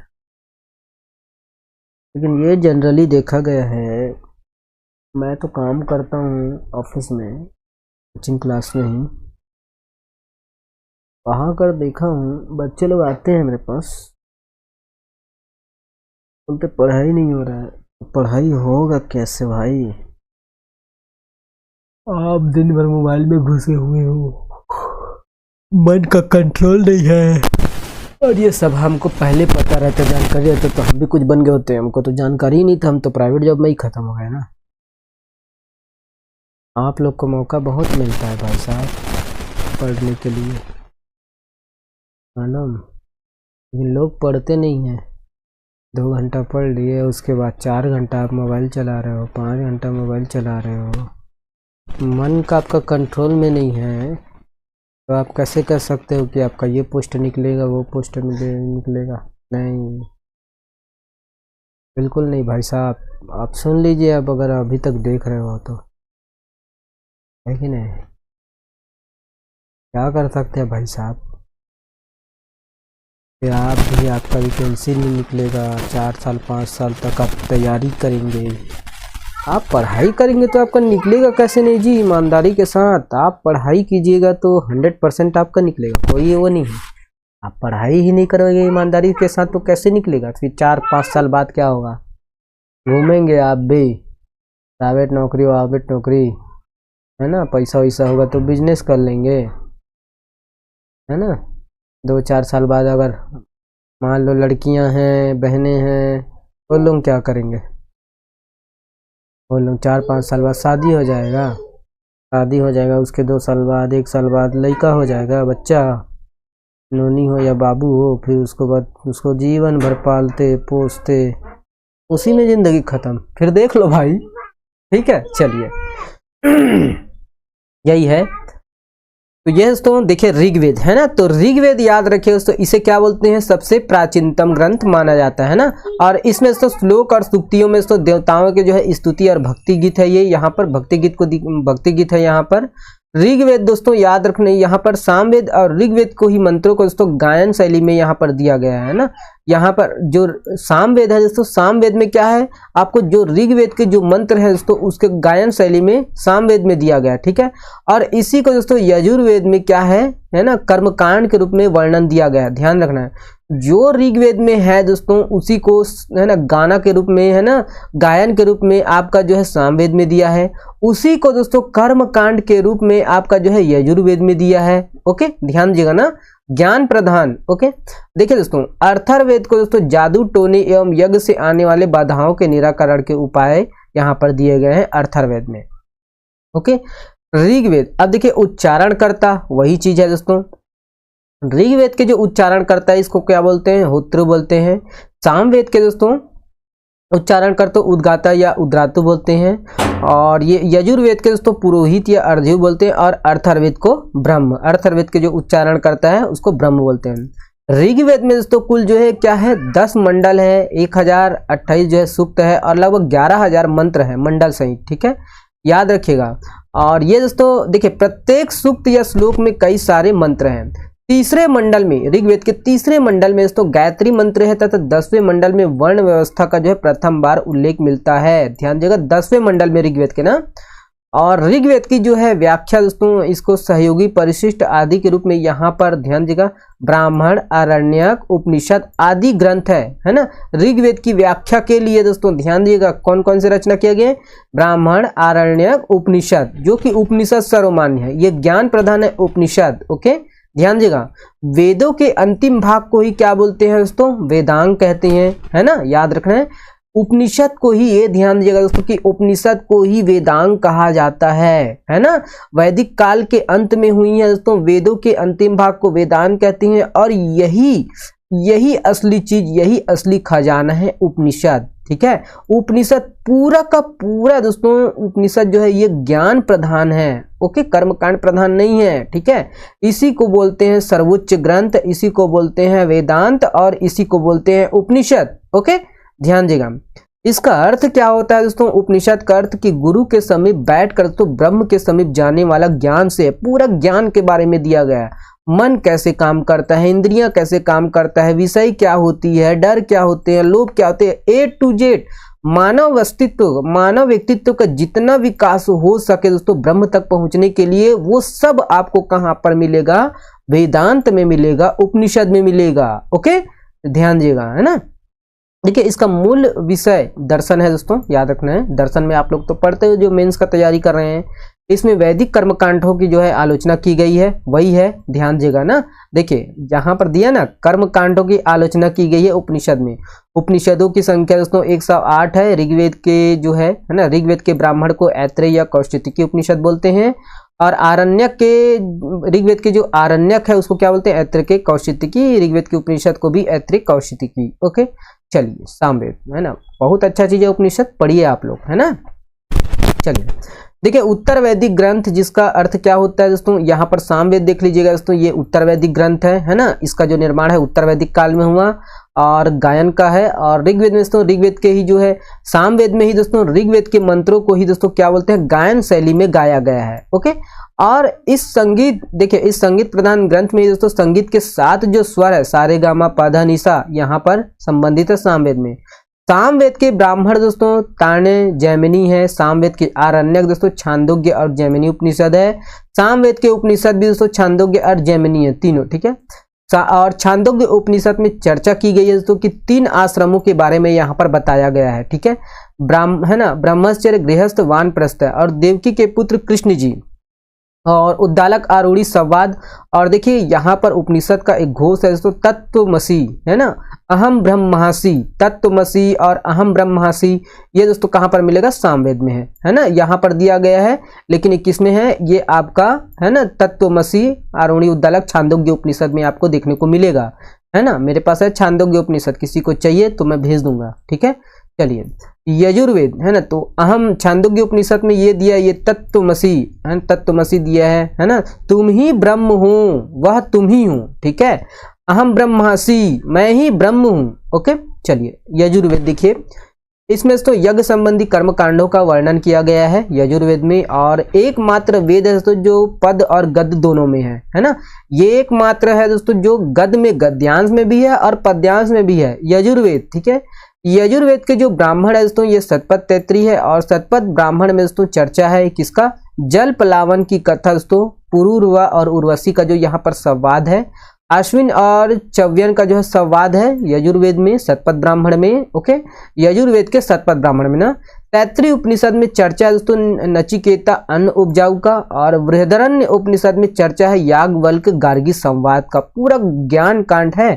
लेकिन ये जनरली देखा गया है, मैं तो काम करता हूँ ऑफिस में, कोचिंग क्लास में ही, वहाँ कर देखा हूँ बच्चे लोग आते हैं मेरे पास, बोलते पढ़ाई नहीं हो रहा है। पढ़ाई होगा कैसे भाई, आप दिन भर मोबाइल में घुसे हुए हो, मन का कंट्रोल नहीं है। और ये सब हमको पहले पता रहता, जानकारी रहता तो हम भी कुछ बन गए होते। हमको तो जानकारी ही नहीं था, हम तो प्राइवेट जॉब में ही खत्म हो गए ना। आप लोग को मौका बहुत मिलता है भाई साहब पढ़ने के लिए, मालूम, लेकिन लोग पढ़ते नहीं हैं। 2 घंटा पढ़ लिए, उसके बाद 4 घंटा आप मोबाइल चला रहे हो, 5 घंटा मोबाइल चला रहे हो, मन का आपका कंट्रोल में नहीं है, तो आप कैसे कह सकते हो कि आपका ये पोस्ट निकलेगा, वो पोस्ट निकलेगा? नहीं, बिल्कुल नहीं भाई साहब। आप सुन लीजिए, अब अगर अभी तक देख रहे हो तो, है कि नहीं? क्या कर सकते हैं भाई साहब, फिर आप भी, आपका वैकेंसी नहीं निकलेगा, 4 साल 5 साल तक आप तैयारी करेंगे, आप पढ़ाई करेंगे तो आपका निकलेगा कैसे नहीं जी। ईमानदारी के साथ आप पढ़ाई कीजिएगा तो 100% आपका निकलेगा, कोई वो नहीं है। आप पढ़ाई ही नहीं करोगे ईमानदारी के साथ तो कैसे निकलेगा? फिर 4-5 साल बाद क्या होगा? घूमेंगे आप भी, प्राइवेट नौकरी वाइवेट नौकरी, है ना, पैसा वैसा होगा तो बिजनेस कर लेंगे, है ना। 2-4 साल बाद अगर मान लो लड़कियां हैं, बहनें हैं, वो लोग क्या करेंगे? वो लोग 4-5 साल बाद शादी हो जाएगा, उसके 2 साल बाद 1 साल बाद लड़का हो जाएगा, बच्चा, नोनी हो या बाबू हो, फिर उसको बाद उसको जीवन भर पालते पोसते, उसी में जिंदगी खत्म। फिर देख लो भाई, ठीक है। चलिए यही है। तो ये दोस्तों देखिए ऋग्वेद है ना, तो ऋग्वेद याद रखिए दोस्तों, इसे क्या बोलते हैं? सबसे प्राचीनतम ग्रंथ माना जाता है ना। और इसमें दोस्तों श्लोक और सूक्तियों में दोस्तों देवताओं के जो है स्तुति और भक्ति गीत है। ये यहाँ पर भक्ति गीत है यहाँ पर। ऋग्वेद दोस्तों याद रखने, यहाँ पर सामवेद और ऋग्वेद को ही मंत्रों को दोस्तों गायन शैली में यहाँ पर दिया गया है ना। यहाँ पर जो सामवेद है दोस्तों, सामवेद में क्या है, आपको जो ऋग्वेद के जो मंत्र है दोस्तों उसके गायन शैली में सामवेद में दिया गया, ठीक है। और इसी को दोस्तों यजुर्वेद में क्या है ना, कर्मकांड के रूप में वर्णन दिया गया। ध्यान रखना है, जो ऋग्वेद में है दोस्तों उसी को है ना गाना के रूप में, है ना, गायन के रूप में आपका जो है सामवेद में दिया है। उसी को दोस्तों कर्मकांड के रूप में आपका जो है यजुर्वेद में दिया है। ओके, ध्यान दीजिएगा ना, ज्ञान प्रधान। ओके, देखिए दोस्तों, अर्थर्वेद को दोस्तों जादू टोने एवं यज्ञ से आने वाले बाधाओं के निराकरण के उपाय यहाँ पर दिए गए हैं अर्थर्वेद में। ओके, ऋग्वेद, अब देखिए उच्चारणकर्ता वही चीज है दोस्तों। ऋग्वेद के जो उच्चारण करता है इसको क्या बोलते हैं? होत्रु बोलते हैं। सामवेद के दोस्तों उच्चारण करते उद्गाता या उद्रातु बोलते हैं। और ये यजुर्वेद के दोस्तों पुरोहित या अर्ध्यु बोलते हैं। और अर्थर्वेद को ब्रह्म, अर्थर्वेद के जो उच्चारण करता है उसको ब्रह्म बोलते हैं। ऋग्वेद में दोस्तों कुल जो है क्या है? 10 मंडल है, 1028 जो है सूक्त है और लगभग 11,000 मंत्र है मंडल सहित। ठीक है, याद रखिएगा। और ये दोस्तों देखिए प्रत्येक सूक्त या श्लोक में कई सारे मंत्र हैं। तीसरे मंडल में, ऋग्वेद के तीसरे मंडल में दोस्तों गायत्री मंत्र है तथा 10वें मंडल में वर्ण व्यवस्था का जो है प्रथम बार उल्लेख मिलता है। ध्यान दीजिएगा, 10वें मंडल में ऋग्वेद के ना। और ऋग्वेद की जो है व्याख्या दोस्तों, इसको सहयोगी परिशिष्ट आदि के रूप में यहाँ पर ध्यान दीजिएगा ब्राह्मण, आरण्यक, उपनिषद आदि ग्रंथ है ना। ऋग्वेद की व्याख्या के लिए दोस्तों ध्यान दीजिएगा कौन कौन से रचना किया गया? ब्राह्मण, आरण्यक, उपनिषद, जो कि उपनिषद सर्वमान्य है, ये ज्ञान प्रधान है उपनिषद। ओके, ध्यान दीजिएगा। वेदों के अंतिम भाग को ही क्या बोलते हैं दोस्तों? वेदांग कहते हैं, है ना, याद रखना है। उपनिषद को ही, ये ध्यान दीजिएगा दोस्तों कि उपनिषद को ही वेदांग कहा जाता है ना। वैदिक काल के अंत में हुई है दोस्तों, वेदों के अंतिम भाग को वेदांग कहते हैं। और यही असली चीज, यही असली खजाना है उपनिषद। ठीक है, उपनिषद पूरा का पूरा दोस्तों, उपनिषद जो है ये ज्ञान प्रधान है। ओके, कर्मकांड प्रधान नहीं है। ठीक है, इसी को बोलते हैं सर्वोच्च ग्रंथ, इसी को बोलते हैं वेदांत और इसी को बोलते हैं उपनिषद। ओके, ध्यान दीजिएगा। इसका अर्थ क्या होता है दोस्तों? उपनिषद का अर्थ कि गुरु के समीप बैठकर तो ब्रह्म के समीप जाने वाला ज्ञान से, पूरा ज्ञान के बारे में दिया गया है। मन कैसे काम करता है, इंद्रियां कैसे काम करता है, विषय क्या होती है, डर क्या होते हैं, लोभ क्या होते हैं, ए टू जेड मानव अस्तित्व, मानव व्यक्तित्व का जितना विकास हो सके दोस्तों ब्रह्म तक पहुंचने के लिए, वो सब आपको कहां पर मिलेगा? वेदांत में मिलेगा, उपनिषद में मिलेगा। ओके, ध्यान दीजिएगा, है ना। देखिए इसका मूल विषय दर्शन है दोस्तों, याद रखना है। दर्शन में आप लोग तो पढ़ते हो जो मेंस का तैयारी कर रहे हैं, इसमें वैदिक कर्मकांडों की जो है आलोचना की गई है, वही है, ध्यान दीजिएगा ना। देखिए जहां पर दिया ना कर्मकांडों की आलोचना की गई है उपनिषद में। उपनिषदों की संख्या दोस्तों 108 है। ऋग्वेद के जो है ना, ऋग्वेद के ब्राह्मण को ऐत्रेय या कौशिकी उपनिषद बोलते हैं। और आरण्यक के, ऋग्वेद के जो आरण्यक है उसको क्या बोलते हैं? ऐत्रेय कौशिकी। ऋग्वेद के उपनिषद को भी ऐत्रेय कौशिकी। ओके, चलिए सामवेद, है ना, बहुत अच्छा चीज है उपनिषद, पढ़िए आप लोग, है ना। चलिए देखिए उत्तर वैदिक ग्रंथ, जिसका अर्थ क्या होता है दोस्तों? यहाँ पर सामवेद देख लीजिएगा दोस्तों, ये उत्तर वैदिक ग्रंथ है ना। इसका जो निर्माण है उत्तर वैदिक काल में हुआ और गायन का है। और ऋग्वेद में दोस्तों, ऋग्वेद के ही जो है सामवेद में ही दोस्तों ऋग्वेद के मंत्रों को ही दोस्तों क्या बोलते हैं? गायन शैली में गाया गया है। ओके, और इस संगीत, देखिए इस संगीत प्रधान ग्रंथ में दोस्तों संगीत के 7 जो स्वर है, सारे गामा पाधा निशा, यहाँ पर संबंधित है सामवेद में। सामवेद के ब्राह्मण दोस्तों ताणे जैमिनी है। सामवेद के आरण्यक दोस्तों छांदोग्य और जैमिनी उपनिषद है। सामवेद के उपनिषद भी दोस्तों छांदोग्य और जैमिनी है, तीनों। ठीक है, और छांदोग्य उपनिषद में चर्चा की गई है दोस्तों कि 3 आश्रमों के बारे में यहाँ पर बताया गया है। ठीक है, है ना, ब्रह्मचर्य, गृहस्थ, वानप्रस्थ और देवकी के पुत्र कृष्ण जी और उद्दालक, आरूढ़ी, संवाद। और देखिए यहाँ पर उपनिषद का एक घोष है दोस्तों तत्वमसि, है ना, अहम ब्रह्मासि, तत्वमसि और अहम ब्रह्मासि। ये दोस्तों कहाँ पर मिलेगा? सामवेद में है ना, यहाँ पर दिया गया है। लेकिन 21 में है ये आपका, है ना, तत्वमसि, आरूढ़ी, उद्दालक, छांदोग्य उपनिषद में आपको देखने को मिलेगा, है ना। मेरे पास है छांदोग्य उपनिषद, किसी को चाहिए तो मैं भेज दूंगा। ठीक है, चलिए यजुर्वेद, है ना, तो अहम छांदोग्य उपनिषद में ये दिया, ये तत्वमसि, है, तत्वमसि दिया है ना, तुम ही ब्रह्म हो, वह तुम ही हो। ठीक है, अहम ब्रह्मासि, मैं ही ब्रह्म हूं। ओके, चलिए यजुर्वेद देखिए, इसमें तो यज्ञ संबंधी कर्म कांडों का वर्णन किया गया है यजुर्वेद में। और एकमात्र वेद है दोस्तों जो पद और गद्य दोनों में है ना। ये एकमात्र है दोस्तों जो गद्य में, गद्यांश में भी है और पद्यांश में भी है, यजुर्वेद। ठीक है, यजुर्वेद के जो ब्राह्मण है दोस्तों ये शतपथ तैतृ है। और शतपथ ब्राह्मण में दोस्तों चर्चा है किसका? जल पलावन की कथा दोस्तों, पुरूरवा और उर्वशी का जो यहाँ पर संवाद है। अश्विन और चव्यन का जो है संवाद है यजुर्वेद में शतपथ ब्राह्मण में। ओके, यजुर्वेद के शतपथ ब्राह्मण में ना। तैत्तिरीय उपनिषद में चर्चा है दोस्तों नचिकेता अन्न उपजाऊ का, और बृहदारण्य उपनिषद में चर्चा है याज्ञवल्क्य गार्गी संवाद का। पूरा ज्ञान कांड है,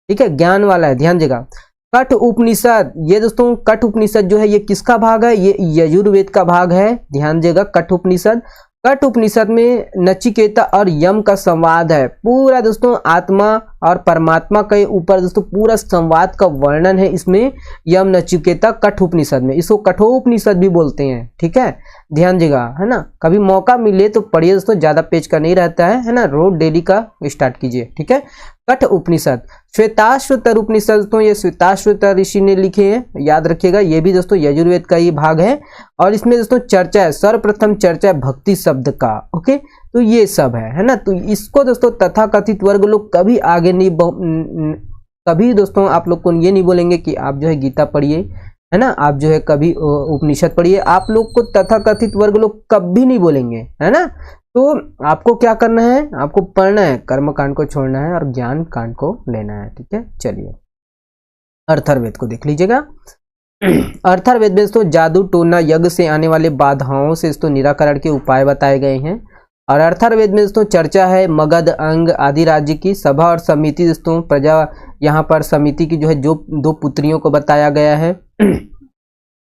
ठीक है, ज्ञान वाला है, ध्यान देगा। कठ उपनिषद, ये दोस्तों कठ उपनिषद जो है ये किसका भाग है, ये यजुर्वेद का भाग है, ध्यान देगा। कठ उपनिषद, कठ उपनिषद में नचिकेता और यम का संवाद है। पूरा दोस्तों आत्मा और परमात्मा के ऊपर दोस्तों पूरा संवाद का वर्णन है इसमें यम नचिकेता कठ उपनिषद में। इसको कठोपनिषद भी बोलते हैं, ठीक है, ध्यान देगा, है ना। कभी मौका मिले तो पढ़िए दोस्तों, ज्यादा पेज का नहीं रहता है ना, रोज डेली का स्टार्ट कीजिए, ठीक है। कठ उपनिषद। श्वेताश्वतर उपनिषद दोस्तों ये श्वेताश्वतर ऋषि ने लिखे हैं, याद रखिएगा, ये भी दोस्तों यजुर्वेद का ही भाग है। और इसमें दोस्तों चर्चा है, सर्वप्रथम चर्चा है भक्ति शब्द का। ओके, तो ये सब है ना। तो इसको दोस्तों तथाकथित वर्ग लोग कभी आगे नहीं कभी दोस्तों आप लोग को ये नहीं बोलेंगे कि आप जो है गीता पढ़िए, है ना, आप जो है कभी उपनिषद पढ़िए, आप लोग को तथाकथित वर्ग लोग कभी नहीं बोलेंगे, है ना। तो आपको क्या करना है, आपको पढ़ना है, कर्म कांड को छोड़ना है और ज्ञान कांड को लेना है, ठीक है। चलिए अर्थर्वेद को देख लीजिएगा। अर्थर्वेद में दोस्तों जादू टोना यज्ञ से आने वाले बाधाओं से दोस्तों निराकरण के उपाय बताए गए हैं। और अर्थर्वेद में दोस्तों चर्चा है मगध अंग आदि राज्य की सभा और समिति दोस्तों प्रजा, यहाँ पर समिति की जो है जो 2 पुत्रियों को बताया गया है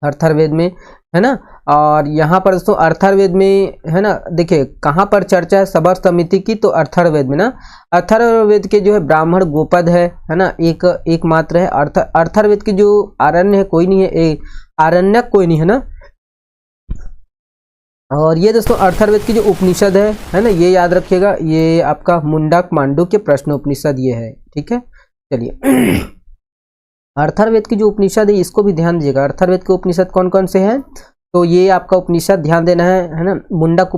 अर्थर्वेद में, है ना। और यहाँ पर दोस्तों अर्थर्वेद में, है ना, देखिए कहाँ पर चर्चा है सभा समिति की, तो अर्थर्वेद में ना। अर्थर्वेद के जो है ब्राह्मण गोपद है ना, एक मात्र है। अर्थर्वेद की जो आरण्य है कोई नहीं है, आरण्यक कोई नहीं है ना। और ये दोस्तों अर्थर्वेद की जो उपनिषद है ना, ये याद रखिएगा, ये आपका मुंडक मांडुक्य प्रश्न उपनिषद ये है, ठीक है। चलिए अर्थर्वेद की जो उपनिषद है इसको भी ध्यान दीजिएगा। अर्थर्वेद के उपनिषद कौन कौन से हैं, तो ये आपका उपनिषद ध्यान देना है ना। मुंडक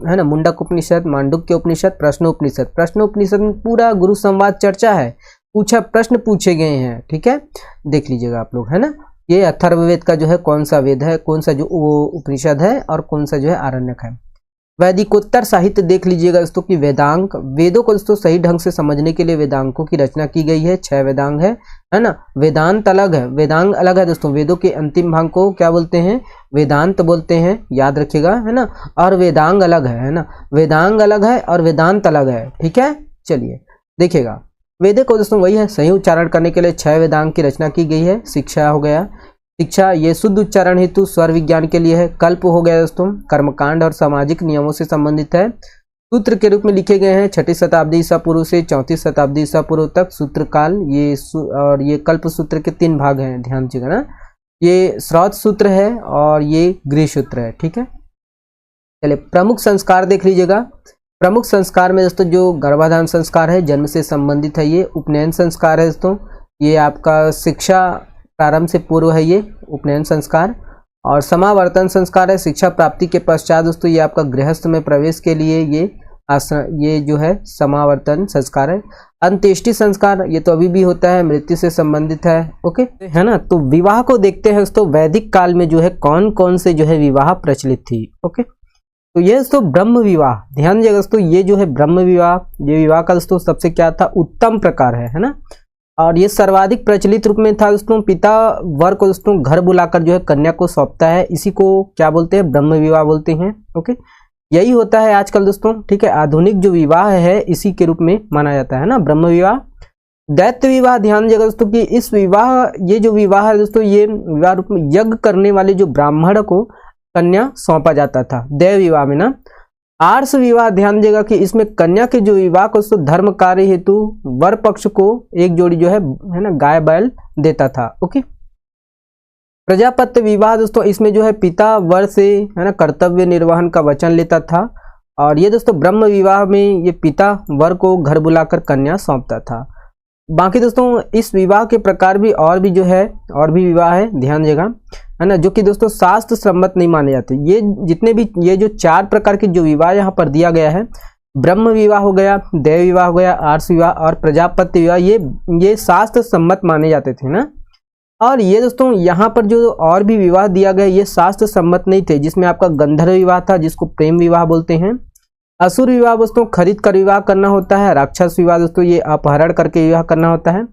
है ना, मुंडक उपनिषद, मांडुक्य उपनिषद, प्रश्न उपनिषद। प्रश्न उपनिषद में पूरा गुरु संवाद चर्चा है, प्रश्न पूछे गए हैं, ठीक है, देख लीजिएगा आप लोग, है ना। ये अथर्ववेद का जो है कौन सा वेद है, कौन सा जो वो उपनिषद है और कौन सा जो है आरण्यक है। वैदिकोत्तर साहित्य देख लीजिएगा दोस्तों कि वेदांग, वेदों को दोस्तों सही ढंग से समझने के लिए वेदांगों की रचना की गई है। 6 वेदांग है ना। वेदांत अलग है, वेदांग अलग है दोस्तों। वेदों के अंतिम भाग को क्या बोलते हैं, वेदांत बोलते हैं, याद रखिएगा, है ना। और वेदांग अलग है ना, वेदांग अलग है और वेदांत अलग है, ठीक है। चलिए देखिएगा, वेदों को दोस्तों वही है, सही उच्चारण करने के लिए 6 वेदांग की रचना की गई है। शिक्षा हो गया, शिक्षा ये शुद्ध उच्चारण हेतु स्वर विज्ञान के लिए है। कल्प हो गया दोस्तों, कर्मकांड और सामाजिक नियमों से संबंधित है। सूत्र के रूप में लिखे गए हैं 6ठी शताब्दी ईसा पूर्व से 34वीं शताब्दी ईसा पूर्व तक सूत्र काल। और ये कल्प सूत्र के 3 भाग हैं, ध्यान दीजिएगा ना। ये श्रौत सूत्र है और ये गृह सूत्र है, ठीक है। चलिए प्रमुख संस्कार देख लीजिएगा। प्रमुख संस्कार में दोस्तों जो गर्भाधान संस्कार है जन्म से संबंधित है, ये उपनयन संस्कार है दोस्तों, ये आपका शिक्षा प्रारंभ से पूर्व है, ये उपनयन संस्कार। और समावर्तन संस्कार है शिक्षा प्राप्ति के पश्चात दोस्तों, ये आपका गृहस्थ में प्रवेश के लिए ये जो है समावर्तन संस्कार है। अंत्येष्टि संस्कार ये तो अभी भी होता है, मृत्यु से संबंधित है, ओके, है ना। तो विवाह को देखते हैं दोस्तों, वैदिक काल में जो है कौन कौन से जो है विवाह प्रचलित थी, ओके। तो ये दोस्तों ब्रह्म विवाह, ध्यान दीजिएगा दोस्तों, ये जो है ब्रह्म विवाह, ये विवाह का दोस्तों सबसे क्या था, उत्तम प्रकार है ना। और ये सर्वाधिक प्रचलित रूप में था दोस्तों। पिता वर को दोस्तों घर बुलाकर जो है कन्या को सौंपता है, इसी को क्या बोलते हैं, ब्रह्म विवाह बोलते हैं, ओके। यही होता है आजकल दोस्तों, ठीक है। आधुनिक जो विवाह है इसी के रूप में माना जाता है ना, ब्रह्म विवाह। दैत्य विवाह, ध्यान दीजिएगा दोस्तों कि इस विवाह, ये जो विवाह है दोस्तों, ये विवाह रूप में यज्ञ करने वाले जो ब्राह्मण को कन्या सौंपा जाता था, दैव विवाह में ना। आर्ष विवाह, ध्यान दीजिएगा कि इसमें कन्या के जो विवाह को धर्म कार्य हेतु वर पक्ष को एक जोड़ी जो है ना गाय बैल देता था, ओके। प्रजापत्य विवाह दोस्तों, इसमें जो है पिता वर से है ना कर्तव्य निर्वहन का वचन लेता था। और ये दोस्तों ब्रह्म विवाह में ये पिता वर को घर बुलाकर कन्या सौंपता था। बाकी दोस्तों इस विवाह के प्रकार भी और भी जो है और भी विवाह है, ध्यान दीजिएगा, है ना, जो कि दोस्तों शास्त्र सम्मत नहीं माने जाते। ये जितने भी ये जो 4 प्रकार के जो विवाह यहाँ पर दिया गया है, ब्रह्म विवाह हो गया, देव विवाह हो गया, आर्ष विवाह और प्रजापत्य विवाह, ये शास्त्र सम्मत माने जाते थे ना। और ये दोस्तों यहाँ पर जो और भी विवाह दिया गया ये शास्त्र सम्मत नहीं थे, जिसमें आपका गंधर्व विवाह था जिसको प्रेम विवाह बोलते हैं। असुर विवाह दोस्तों खरीद कर विवाह करना होता है। राक्षस विवाह दोस्तों ये अपहरण करके विवाह करना होता है।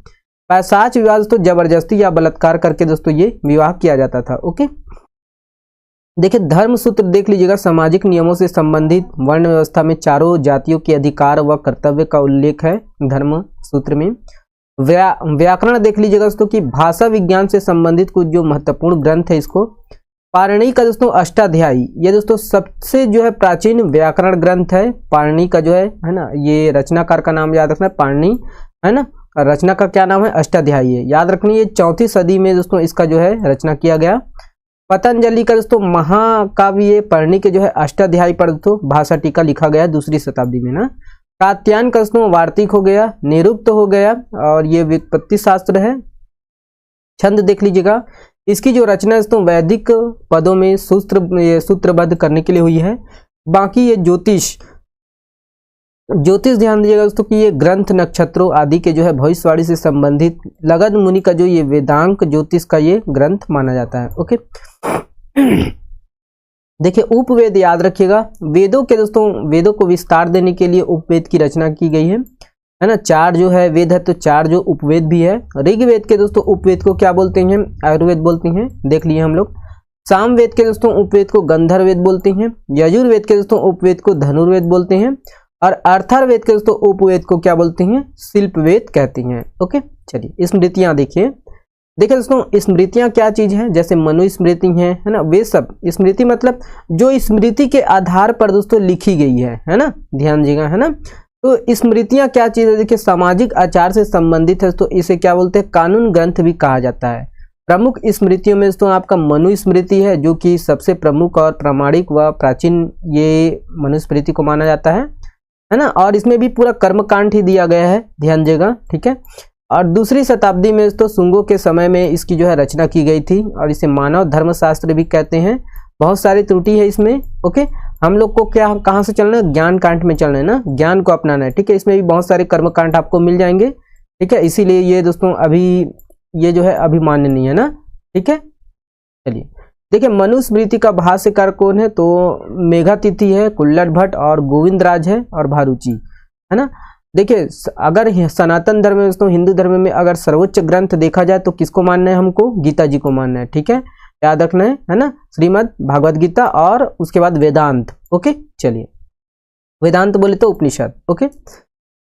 पैशाच विवाह दोस्तों जबरदस्ती या बलात्कार करके दोस्तों ये विवाह किया जाता था। ओके, देखिए धर्म सूत्र देख लीजिएगा, सामाजिक नियमों से संबंधित वर्ण व्यवस्था में चारों जातियों के अधिकार व कर्तव्य का उल्लेख है धर्म सूत्र में। व्याकरण देख लीजिएगा दोस्तों कि भाषा विज्ञान से संबंधित कुछ जो महत्वपूर्ण ग्रंथ है इसको। पाणिनि का दोस्तों अष्टाध्यायी, ये दोस्तों सबसे जो है प्राचीन व्याकरण ग्रंथ है। पाणिनि का जो है ना, ये रचनाकार का नाम याद रखना, पाणिनि है ना, रचना का क्या नाम है, अष्टाध्यायी है, याद रखनी। ये 4वीं सदी में दोस्तों इसका जो है रचना किया गया। पतंजलि का दोस्तों महाकाव्य पाणिनि के जो है अष्टाध्यायी पर दोस्तों भाषा टीका लिखा गया 2री शताब्दी में ना। कात्यायन का दोस्तों वार्तिक हो गया, निरुक्त हो गया, और ये व्युत्पत्ति शास्त्र है। छंद देख लीजिएगा, इसकी जो रचना दोस्तों वैदिक पदों में सूत्रबद्ध करने के लिए हुई है। बाकी ये ज्योतिष ध्यान दीजिएगा दोस्तों कि ये ग्रंथ नक्षत्रों आदि के जो है भविष्यवाणी से संबंधित लगध मुनि का जो ये वेदांक ज्योतिष का ये ग्रंथ माना जाता है। ओके, देखिए उपवेद याद रखिएगा, वेदों को विस्तार देने के लिए उपवेद की रचना की गई है ना। 4 जो है वेद है तो 4 जो उपवेद भी है। ऋग्वेद के दोस्तों उपवेद को क्या बोलते हैं, आयुर्वेद बोलते हैं, देख लिए हम लोग। सामवेद के दोस्तों उपवेद को गंधर्ववेद बोलते हैं। यजुर्वेद के दोस्तों उपवेद को धनुर्वेद बोलते हैं। और अर्थार्वेद के दोस्तों उपवेद को क्या बोलते हैं, शिल्पवेद कहते हैं। ओके, चलिए स्मृतियां देखिए दोस्तों, स्मृतियां क्या चीज है, जैसे मनुस्मृति है ना, वे सब स्मृति मतलब जो स्मृति के आधार पर दोस्तों लिखी गई है ना, ध्यान दीजिएगा है ना। तो स्मृतियां क्या चीज है, देखिए सामाजिक आचार से संबंधित है तो इसे क्या बोलते हैं, कानून ग्रंथ भी कहा जाता है। प्रमुख स्मृतियों में दोस्तों आपका मनुस्मृति है जो कि सबसे प्रमुख और प्रामाणिक व प्राचीन ये मनुस्मृति को माना जाता है ना। और इसमें भी पूरा कर्मकांड ही दिया गया है, ध्यान दीजिएगा, ठीक है। और 2री शताब्दी में तो शुंगों के समय में इसकी जो है रचना की गई थी और इसे मानव धर्मशास्त्र भी कहते हैं। बहुत सारी त्रुटि है इसमें। ओके, हम लोग को क्या कहाँ से चलना है, ज्ञान कांड में चलना है ना, ज्ञान को अपनाना है, ठीक है। इसमें भी बहुत सारे कर्मकांड आपको मिल जाएंगे, ठीक है, इसीलिए ये दोस्तों अभी ये जो है अभी मान्य नहीं है ना, ठीक है। चलिए देखिए मनुस्मृति का भाष्यकार कौन है, तो मेघातिथि है, कुल्लट भट्ट और गोविंदराज है और भारुचि है ना। देखिए अगर सनातन धर्म में दोस्तों हिंदू धर्म में अगर सर्वोच्च ग्रंथ देखा जाए तो किसको मानना है, हमको गीता जी को मानना है, ठीक है, याद रखना है ना, श्रीमद् भागवत गीता और उसके बाद वेदांत। ओके, चलिए वेदांत बोले तो उपनिषद। ओके,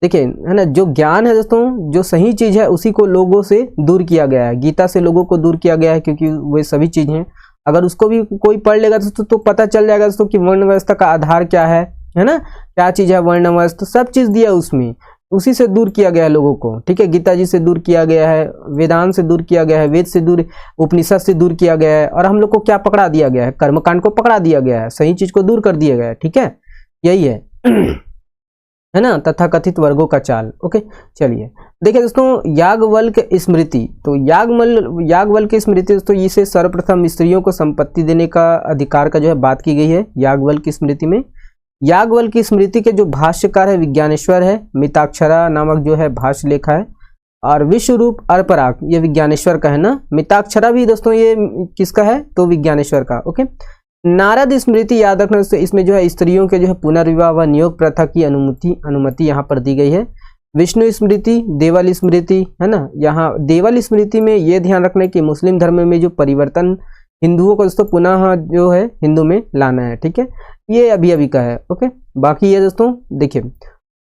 देखिए है ना, जो ज्ञान है दोस्तों, जो सही चीज है उसी को लोगों से दूर किया गया है। गीता से लोगों को दूर किया गया है क्योंकि वे सभी चीज हैं। अगर उसको भी कोई पढ़ लेगा तो पता चल जाएगा दोस्तों कि वर्ण व्यवस्था का आधार क्या है ना, क्या चीज है वर्ण व्यवस्था, सब चीज दिया उसमें, उसी से दूर किया गया है लोगों को, ठीक है। गीता जी से दूर किया गया है, वेदांत से दूर किया गया है, वेद से दूर, उपनिषद से दूर किया गया है, और हम लोग को क्या पकड़ा दिया गया है, कर्मकांड को पकड़ा दिया गया है, सही चीज को दूर कर दिया गया है, ठीक है, यही है है ना, तथाकथित वर्गों का चाल। ओके, चलिए देखिए दोस्तों याज्ञवल्क्य स्मृति, तो याज्ञवल्क्य स्मृति दोस्तों इसे सर्वप्रथम स्त्रियों को संपत्ति देने का अधिकार का जो है बात की गई है याज्ञवल्क्य स्मृति में। याज्ञवल्क्य स्मृति के जो भाष्यकार है विज्ञानेश्वर है, मिताक्षरा नामक जो है भाष्य लेखा है, और विश्वरूप अर्पराग ये विज्ञानेश्वर का है ना, मिताक्षरा भी दोस्तों ये किसका है, तो विज्ञानेश्वर का। ओके, नारद स्मृति याद रखना, इसमें जो है स्त्रियों के जो है पुनर्विवाह व नियोग प्रथा की अनुमति यहाँ पर दी गई है। विष्णु स्मृति, देवल स्मृति है ना, यहाँ देवल स्मृति में ये ध्यान रखना है कि मुस्लिम धर्म में जो परिवर्तन हिंदुओं को दोस्तों पुनः जो है हिंदू में लाना है, ठीक है, ये अभी का है। ओके, बाकी ये दोस्तों देखिए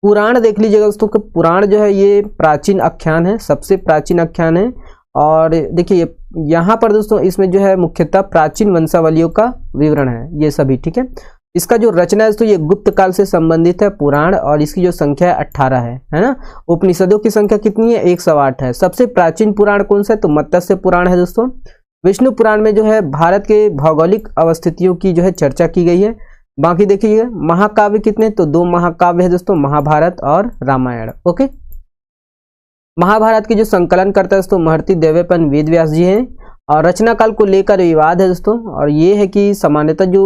पुराण देख लीजिएगा दोस्तों, पुराण जो है ये प्राचीन आख्यान है, सबसे प्राचीन आख्यान है। और देखिए यहाँ पर दोस्तों इसमें जो है मुख्यतः प्राचीन वंशावलियों का विवरण है ये सभी, ठीक है। इसका जो रचना है तो ये गुप्त काल से संबंधित है पुराण, और इसकी जो संख्या है 18 है ना। उपनिषदों की संख्या कितनी है, 108 है। सबसे प्राचीन पुराण कौन सा है, तो मत्स्य पुराण है दोस्तों। विष्णु पुराण में जो है भारत के भौगोलिक अवस्थितियों की जो है चर्चा की गई है। बाकी देखिए महाकाव्य कितने, तो 2 महाकाव्य है दोस्तों, महाभारत और रामायण। ओके, महाभारत की जो संकलन करता है दोस्तों महर्षि देवव्रत वेदव्यास जी हैं, और रचना काल को लेकर विवाद है दोस्तों, और ये है कि सामान्यतः जो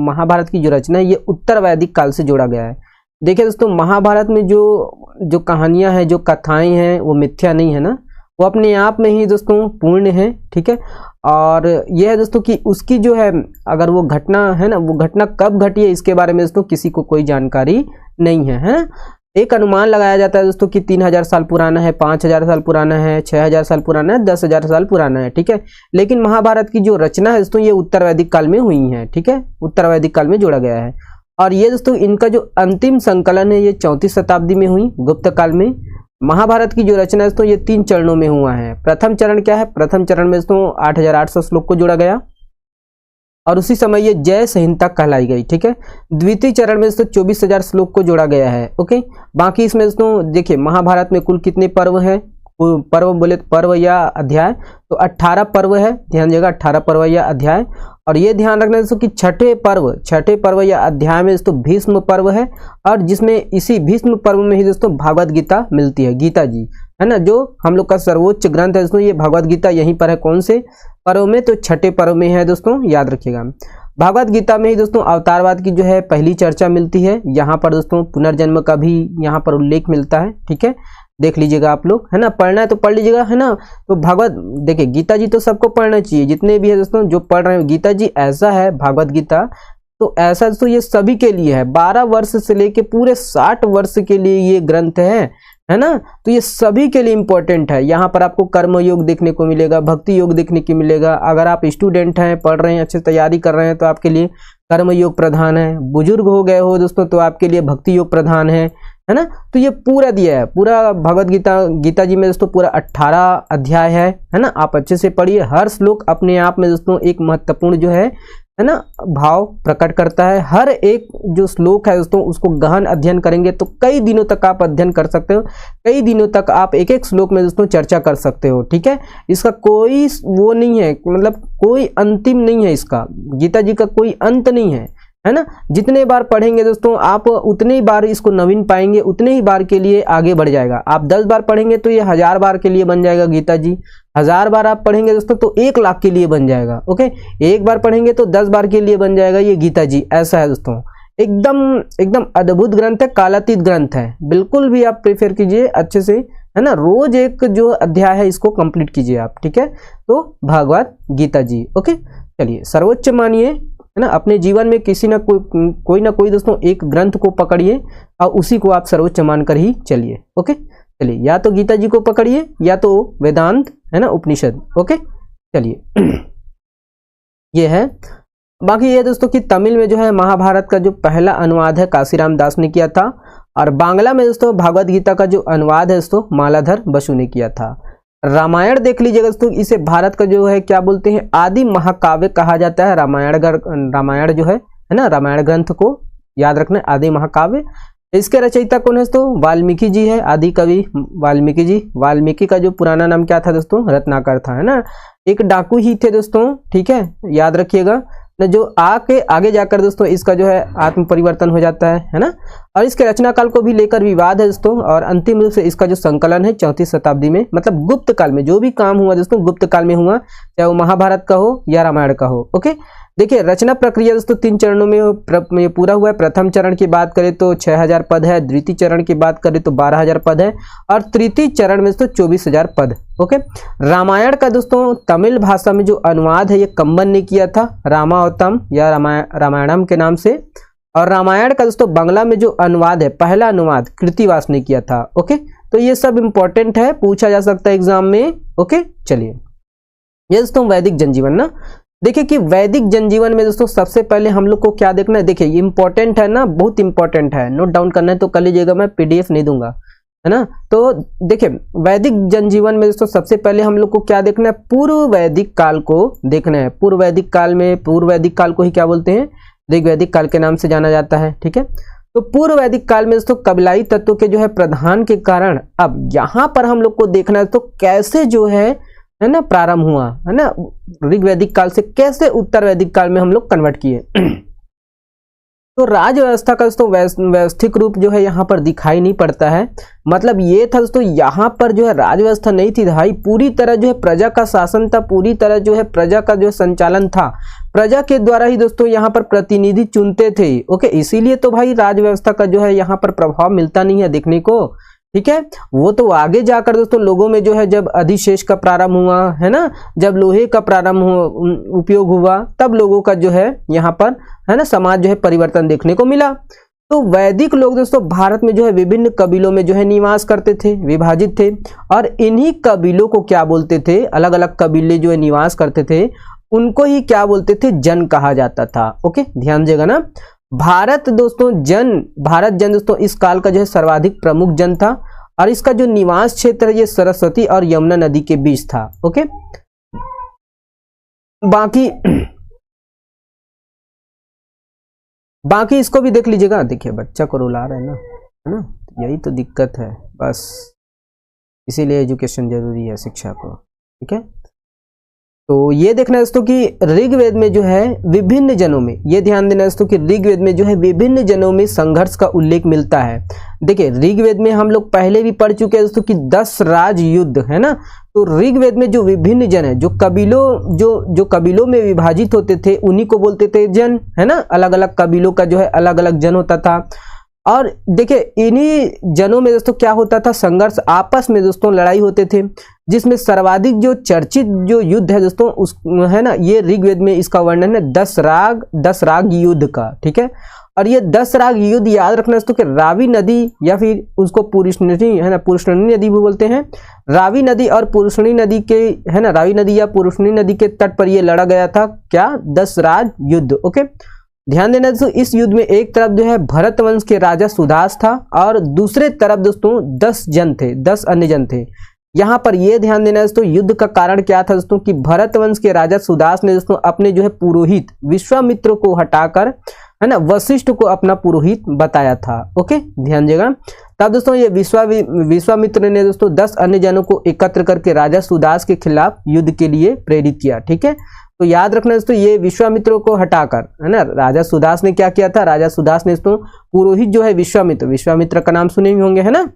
महाभारत की जो रचना है ये उत्तर वैदिक काल से जोड़ा गया है। देखिए दोस्तों महाभारत में जो कहानियां हैं, जो कथाएं हैं वो मिथ्या नहीं है ना, वो अपने आप में ही दोस्तों पूर्ण है, ठीक है। और यह है दोस्तों कि उसकी जो है अगर वो घटना है ना, वो घटना कब घटी है इसके बारे में दोस्तों किसी को कोई जानकारी नहीं है, है। एक अनुमान लगाया जाता है दोस्तों कि 3000 साल पुराना है, 5000 साल पुराना है, 6000 साल पुराना है, 10,000 साल पुराना है, ठीक है। लेकिन महाभारत की जो रचना है दोस्तों ये उत्तर वैदिक काल में हुई है, ठीक है, उत्तर वैदिक काल में जोड़ा गया है। और ये दोस्तों इनका जो अंतिम संकलन है ये 34वीं शताब्दी में हुई, गुप्त काल में। महाभारत की जो रचना है दोस्तों ये 3 चरणों में हुआ है। प्रथम चरण क्या है, प्रथम चरण में दोस्तों 8800 श्लोक को जोड़ा गया और उसी समय ये जय संहिता कहलाई गई, ठीक है। द्वितीय चरण में दोस्तों 24,000 श्लोक को जोड़ा गया है, ओके। बाकी इसमें दोस्तों देखिए महाभारत में कुल कितने पर्व हैं, पर्व बोले तो पर्व या अध्याय तो 18 पर्व है, ध्यान दीजिएगा 18 पर्व या अध्याय। और ये ध्यान रखना दोस्तों कि छठे पर्व या अध्याय में दोस्तों भीष्म पर्व है और जिसमें इसी भीष्म पर्व में ही दोस्तों भागवत गीता मिलती है, गीता जी है ना, जो हम लोग का सर्वोच्च ग्रंथ है दोस्तों ये भागवत गीता यहीं पर है। कौन से पर्व में, तो छठे पर्व में है दोस्तों, याद रखिएगा। भागवत गीता में ही दोस्तों अवतारवाद की जो है पहली चर्चा मिलती है, यहाँ पर दोस्तों पुनर्जन्म का भी यहाँ पर उल्लेख मिलता है, ठीक है। देख लीजिएगा आप लोग, है ना, पढ़ना है तो पढ़ लीजिएगा, है ना। तो भागवत देखिए गीता जी तो सबको पढ़ना चाहिए, जितने भी है दोस्तों जो पढ़ रहे हैं। गीता जी ऐसा है, भागवत गीता तो ऐसा दोस्तों ये सभी के लिए है, 12 वर्ष से लेके पूरे 60 वर्ष के लिए ये ग्रंथ है ना। तो ये सभी के लिए इंपॉर्टेंट है। यहाँ पर आपको कर्म योग देखने को मिलेगा, भक्ति योग देखने को मिलेगा। अगर आप स्टूडेंट हैं, पढ़ रहे हैं, अच्छे से तैयारी कर रहे हैं तो आपके लिए कर्म योग प्रधान है। बुजुर्ग हो गए हो दोस्तों तो आपके लिए भक्ति योग प्रधान है ना। तो ये पूरा दिया है, पूरा भगवत गीता जी में दोस्तों पूरा 18 अध्याय है ना। आप अच्छे से पढ़िए, हर श्लोक अपने आप में दोस्तों एक महत्वपूर्ण जो है ना भाव प्रकट करता है। हर एक जो श्लोक है दोस्तों उसको गहन अध्ययन करेंगे तो कई दिनों तक आप अध्ययन कर सकते हो, कई दिनों तक आप एक एक श्लोक में दोस्तों चर्चा कर सकते हो, ठीक है। इसका कोई वो नहीं है, मतलब कोई अंतिम नहीं है, इसका गीता जी का कोई अंत नहीं है ना। जितने बार पढ़ेंगे दोस्तों आप उतने ही बार इसको नवीन पाएंगे, उतने ही बार के लिए आगे बढ़ जाएगा। आप 10 बार पढ़ेंगे तो ये 1000 बार के लिए बन जाएगा गीता जी। 1000 बार आप पढ़ेंगे दोस्तों तो 1 लाख के लिए बन जाएगा, ओके। एक बार पढ़ेंगे तो 10 बार के लिए बन जाएगा ये गीता जी। ऐसा है दोस्तों, एकदम अद्भुत ग्रंथ है, कालातीत ग्रंथ है। बिल्कुल भी आप प्रेफर कीजिए अच्छे से, है ना। रोज एक जो अध्याय है इसको कंप्लीट कीजिए आप, ठीक है। तो भागवत गीता जी, ओके। चलिए सर्वोच्च मानिए, है ना। अपने जीवन में किसी ना कोई ना कोई दोस्तों एक ग्रंथ को पकड़िए और उसी को आप सर्वोच्च मानकर ही चलिए, ओके। चलिए या तो गीता जी को पकड़िए या तो वेदांत, है ना, उपनिषद, ओके। चलिए ये है। बाकी ये दोस्तों कि तमिल में जो है महाभारत का जो पहला अनुवाद है काशीराम दास ने किया था और बांग्ला में दोस्तों भागवत गीता का जो अनुवाद है दोस्तों मालाधर बसु ने किया था। रामायण देख लीजिएगा दोस्तों, इसे भारत का जो है क्या बोलते हैं आदि महाकाव्य कहा जाता है। रामायण जो है ना, रामायण ग्रंथ को याद रखना, आदि महाकाव्य। इसके रचयिता कौन है दोस्तों, वाल्मीकि जी है, आदि कवि वाल्मीकि जी। वाल्मीकि का जो पुराना नाम क्या था दोस्तों, रत्नाकर था, है ना। एक डाकू ही थे दोस्तों, ठीक है, याद रखिएगा। जो आगे जाकर दोस्तों इसका जो है आत्म परिवर्तन हो जाता है ना। और इसके रचना काल को भी लेकर विवाद है दोस्तों। और अंतिम रूप से इसका जो संकलन है 34वीं शताब्दी में, मतलब गुप्त काल में जो भी काम हुआ दोस्तों गुप्त काल में हुआ, चाहे वो महाभारत का हो या रामायण का हो, ओके। देखिए रचना प्रक्रिया दोस्तों 3 चरणों में पूरा हुआ है। प्रथम चरण की बात करें तो 6000 पद है, द्वितीय चरण की बात करें तो 12000 पद है और तृतीय चरण में दोस्तों 24000 पद, ओके। रामायण का दोस्तों तमिल भाषा में जो अनुवाद है ये कंबन ने किया था, रामावतम या रामायणम के नाम से। और रामायण का दोस्तों बांग्ला में जो अनुवाद है, पहला अनुवाद कृतिवास ने किया था, ओके। तो ये सब इंपॉर्टेंट है, पूछा जा सकता है एग्जाम में, ओके। चलिए ये दोस्तों वैदिक जनजीवन ना, देखिए कि वैदिक जनजीवन में दोस्तों सबसे पहले हम लोग को क्या देखना है। देखिए इंपॉर्टेंट है ना, बहुत इंपॉर्टेंट है, नोट डाउन करना है तो कर लीजिएगा, मैं PDF नहीं दूंगा, है ना। तो देखिए वैदिक जनजीवन में दोस्तों सबसे पहले हम लोग को क्या देखना है, पूर्व वैदिक काल को देखना है। पूर्व वैदिक काल में, पूर्व वैदिक काल को ही क्या बोलते हैं, ऋग्वैदिक काल के नाम से जाना जाता है, ठीक है। तो पूर्व वैदिक काल में दोस्तों कबीलाई तत्व के जो है प्रधान के कारण अब यहाँ पर हम लोग को देखना है तो कैसे जो है ना प्रारंभ हुआ, है ना, ऋग्वैदिक काल से कैसे उत्तर वैदिक काल में हम लोग कन्वर्ट किए। तो राज व्यवस्था का दोस्तों व्यवस्थित रूप जो है यहाँ पर दिखाई नहीं पड़ता है। मतलब ये था दोस्तों यहाँ पर जो है राज व्यवस्था नहीं थी भाई, पूरी तरह जो है प्रजा का शासन था, पूरी तरह जो है प्रजा का जो संचालन था, प्रजा के द्वारा ही दोस्तों यहाँ पर प्रतिनिधि चुनते थे, ओके। इसीलिए तो भाई राज व्यवस्था का जो है यहाँ पर प्रभाव मिलता नहीं है देखने को, ठीक है। वो तो आगे जाकर दोस्तों लोगों में जो है जब अधिशेष का प्रारंभ हुआ है ना, जब लोहे का प्रारंभ उपयोग हुआ, तब लोगों का जो है यहाँ पर है ना समाज जो है परिवर्तन देखने को मिला। तो वैदिक लोग दोस्तों भारत में जो है विभिन्न कबीलों में जो है निवास करते थे, विभाजित थे, और इन्हीं कबीलों को क्या बोलते थे, अलग अलग कबीले जो है निवास करते थे उनको ही क्या बोलते थे, जन कहा जाता था। ओके, ध्यान देगा ना। भारत जन दोस्तों इस काल का जो है सर्वाधिक प्रमुख जन था, और इसका जो निवास क्षेत्र है ये सरस्वती और यमुना नदी के बीच था। ओके, बाकी इसको भी देख लीजिएगा। देखिए बच्चा को रुला रहे हैं ना, है ना, यही तो दिक्कत है बस, इसीलिए एजुकेशन जरूरी है शिक्षा को। ठीक है, तो ये देखना दोस्तों कि ऋग्वेद में जो है विभिन्न जनों में, ये ध्यान देना दोस्तों कि ऋग्वेद में जो है विभिन्न जनों में संघर्ष का उल्लेख मिलता है। देखिए ऋग्वेद में हम लोग पहले भी पढ़ चुके हैं दोस्तों कि 10 राज युद्ध है ना, तो ऋग्वेद में जो विभिन्न जन है, जो कबीलों में विभाजित होते थे उन्हीं को बोलते थे जन, है ना। अलग अलग कबीलों का जो है अलग अलग जन होता था, और देखिए इन्हीं जनों में दोस्तों क्या होता था, संघर्ष, आपस में दोस्तों लड़ाई होते थे, जिसमें सर्वाधिक जो चर्चित जो युद्ध है दोस्तों उस है ना, ये ऋग्वेद में इसका वर्णन है 10 राग युद्ध का। ठीक है, और ये 10 राग युद्ध याद रखना दोस्तों कि रावी नदी या फिर उसको पुरुषनी है ना, पुरुषनी नदी भी बोलते हैं, रावी नदी और पुरुषनी नदी के है ना, रावी नदी या पुरुषनी नदी के तट पर ये लड़ा गया था। क्या, 10 राज युद्ध। ओके, ध्यान देना दोस्तों इस युद्ध में एक तरफ जो है भरत वंश के राजा सुदास था, और दूसरे तरफ दोस्तों 10 अन्य जन थे। यहाँ पर यह ध्यान देना दोस्तों युद्ध का कारण क्या था दोस्तों कि भरत वंश के राजा सुदास ने दोस्तों अपने जो है पुरोहित विश्वामित्र को हटाकर है ना वशिष्ठ को अपना पुरोहित बताया था। ओके, ध्यान देगा। तब दोस्तों ये विश्वामित्र ने दोस्तों 10 अन्य जनों को एकत्र करके राजा सुदास के खिलाफ युद्ध के लिए प्रेरित किया। ठीक है, तो याद रखना दोस्तों ये विश्वामित्र को हटाकर है ना राजा सुदास ने क्या किया था, राजा सुदास ने दोस्तों पुरोहित जो है विश्वामित्र का नाम सुने होंगे है ना,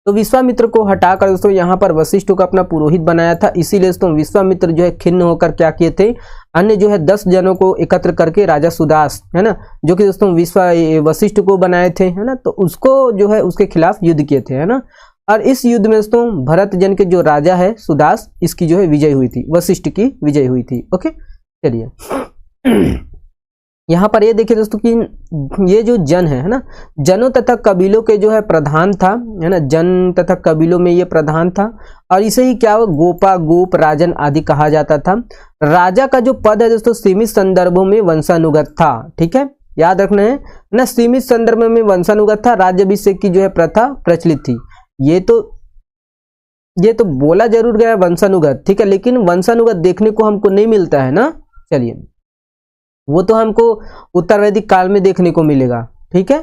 तो विश्वामित्र को हटाकर दोस्तों यहाँ पर वशिष्ठ को अपना पुरोहित बनाया था। इसीलिए दोस्तों विश्वामित्र जो है खिन्न होकर क्या किए थे, अन्य जो है 10 जनों को एकत्र करके राजा सुदास है ना, जो कि दोस्तों वशिष्ठ को बनाए थे है ना, तो उसको जो है उसके खिलाफ युद्ध किए थे है ना। और इस युद्ध में दोस्तों भरत जन के जो राजा है सुदास, इसकी जो है विजय हुई थी, वशिष्ठ की विजय हुई थी। ओके, चलिए यहाँ पर ये देखिए दोस्तों कि ये जो जन है ना, जनों तथा कबीलों के जो है प्रधान था है ना, जन तथा कबीलों में ये प्रधान था, और इसे ही क्या गोपा, गोप, राजन आदि कहा जाता था। राजा का जो पद है दोस्तों सीमित संदर्भों में वंशानुगत था। ठीक है, याद रखना है ना, सीमित संदर्भ में वंशानुगत था, राज्याभिषेक की जो है प्रथा प्रचलित थी। ये तो बोला जरूर गया वंशानुगत, ठीक है, लेकिन वंशानुगत देखने को हमको नहीं मिलता है ना। चलिए, वो तो हमको उत्तर वैदिक काल में देखने को मिलेगा। ठीक है,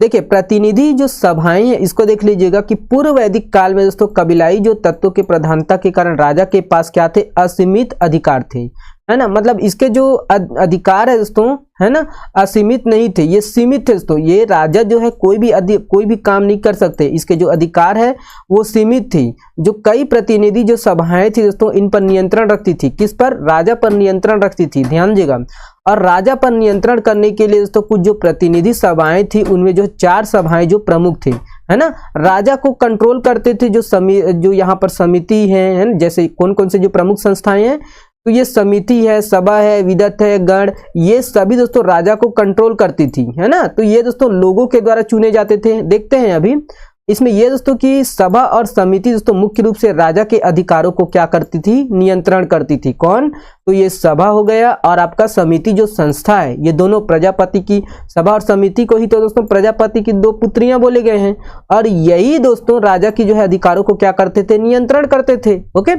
देखिए प्रतिनिधि जो सभाएं हैं इसको देख लीजिएगा कि पूर्व वैदिक काल में दोस्तों कबीलाई जो तत्वों के प्रधानता के कारण राजा के पास क्या थे, असीमित अधिकार थे है ना, मतलब इसके जो अधिकार है दोस्तों है ना असीमित नहीं थे, ये सीमित थे दोस्तों। ये राजा जो है कोई भी काम नहीं कर सकते, इसके जो अधिकार है वो सीमित थी। जो कई प्रतिनिधि जो सभाएं थी दोस्तों इन पर नियंत्रण रखती थी, किस पर, राजा पर नियंत्रण रखती थी, ध्यान दीजिएगा। और राजा पर नियंत्रण करने के लिए दोस्तों कुछ जो प्रतिनिधि सभाएं थी उनमें जो 4 सभाएं जो प्रमुख थे है ना, राजा को कंट्रोल करते थे। जो यहाँ पर समिति है ना, जैसे कौन कौन से जो प्रमुख संस्थाएं हैं, तो ये समिति है, सभा है, विदत है, गण, ये सभी दोस्तों राजा को कंट्रोल करती थी है ना। तो ये दोस्तों लोगों के द्वारा चुने जाते थे। देखते हैं अभी इसमें ये दोस्तों कि सभा और समिति दोस्तों मुख्य रूप से राजा के अधिकारों को क्या करती थी, नियंत्रण करती थी। कौन, तो ये सभा हो गया, और आपका समिति जो संस्था है, ये दोनों प्रजापति की सभा और समिति को ही तो दोस्तों प्रजापति की 2 पुत्रियां बोले गए हैं, और यही दोस्तों राजा की जो है अधिकारों को क्या करते थे, नियंत्रण करते थे। ओके,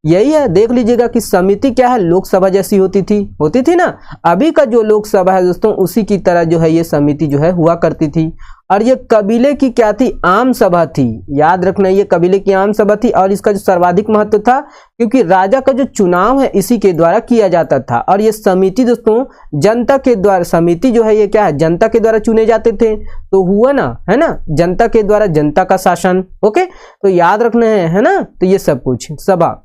यही है, देख लीजिएगा कि समिति क्या है, लोकसभा जैसी होती थी ना। अभी का जो लोकसभा है दोस्तों उसी की तरह जो है ये समिति जो है हुआ करती थी। और ये कबीले की क्या थी, आम सभा थी। याद रखना ये कबीले की आम सभा थी, और इसका जो सर्वाधिक महत्व था क्योंकि राजा का जो चुनाव है इसी के द्वारा किया जाता था। और ये समिति दोस्तों जनता के द्वारा, समिति जो है ये क्या है, जनता के द्वारा चुने जाते थे। तो हुआ ना, है ना, जनता के द्वारा जनता का शासन। ओके, तो याद रखना है ना, तो ये सब कुछ सभा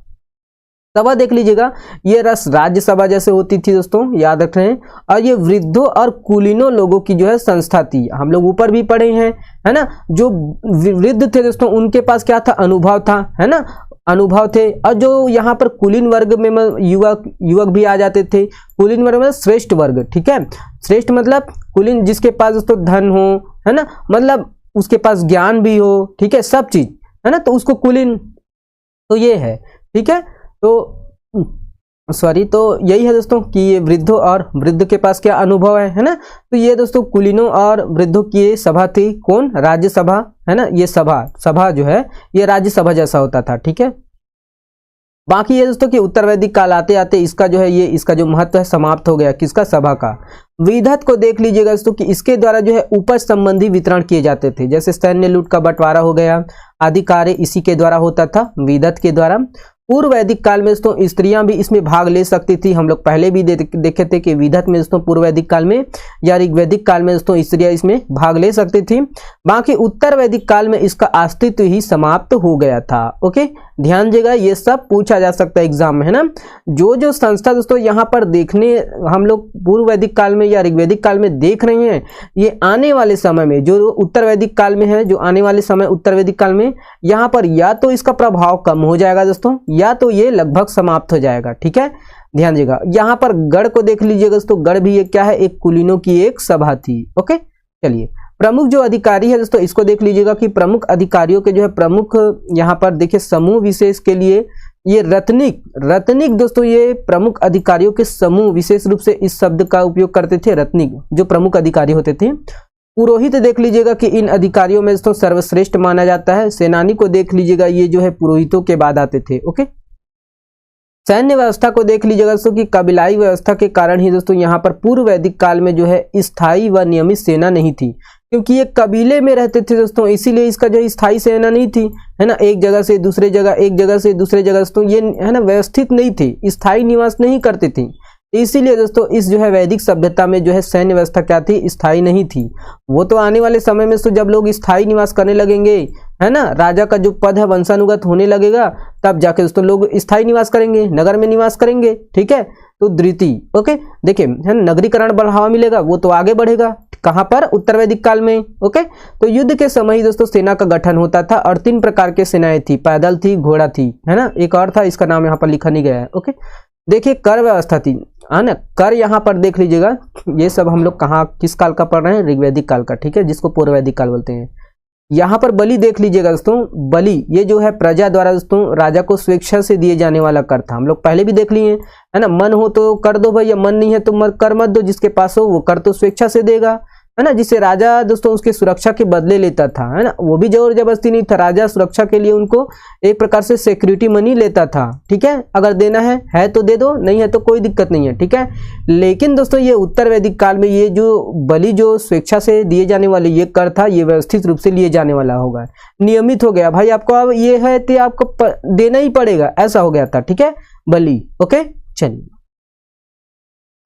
सभा देख लीजिएगा, ये रस राज्यसभा जैसे होती थी दोस्तों, याद रख रहे हैं। और ये वृद्धों और कुलीनों लोगों की जो है संस्था थी, हम लोग ऊपर भी पढ़े हैं, है ना। जो वृद्ध थे दोस्तों उनके पास क्या था, अनुभव था, है ना, अनुभव थे। और जो यहाँ पर कुलीन वर्ग में युवक भी आ जाते थे। कुलीन वर्ग में श्रेष्ठ वर्ग, ठीक है, श्रेष्ठ मतलब कुलीन जिसके पास दोस्तों धन हो, है ना, मतलब उसके पास ज्ञान भी हो, ठीक है, सब चीज, है ना, तो उसको कुलीन, तो ये है, ठीक है। तो सॉरी, तो यही है दोस्तों कि ये वृद्धों और वृद्ध के पास क्या अनुभव है ना। तो ये दोस्तों कुलीनों और वृद्धों की सभा थी, कौन, राज्यसभा, है ना। ये सभा जो है ये राज्यसभा जैसा होता था, ठीक है। बाकी ये दोस्तों कि उत्तर वैदिक काल आते आते इसका जो है ये इसका जो महत्व है समाप्त हो गया, किसका, सभा का। विधत को देख लीजिएगा दोस्तों कि इसके द्वारा जो है उपज संबंधी वितरण किए जाते थे, जैसे सैन्य लूट का बंटवारा हो गया, आदि कार्य इसी के द्वारा होता था, विधत के द्वारा। पूर्व वैदिक काल में दोस्तों स्त्रियां भी इसमें भाग ले सकती थी, हम लोग पहले भी देखे थे कि विधत में दोस्तों पूर्व वैदिक काल में या ऋग्वैदिक काल में दोस्तों स्त्रियां इसमें भाग ले सकती थी। बाकी उत्तर वैदिक काल में इसका अस्तित्व ही समाप्त हो गया था। ओके, ध्यान दीजिएगा, ये सब पूछा जा सकता है एग्जाम में, है ना। जो संस्था दोस्तों यहाँ पर देखने हम लोग पूर्व वैदिक काल में या ऋग्वैदिक काल में देख रहे हैं, ये आने वाले समय में जो उत्तर वैदिक काल में है, जो आने वाले समय उत्तर वैदिक काल में यहाँ पर या तो इसका प्रभाव कम हो जाएगा दोस्तों, या तो ये लगभग समाप्त हो जाएगा, ठीक है। ध्यान दीजिएगा, यहाँ पर गढ़ को देख लीजिएगा दोस्तों, गढ़ भी ये क्या है, एक कुलीनों की एक सभा थी। ओके, चलिए प्रमुख जो अधिकारी है दोस्तों इसको देख लीजिएगा कि प्रमुख अधिकारियों के जो है प्रमुख यहाँ पर देखिए समूह विशेष के लिए ये रत्निक दोस्तों, ये प्रमुख अधिकारियों के समूह विशेष रूप से इस शब्द का उपयोग करते थे, रत्निक जो प्रमुख अधिकारी होते थे। पुरोहित देख लीजिएगा कि इन अधिकारियों में दोस्तों सर्वश्रेष्ठ माना जाता है। सेनानी को देख लीजिएगा, ये जो है पुरोहितों के बाद आते थे। ओके, सैन्य व्यवस्था को देख लीजिएगा दोस्तों कि कबीलाई व्यवस्था के कारण ही दोस्तों यहाँ पर पूर्व वैदिक काल में जो है स्थायी व नियमित सेना नहीं थी, क्योंकि ये कबीले में रहते थे दोस्तों, इसीलिए इसका जो स्थायी सेना नहीं थी, है ना। एक जगह से दूसरे जगह, एक जगह से दूसरे जगह दोस्तों ये है ना व्यवस्थित नहीं थी, स्थायी निवास नहीं करती थी। इसीलिए दोस्तों इस जो है वैदिक सभ्यता में जो है सैन्य व्यवस्था क्या थी, स्थायी नहीं थी। वो तो आने वाले समय में तो जब लोग स्थायी निवास करने लगेंगे, है ना, राजा का जो पद है वंशानुगत होने लगेगा, तब जाके दोस्तों लोग स्थायी निवास करेंगे, नगर में निवास करेंगे, ठीक है। तो द्वितीय, ओके, देखिए है नगरीकरण बढ़ावा मिलेगा, वो तो आगे बढ़ेगा, कहां पर, उत्तर वैदिक काल में। ओके, तो युद्ध के समय ही दोस्तों सेना का गठन होता था और 3 प्रकार के सेनाएं थी, पैदल थी, घोड़ा थी, है ना, एक और था, इसका नाम यहाँ पर लिखा नहीं गया है। ओके, देखिए कर व्यवस्था थी, है ना। कर यहाँ पर देख लीजिएगा, ये सब हम लोग कहाँ किस काल का पढ़ रहे हैं, ऋग्वैदिक काल का, ठीक है, जिसको पूर्व वैदिक काल बोलते हैं। यहाँ पर बलि देख लीजिएगा दोस्तों, बलि ये जो है प्रजा द्वारा दोस्तों राजा को स्वेच्छा से दिए जाने वाला कर था, हम लोग पहले भी देख लिए, है ना। मन हो तो कर दो भाई, या मन नहीं है तो कर मत दो, जिसके पास हो वो कर तो स्वेच्छा से देगा, है ना, जिसे राजा दोस्तों उसके सुरक्षा के बदले लेता था, है ना। वो भी जोर जबरदस्ती नहीं था, राजा सुरक्षा के लिए उनको एक प्रकार से सिक्योरिटी मनी लेता था, ठीक है। अगर देना है तो दे दो, नहीं है तो कोई दिक्कत नहीं है, ठीक है। लेकिन दोस्तों ये उत्तर वैदिक काल में ये जो बलि जो स्वेच्छा से दिए जाने वाले ये कर था, ये व्यवस्थित रूप से लिए जाने वाला होगा, नियमित हो गया भाई, आपको अब ये है तो आपको देना ही पड़ेगा, ऐसा हो गया था, ठीक है, बलि। ओके, चलिए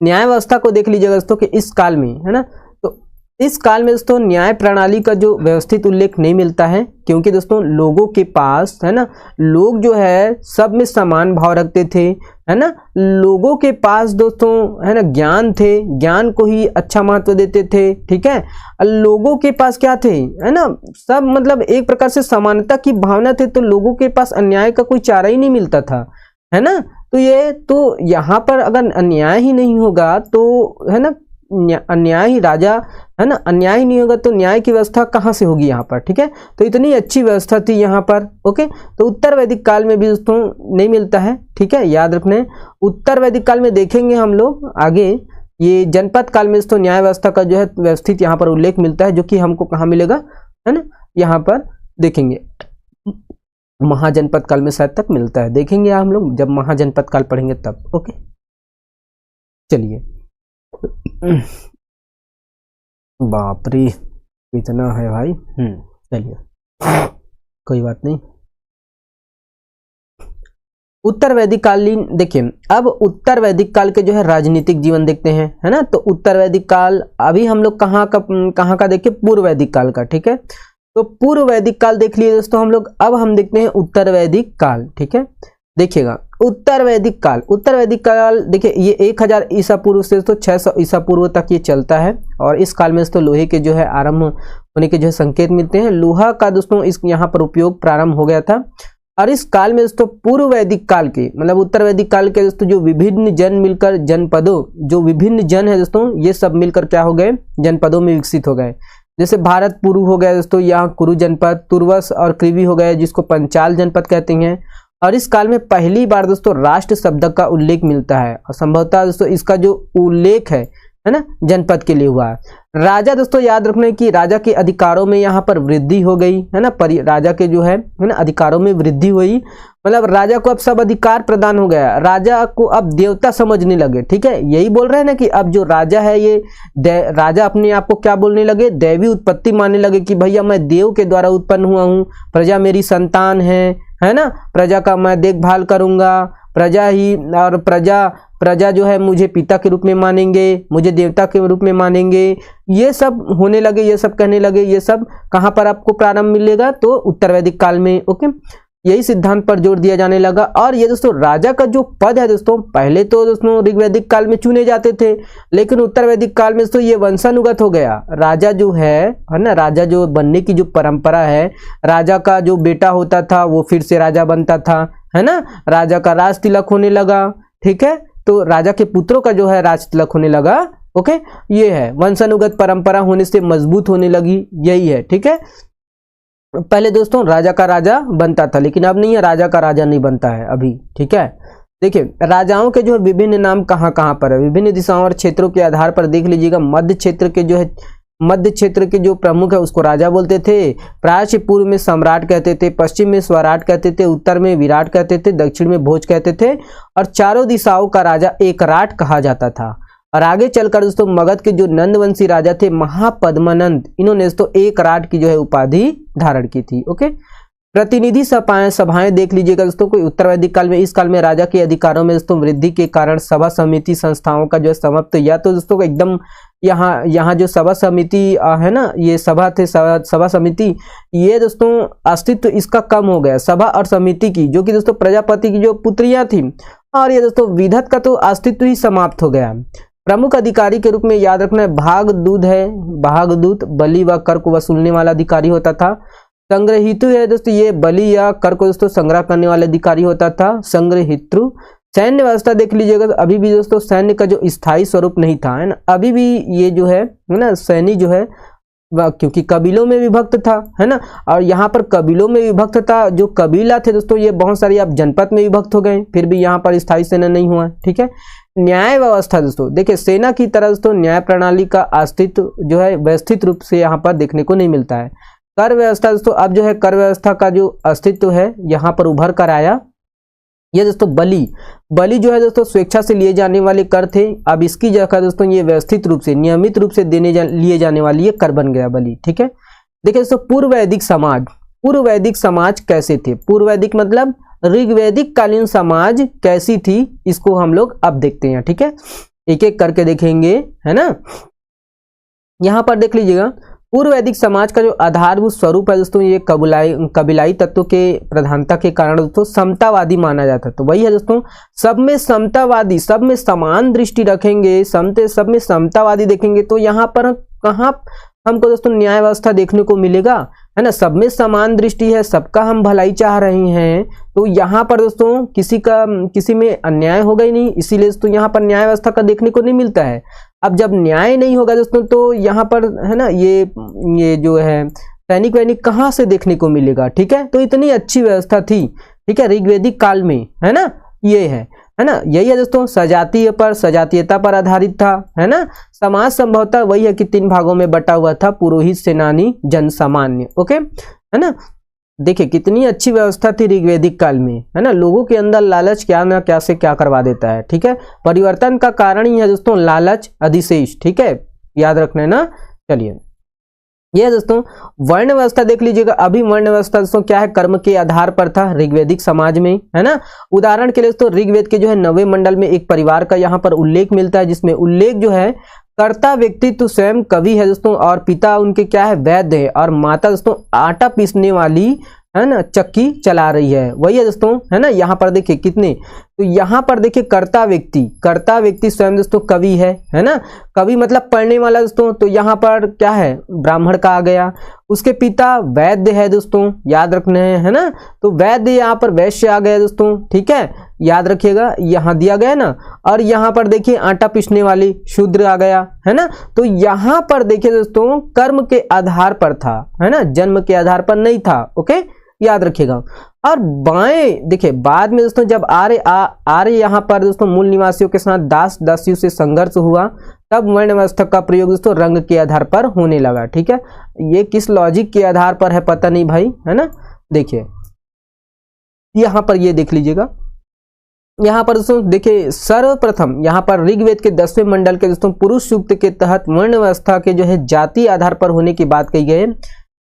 न्याय व्यवस्था को देख लीजिएगा दोस्तों कि इस काल में, है ना, इस काल में दोस्तों न्याय प्रणाली का जो व्यवस्थित उल्लेख नहीं मिलता है, क्योंकि दोस्तों लोगों के पास, है ना, लोग जो है सब में समान भाव रखते थे, है ना। लोगों के पास दोस्तों, है ना, ज्ञान थे, ज्ञान को ही अच्छा महत्व देते थे, ठीक है। लोगों के पास क्या थे, है ना, सब मतलब एक प्रकार से समानता की भावना थे, तो लोगों के पास अन्याय का कोई चारा ही नहीं मिलता था, है ना। तो ये तो यहाँ पर अगर अन्याय ही नहीं होगा तो, है ना, अन्याय ही राजा, है ना, अन्याय ही नहीं होगा तो न्याय की व्यवस्था कहाँ से होगी यहाँ पर, ठीक है। तो इतनी अच्छी व्यवस्था थी यहाँ पर। ओके, तो उत्तर वैदिक काल में भी दोस्तों नहीं मिलता है, ठीक है, याद रखना। उत्तर वैदिक काल में देखेंगे हम लोग आगे, ये जनपद काल में दोस्तों न्याय व्यवस्था का जो है व्यवस्थित यहाँ पर उल्लेख मिलता है, जो कि हमको कहाँ मिलेगा, है ना, यहाँ पर देखेंगे महाजनपद काल में शायद तक मिलता है, देखेंगे हम लोग जब महाजनपद काल पढ़ेंगे तब। ओके, चलिए, बाप रे इतना है भाई, चलिए कोई बात नहीं। उत्तर वैदिक कालीन देखिए, अब उत्तर वैदिक काल के जो है राजनीतिक जीवन देखते हैं, है ना। तो उत्तर वैदिक काल अभी हम लोग कहाँ का देखिए, पूर्व वैदिक काल का, ठीक है। तो पूर्व वैदिक काल देख लिए दोस्तों हम लोग, अब हम देखते हैं उत्तर वैदिक काल, ठीक है। देखिएगा उत्तर वैदिक काल, उत्तर वैदिक काल देखिए ये 1000 ईसा पूर्व से तो 600 ईसा पूर्व तक ये चलता है। और इस काल में दोस्तों लोहे के जो है आरंभ होने के जो है संकेत मिलते हैं। लोहा का दोस्तों इस यहाँ पर उपयोग प्रारंभ हो गया था। और इस काल में दोस्तों पूर्व वैदिक काल के मतलब उत्तर वैदिक काल के दोस्तों जो विभिन्न जन मिलकर जनपदों, जो विभिन्न जन है दोस्तों ये सब मिलकर क्या हो गए, जनपदों में विकसित हो गए। जैसे भारत पूर्व हो गया दोस्तों, यहाँ कुरु जनपद, तुर्वस और कृवि हो गए जिसको पंचाल जनपद कहते हैं। और इस काल में पहली बार दोस्तों राष्ट्र शब्द का उल्लेख मिलता है और संभवतः दोस्तों इसका जो उल्लेख है ना जनपद के लिए हुआ है। राजा दोस्तों याद रखना कि राजा के अधिकारों में यहाँ पर वृद्धि हो गई है ना, राजा के जो है ना अधिकारों में वृद्धि हुई, मतलब राजा को अब सब अधिकार प्रदान हो गया, राजा को अब देवता समझने लगे। ठीक है, यही बोल रहे हैं ना कि अब जो राजा है ये राजा अपने आप को क्या बोलने लगे, दैवी उत्पत्ति मानने लगे कि भैया मैं देव के द्वारा उत्पन्न हुआ हूँ, प्रजा मेरी संतान है ना, प्रजा का मैं देखभाल करूंगा, प्रजा ही और प्रजा जो है मुझे पिता के रूप में मानेंगे, मुझे देवता के रूप में मानेंगे, ये सब होने लगे, ये सब कहने लगे। ये सब कहाँ पर आपको प्रारंभ मिलेगा, तो उत्तर वैदिक काल में। ओके, यही सिद्धांत पर जोर दिया जाने लगा। और ये दोस्तों राजा का जो पद है दोस्तों, पहले तो दोस्तों ऋग्वैदिक काल में चुने जाते थे, लेकिन उत्तर वैदिक काल में दोस्तों ये वंशानुगत हो गया। राजा जो है ना, राजा जो बनने की जो परंपरा है, राजा का जो बेटा होता था वो फिर से राजा बनता था, है ना, राजा का राज तिलक होने लगा। ठीक है, तो राजा के पुत्रों का जो है राज तिलक होने लगा। ओके, ये है वंशानुगत परंपरा होने से मजबूत होने लगी, यही है। ठीक है, पहले दोस्तों राजा का राजा बनता था, लेकिन अब नहीं है, राजा का राजा नहीं बनता है अभी। ठीक है, देखिए राजाओं के जो है विभिन्न नाम कहाँ कहाँ पर है, विभिन्न दिशाओं और क्षेत्रों के आधार पर देख लीजिएगा। मध्य क्षेत्र के जो है, मध्य क्षेत्र के जो प्रमुख है उसको राजा बोलते थे। प्राच्य पूर्व में सम्राट कहते थे, पश्चिम में स्वराट कहते थे, उत्तर में विराट कहते थे, दक्षिण में भोज कहते थे, और चारों दिशाओं का राजा एकराट कहा जाता था। और आगे चलकर दोस्तों मगध के जो नंदवंशी राजा थे महापद्मानंद, इन्होंने दोस्तों एकराट की जो है उपाधि धारण की थी। ओके, प्रतिनिधि सभाएं देख लीजिएगा दोस्तों, कोई उत्तर वैदिक काल में, इस काल में राजा के अधिकारों में दोस्तों वृद्धि के कारण सभा समिति संस्थाओं का जो है समाप्त, या तो दोस्तों एकदम यहाँ जो सभा समिति है ना, ये सभा थे, सभा समिति, ये दोस्तों अस्तित्व इसका कम हो गया, सभा और समिति की, जो कि दोस्तों प्रजापति की जो पुत्रियां थी। और ये दोस्तों विधत का तो अस्तित्व ही समाप्त हो गया। प्रमुख अधिकारी के रूप में याद रखना है भागदूत है, भागदूत बलि व कर को वसूलने वाला अधिकारी होता था। संग्रहितु है दोस्तों, ये बलि या कर को दोस्तों संग्रह करने वाला अधिकारी होता था, संग्रहितृ। सैन्य व्यवस्था देख लीजिएगा, तो अभी भी दोस्तों सैन्य का जो स्थायी स्वरूप नहीं था, है ना, अभी भी ये जो है ना सैनी जो है क्योंकि कबीलों में विभक्त था, है ना, और यहाँ पर कबीलों में विभक्त था। जो कबीला थे दोस्तों ये बहुत सारी अब जनपद में विभक्त हो गए, फिर भी यहाँ पर स्थायी सेना नहीं हुआ। ठीक है, न्याय व्यवस्था दोस्तों देखिए, सेना की तरह दोस्तों न्याय प्रणाली का अस्तित्व जो है व्यवस्थित रूप से यहाँ पर देखने को नहीं मिलता है। कर व्यवस्था दोस्तों, अब जो है कर व्यवस्था का जो अस्तित्व है यहाँ पर उभर कर आया। ये दोस्तों बलि जो है दोस्तों स्वेच्छा से लिए जाने वाले कर थे, अब इसकी जगह दोस्तों ये व्यवस्थित रूप से नियमित रूप से लिए जाने वाली ये कर बन गया बलि। ठीक है, देखिए दोस्तों पूर्व वैदिक समाज कैसे थे, पूर्व वैदिक मतलब ऋग्वैदिक कालीन समाज कैसी थी, इसको हम लोग अब देखते हैं। ठीक है, एक एक करके देखेंगे, है ना। यहाँ पर देख लीजिएगा पूर्व वैदिक समाज का जो आधारभूत स्वरूप है दोस्तों, ये कबीलाई तत्वों के प्रधानता के कारण दोस्तों समतावादी माना जाता है। तो वही है दोस्तों, सब में समतावादी, सब में समान दृष्टि रखेंगे, सब में समतावादी देखेंगे, तो यहाँ पर कहाँ हमको दोस्तों न्याय व्यवस्था देखने को मिलेगा, है ना। सब में समान दृष्टि है, सबका हम भलाई चाह रहे हैं, तो यहाँ पर दोस्तों किसी में अन्याय होगा ही नहीं, इसीलिए दोस्तों यहाँ पर न्याय व्यवस्था का देखने को नहीं मिलता है। अब जब न्याय नहीं होगा दोस्तों, तो यहाँ पर है ना ये जो है सैनिक वैनिक कहाँ से देखने को मिलेगा। ठीक है, तो इतनी अच्छी व्यवस्था थी, ठीक है, ऋग्वैदिक काल में, है ना। ये है ना, यही है दोस्तों, सजातीयता पर आधारित था, है ना। समाज संभवतः वही है कि 3 भागों में बटा हुआ था, पुरोहित, सेनानी, जन सामान्य। ओके, है ना। देखिए कितनी अच्छी व्यवस्था थी ऋग्वैदिक काल में, है ना। लोगों के अंदर लालच क्या ना क्या से क्या करवा देता है। ठीक है, परिवर्तन का कारण ही है दोस्तों लालच, अधिशेष। ठीक है, याद रखना है ना। चलिए, यह दोस्तों वर्ण व्यवस्था देख लीजिएगा। अभी वर्ण व्यवस्था दोस्तों क्या है, कर्म के आधार पर था ऋग्वैदिक समाज में, है ना। उदाहरण के लिए दोस्तों ऋग्वेद के जो है 9वें मंडल में एक परिवार का यहाँ पर उल्लेख मिलता है, जिसमें उल्लेख जो है कर्ता व्यक्तित्व स्वयं कवि है दोस्तों, और पिता उनके क्या है वैद्य है, और माता दोस्तों आटा पीसने वाली है ना चक्की चला रही है, वही है दोस्तों, है ना। यहाँ पर देखिए कितने, तो यहाँ पर देखिए कर्ता व्यक्ति स्वयं दोस्तों कवि है ना। कवि मतलब पढ़ने वाला दोस्तों, तो यहाँ पर क्या है, ब्राह्मण का आ गया। उसके पिता वैद्य है दोस्तों, याद रखने है ना, तो वैद्य यहाँ पर वैश्य आ गया दोस्तों, ठीक है, याद रखिएगा, यहाँ दिया गया ना। और यहाँ पर देखिए आटा पीसने वाली शूद्र आ गया, है ना। तो यहाँ पर देखिए दोस्तों कर्म के आधार पर था, है ना, जन्म के आधार पर नहीं था, ओके, याद रखिएगा। और बाएं देखिए बाद में दोस्तों जब आर्य यहाँ पर दोस्तों मूल निवासियों के साथ दास दासियों से संघर्ष हुआ, तब वर्ण व्यवस्था का प्रयोग दोस्तों रंग के आधार पर होने लगा, ठीक है। ये किस लॉजिक के आधार पर है पता नहीं भाई, है ना। देखिए यहाँ पर ये देख लीजिएगा, यहाँ पर दोस्तों देखिए सर्वप्रथम यहाँ पर ऋग्वेद के 10वें मंडल के दोस्तों पुरुष सूक्त के तहत वर्ण व्यवस्था के जो है जाति आधार पर होने की बात कही गई है।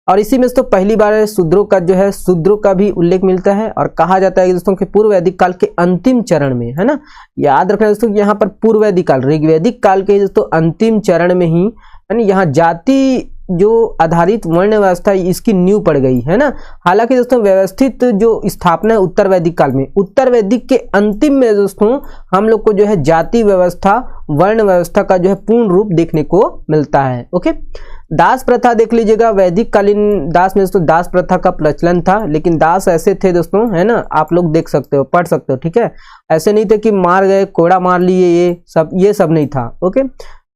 और इसी में दोस्तों पहली बार शूद्रों का जो है शूद्रों का भी उल्लेख मिलता है। और कहा जाता है कि दोस्तों कि पूर्व वैदिक काल के अंतिम चरण में, है ना, याद रखना दोस्तों कि यहाँ पर पूर्व वैदिक काल ऋग्वैदिक काल के दोस्तों अंतिम चरण में ही, है ना, यहाँ जाति जो आधारित वर्ण व्यवस्था इसकी नींव पड़ गई, है ना। हालांकि दोस्तों व्यवस्थित जो स्थापना है उत्तर वैदिक काल में, उत्तर वैदिक के अंतिम में दोस्तों हम लोग को जो है जाति व्यवस्था वर्ण व्यवस्था का जो है पूर्ण रूप देखने को मिलता है, ओके। दास प्रथा देख लीजिएगा, वैदिक कालीन दास में दोस्तों दास प्रथा का प्रचलन था, लेकिन दास ऐसे थे दोस्तों, है ना, आप लोग देख सकते हो, पढ़ सकते हो, ठीक है। ऐसे नहीं थे कि मार गए, कोड़ा मार लिए, ये सब नहीं था, ओके।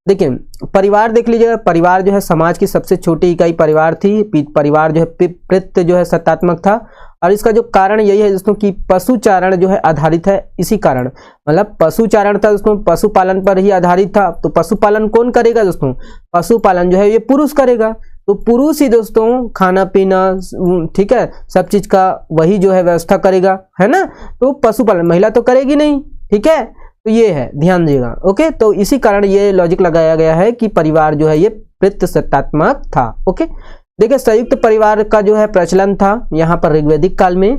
देखिए परिवार देख लीजिएगा, परिवार जो है समाज की सबसे छोटी इकाई परिवार थी। परिवार जो है पितृ जो है सत्तात्मक था। और इसका जो कारण यही है दोस्तों कि पशुचारण जो है आधारित है, इसी कारण, मतलब पशुचारण था दोस्तों, पशुपालन पर ही आधारित था। तो पशुपालन कौन करेगा दोस्तों, पशुपालन जो है ये पुरुष करेगा। तो पुरुष ही दोस्तों खाना पीना, ठीक है, सब चीज का वही जो है व्यवस्था करेगा, है ना। तो पशुपालन महिला तो करेगी नहीं, ठीक है। तो ये है, ध्यान दीजिएगा, ओके। तो इसी कारण ये लॉजिक लगाया गया है कि परिवार जो है ये पितृसत्तात्मक था, ओके। देखिए संयुक्त परिवार का जो है प्रचलन था यहाँ पर ऋग्वैदिक काल में,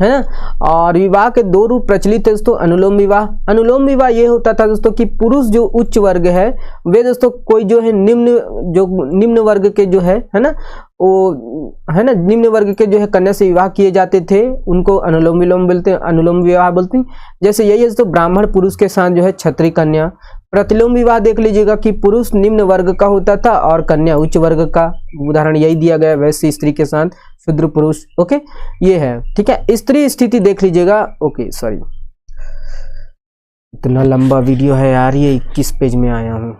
है ना। और विवाह के दो रूप प्रचलित है दोस्तों, अनुलोम विवाह। अनुलोम विवाह ये होता था दोस्तों कि पुरुष जो उच्च वर्ग है वे दोस्तों कोई जो है निम्न वर्ग के जो है ना, वो है ना, निम्न वर्ग के जो है कन्या से विवाह किए जाते थे, उनको अनुलोम विलोम बोलते हैं, अनुलोम विवाह बोलते हैं। जैसे यही है दोस्तों ब्राह्मण पुरुष के साथ जो है क्षत्रिय कन्या। प्रतिलोम विवाह देख लीजिएगा कि पुरुष निम्न वर्ग का होता था और कन्या उच्च वर्ग का, उदाहरण यही दिया गया, वैश्य स्त्री के साथ शूद्र पुरुष, ओके, ये है, ठीक है। स्त्री स्थिति देख लीजिएगा, ओके, सॉरी इतना लंबा वीडियो है यार, ये 21 पेज में आया हूं।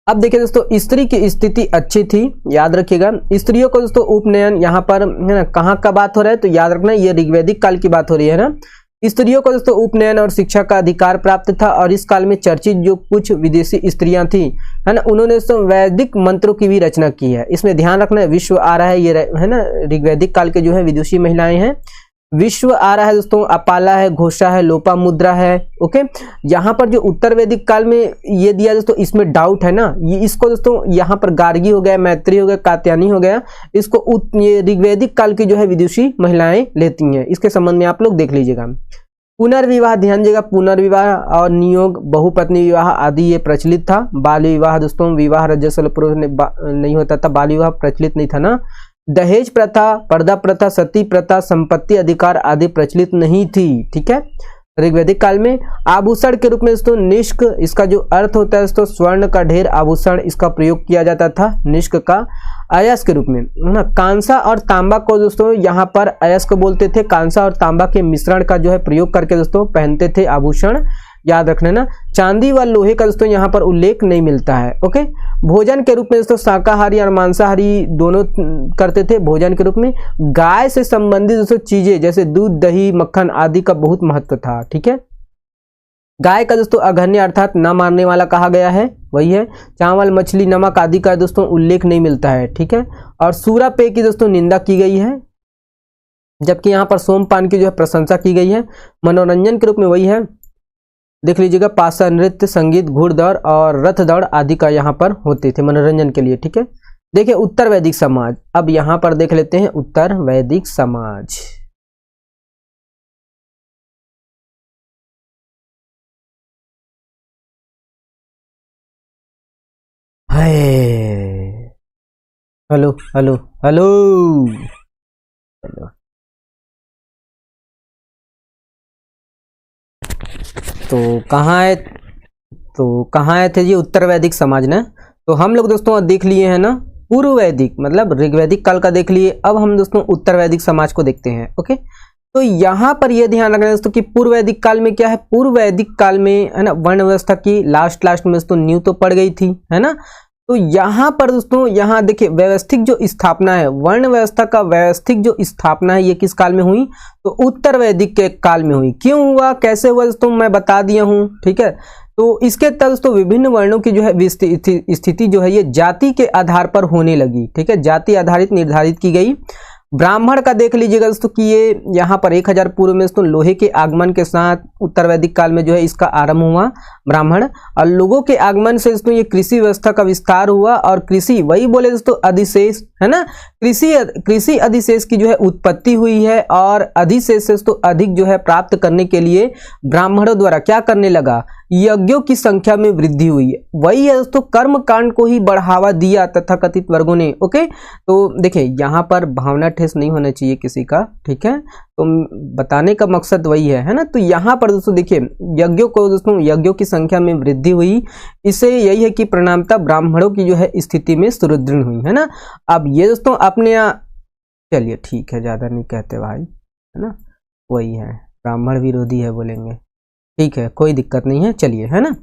अब देखिए दोस्तों स्त्री की स्थिति अच्छी थी, याद रखिएगा। स्त्रियों को दोस्तों उपनयन, यहाँ पर है ना कहाँ का बात हो रहा है, तो याद रखना ये ऋग्वैदिक काल की बात हो रही है ना। स्त्रियों को दोस्तों उपनयन और शिक्षा का अधिकार प्राप्त था। और इस काल में चर्चित जो कुछ विदेशी स्त्रियां थी, है ना, उन्होंने दोस्तों वैदिक मंत्रों की भी रचना की है। इसमें ध्यान रखना है विश्व आ रहा है, ये है ना ऋग्वैदिक काल के जो है विदुषी महिलाएं हैं। विश्व आ रहा है दोस्तों, अपाला है, घोषा है, लोपा मुद्रा है, ओके। यहाँ पर जो उत्तर वैदिक काल में ये दिया दोस्तों, इसमें डाउट है ना, ये इसको दोस्तों यहाँ पर गार्गी हो गया, मैत्री हो गया, कात्यायनी हो गया, इसको ये ऋग्वैदिक काल की जो है विदुषी महिलाएं लेती हैं। इसके संबंध में आप लोग देख लीजिएगा। पुनर्विवाह ध्यान दीजिएगा, पुनर्विवाह और नियोग, बहुपत्नी विवाह आदि ये प्रचलित था। बाल विवाह दोस्तों, विवाह रजस्वल पुरुष नहीं होता था, बाल विवाह प्रचलित नहीं था ना। दहेज प्रथा, पर्दा प्रथा, सती प्रथा, संपत्ति अधिकार आदि प्रचलित नहीं थी, ठीक है, ऋग्वैदिक काल में। आभूषण के रूप में दोस्तों निष्क, इसका जो अर्थ होता है दोस्तों स्वर्ण का ढेर आभूषण, इसका प्रयोग किया जाता था निष्क का। अयस्क के रूप में, है ना, कांसा और तांबा को दोस्तों यहाँ पर अयस्क बोलते थे। कांसा और तांबा के मिश्रण का जो है प्रयोग करके दोस्तों पहनते थे आभूषण, याद रखना ना। चांदी व लोहे का दोस्तों यहाँ पर उल्लेख नहीं मिलता है, ओके। भोजन के रूप में दोस्तों शाकाहारी और मांसाहारी दोनों करते थे। भोजन के रूप में गाय से संबंधित दोस्तों चीजें जैसे दूध, दही, मक्खन आदि का बहुत महत्व था, ठीक है। गाय का दोस्तों अघन्य अर्थात न मारने वाला कहा गया है, वही है। चावल, मछली, नमक आदि का दोस्तों उल्लेख नहीं मिलता है, ठीक है। और सूरा पेय की दोस्तों निंदा की गई है, जबकि यहाँ पर सोमपान की जो है प्रशंसा की गई है। मनोरंजन के रूप में वही है, देख लीजिएगा, पासा नृत्य, संगीत, घुड़दौड़ और रथ दौड़ आदि का यहाँ पर होते थे मनोरंजन के लिए, ठीक है। देखिए उत्तर वैदिक समाज, अब यहाँ पर देख लेते हैं उत्तर वैदिक समाज। है हेलो हेलो हेलो हेलो। तो कहाँ आए थे जी उत्तर वैदिक समाज ने। तो हम लोग दोस्तों देख लिए हैं ना पूर्व वैदिक मतलब ऋग्वैदिक काल का देख लिए। अब हम दोस्तों उत्तर वैदिक समाज को देखते हैं। ओके, तो यहाँ पर यह ध्यान रखना दोस्तों कि पूर्व वैदिक काल में क्या है, पूर्व वैदिक काल में है ना वर्ण व्यवस्था की लास्ट में दोस्तों नींव तो पड़ गई थी, है ना। तो यहाँ पर दोस्तों यहाँ देखिए व्यवस्थित जो स्थापना है, वर्ण व्यवस्था का व्यवस्थित जो स्थापना है, ये किस काल में हुई, तो उत्तर वैदिक के काल में हुई। क्यों हुआ, कैसे हुआ दोस्तों, मैं बता दिया हूँ। ठीक है, तो इसके तहत दोस्तों विभिन्न वर्णों की जो है स्थिति जो है ये जाति के आधार पर होने लगी। ठीक है, जाति आधारित निर्धारित की गई। ब्राह्मण का देख लीजिएगा दोस्तों कि ये यहाँ पर 1000 पूर्व में दोस्तों लोहे के आगमन के साथ उत्तर वैदिक काल में जो है इसका आरंभ हुआ ब्राह्मण। और लोगों के आगमन से दोस्तों ये कृषि व्यवस्था का विस्तार हुआ और कृषि वही बोले दोस्तों अधिशेष, है ना, कृषि अधिशेष की जो है उत्पत्ति हुई है। और अधिशेष से दोस्तों अधिक जो है प्राप्त करने के लिए ब्राह्मणों द्वारा क्या करने लगा, यज्ञों की संख्या में वृद्धि हुई। वही है दोस्तों कर्म कांड को ही बढ़ावा दिया तथाकथित वर्गों ने। ओके, तो देखिए यहाँ पर भावना ठेस नहीं होना चाहिए किसी का। ठीक है, तो बताने का मकसद वही है ना। तो यहाँ पर दोस्तों देखिए यज्ञों की संख्या में वृद्धि हुई। इससे यही है कि परिणामतः ब्राह्मणों की जो है स्थिति में सुदृढ़ हुई, है ना। अब ये दोस्तों अपने चलिए ठीक है, ज्यादा नहीं कहते भाई, है ना, वही है ब्राह्मण विरोधी है बोलेंगे, ठीक है कोई दिक्कत नहीं है, चलिए, है ना,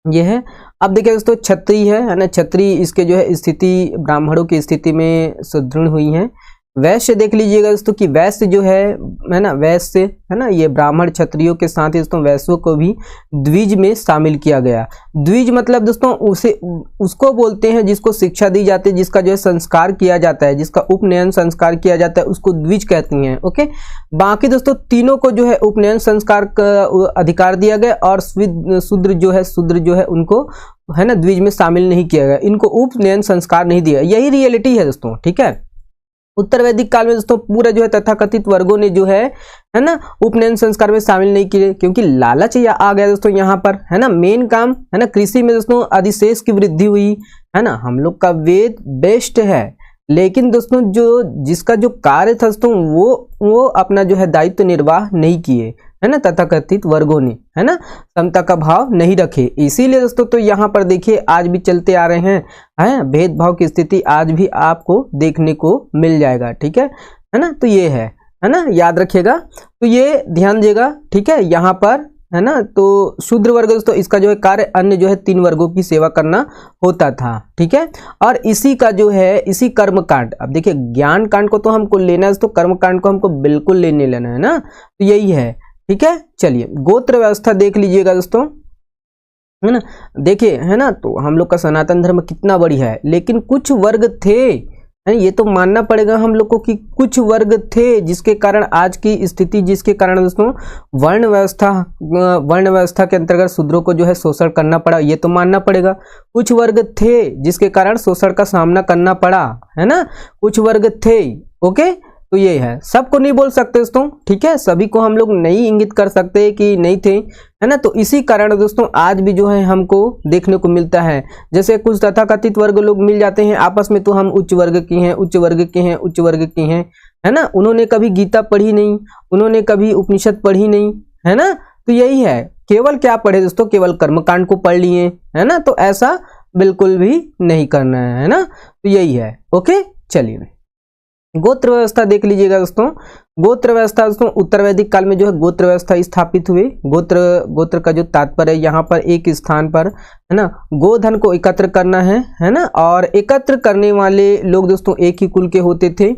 ये है। अब देखिए दोस्तों क्षत्रिय है ना, क्षत्रिय इसके जो है स्थिति ब्राह्मणों की स्थिति में सुदृढ़ हुई है। वैश्य देख लीजिएगा दोस्तों कि वैश्य जो है ना, वैश्य है ना, ये ब्राह्मण क्षत्रियों के साथ ही दोस्तों वैश्यों को भी द्विज में शामिल किया गया। द्विज मतलब दोस्तों उसको बोलते हैं जिसको शिक्षा दी जाती है, जिसका जो है संस्कार किया जाता है, जिसका उपनयन संस्कार किया जाता है, उसको द्विज कहती हैं। ओके, बाकी दोस्तों तीनों को जो है उपनयन संस्कार का अधिकार दिया गया और शूद्र जो है उनको है ना द्विज में शामिल नहीं किया गया, इनको उपनयन संस्कार नहीं दिया। यही रियलिटी है दोस्तों। ठीक है, उत्तर वैदिक काल में दोस्तों पूरा जो है तथाकथित वर्गों ने जो है ना उपनयन संस्कार में शामिल नहीं किए, क्योंकि लालच या आ गया दोस्तों यहाँ पर, है ना। मेन काम है ना कृषि में दोस्तों अधिशेष की वृद्धि हुई, है ना। हम लोग का वेद बेस्ट है, लेकिन दोस्तों जिसका जो कार्य था दोस्तों वो अपना जो है दायित्व निर्वाह नहीं किए, है ना, तथाकथित वर्गों ने, है ना, समता का भाव नहीं रखे। इसीलिए दोस्तों तो यहाँ पर देखिए आज भी चलते आ रहे हैं भेदभाव की स्थिति आज भी आपको देखने को मिल जाएगा। ठीक है ना, तो ये है ना, याद रखिएगा, तो ये ध्यान दिएगा। ठीक है, यहाँ पर है ना, तो शूद्र वर्ग दोस्तों इसका जो है कार्य अन्य जो है 3 वर्गों की सेवा करना होता था। ठीक है, और इसी का जो है इसी कर्म कांड, अब देखिए ज्ञान कांड को तो हमको लेना है दोस्तों, कर्म कांड को हमको बिल्कुल लेना है ना, तो यही है। ठीक है, चलिए गोत्र व्यवस्था देख लीजिएगा दोस्तों, है ना। देखिए है ना, तो हम लोग का सनातन धर्म कितना बढ़िया है, लेकिन कुछ वर्ग थे, ये तो मानना पड़ेगा हम लोग को कि कुछ वर्ग थे जिसके कारण आज की स्थिति, जिसके कारण दोस्तों वर्ण व्यवस्था के अंतर्गत शूद्रों को जो है शोषण करना पड़ा, ये तो मानना पड़ेगा। कुछ वर्ग थे जिसके कारण शोषण का सामना करना पड़ा, है ना, कुछ वर्ग थे। ओके, तो ये है, सबको नहीं बोल सकते दोस्तों। ठीक है, सभी को हम लोग नहीं इंगित कर सकते कि नहीं थे, है ना। तो इसी कारण दोस्तों आज भी जो है हमको देखने को मिलता है, जैसे कुछ तथाकथित वर्ग लोग मिल जाते हैं आपस में, तो हम उच्च वर्ग के हैं, उच्च वर्ग के हैं, उच्च वर्ग के हैं, है ना। उन्होंने कभी गीता पढ़ी नहीं, उन्होंने कभी उपनिषद पढ़ी नहीं, है ना। तो यही है, केवल क्या पढ़े दोस्तों, केवल कर्मकांड को पढ़ लिए, है ना। तो ऐसा बिल्कुल भी नहीं करना है ना, तो यही है। ओके, चलिए गोत्र व्यवस्था देख लीजिएगा दोस्तों। गोत्र व्यवस्था दोस्तों उत्तर वैदिक काल में जो है गोत्र व्यवस्था स्थापित हुए। गोत्र का जो तात्पर्य है यहाँ पर एक स्थान पर, है ना, गोधन को एकत्र करना है ना, और एकत्र करने वाले लोग दोस्तों एक ही कुल के होते थे।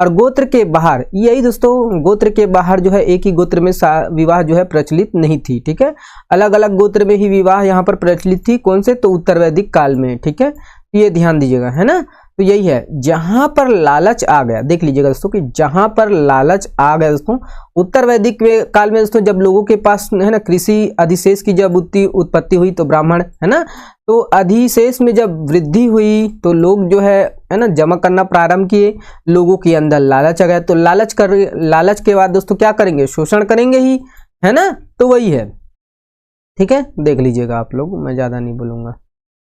और गोत्र के बाहर, यही दोस्तों गोत्र के बाहर जो है एक ही गोत्र में विवाह जो है प्रचलित नहीं थी। ठीक है, अलग अलग गोत्र में ही विवाह यहाँ पर प्रचलित थी। कौन से, तो उत्तर वैदिक काल में। ठीक है, ये ध्यान दीजिएगा, है ना। तो यही है, जहां पर लालच आ गया, देख लीजिएगा दोस्तों कि जहां पर लालच आ गया दोस्तों उत्तर वैदिक काल में दोस्तों, जब लोगों के पास है ना कृषि अधिशेष की जब उत्पत्ति हुई तो ब्राह्मण, है ना, तो अधिशेष में जब वृद्धि हुई तो लोग जो है ना जमा करना प्रारंभ किए, लोगों के अंदर लालच आ गया, तो लालच के बाद दोस्तों क्या करेंगे, शोषण करेंगे ही, है ना। तो वही है, ठीक है, देख लीजिएगा आप लोग, मैं ज्यादा नहीं बोलूंगा।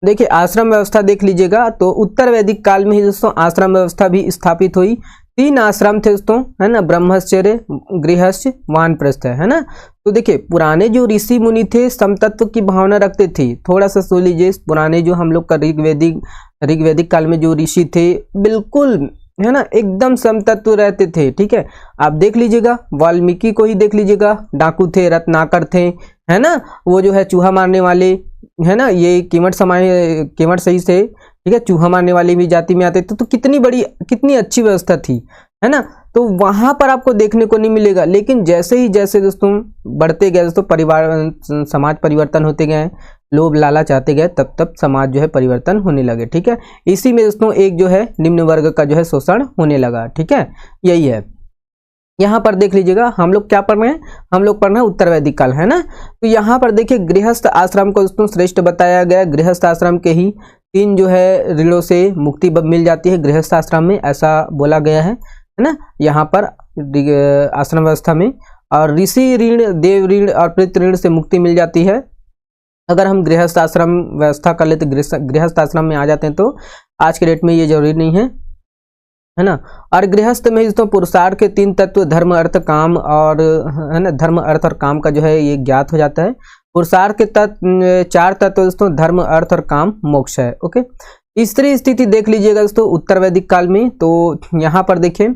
देखिए आश्रम व्यवस्था देख लीजिएगा तो उत्तर वैदिक काल में ही दोस्तों आश्रम व्यवस्था भी स्थापित हुई। 3 आश्रम थे दोस्तों, है ना, ब्रह्मचर्य, गृहस्थ, वानप्रस्थ, है ना। तो देखिए पुराने जो ऋषि मुनि थे समतत्व की भावना रखते थे। थोड़ा सा सुन लीजिए, पुराने जो हम लोग का ऋग्वैदिक काल में जो ऋषि थे बिल्कुल, है ना, एकदम समतत्व रहते थे। ठीक है, आप देख लीजिएगा वाल्मीकि को ही देख लीजिएगा, डाकू थे, रत्नाकर थे, है ना, वो जो है चूहा मारने वाले, है ना, ये कीमठ सही से, ठीक है, चूहा मारने वाली भी जाति में आते थे। तो कितनी अच्छी व्यवस्था थी, है ना। तो वहां पर आपको देखने को नहीं मिलेगा। लेकिन जैसे दोस्तों बढ़ते गए दोस्तों, समाज परिवर्तन होते गए, लोभ लालच आते गए, तब समाज जो है परिवर्तन होने लगे। ठीक है, इसी में दोस्तों एक जो है निम्न वर्ग का जो है शोषण होने लगा। ठीक है, यही है। यहाँ पर देख लीजिएगा हम लोग क्या पढ़ रहे हैं, हम लोग पढ़ रहे हैं उत्तर वैदिक काल, है ना। तो यहाँ पर देखिए गृहस्थ आश्रम को दोस्तों श्रेष्ठ बताया गया। गृहस्थ आश्रम के ही 3 जो है ऋणों से मुक्ति मिल जाती है गृहस्थ आश्रम में, ऐसा बोला गया है ना यहाँ पर आश्रम व्यवस्था में। और ऋषि ऋण, देव ऋण और प्रेत ऋण से मुक्ति मिल जाती है अगर हम गृहस्थ आश्रम व्यवस्था कर लेते, गृहस्थ आश्रम में आ जाते हैं। तो आज के डेट में ये जरूरी नहीं है, है ना। और गृहस्थ में दोस्तों पुरुषार्थ के 3 तत्व धर्म अर्थ काम, और है ना, धर्म अर्थ और काम का जो है ये ज्ञात हो जाता है। पुरुषार्थ के 4 तत्व दोस्तों धर्म अर्थ और काम मोक्ष है। ओके, स्त्री स्थिति देख लीजिएगा दोस्तों उत्तर वैदिक काल में। तो यहाँ पर देखिए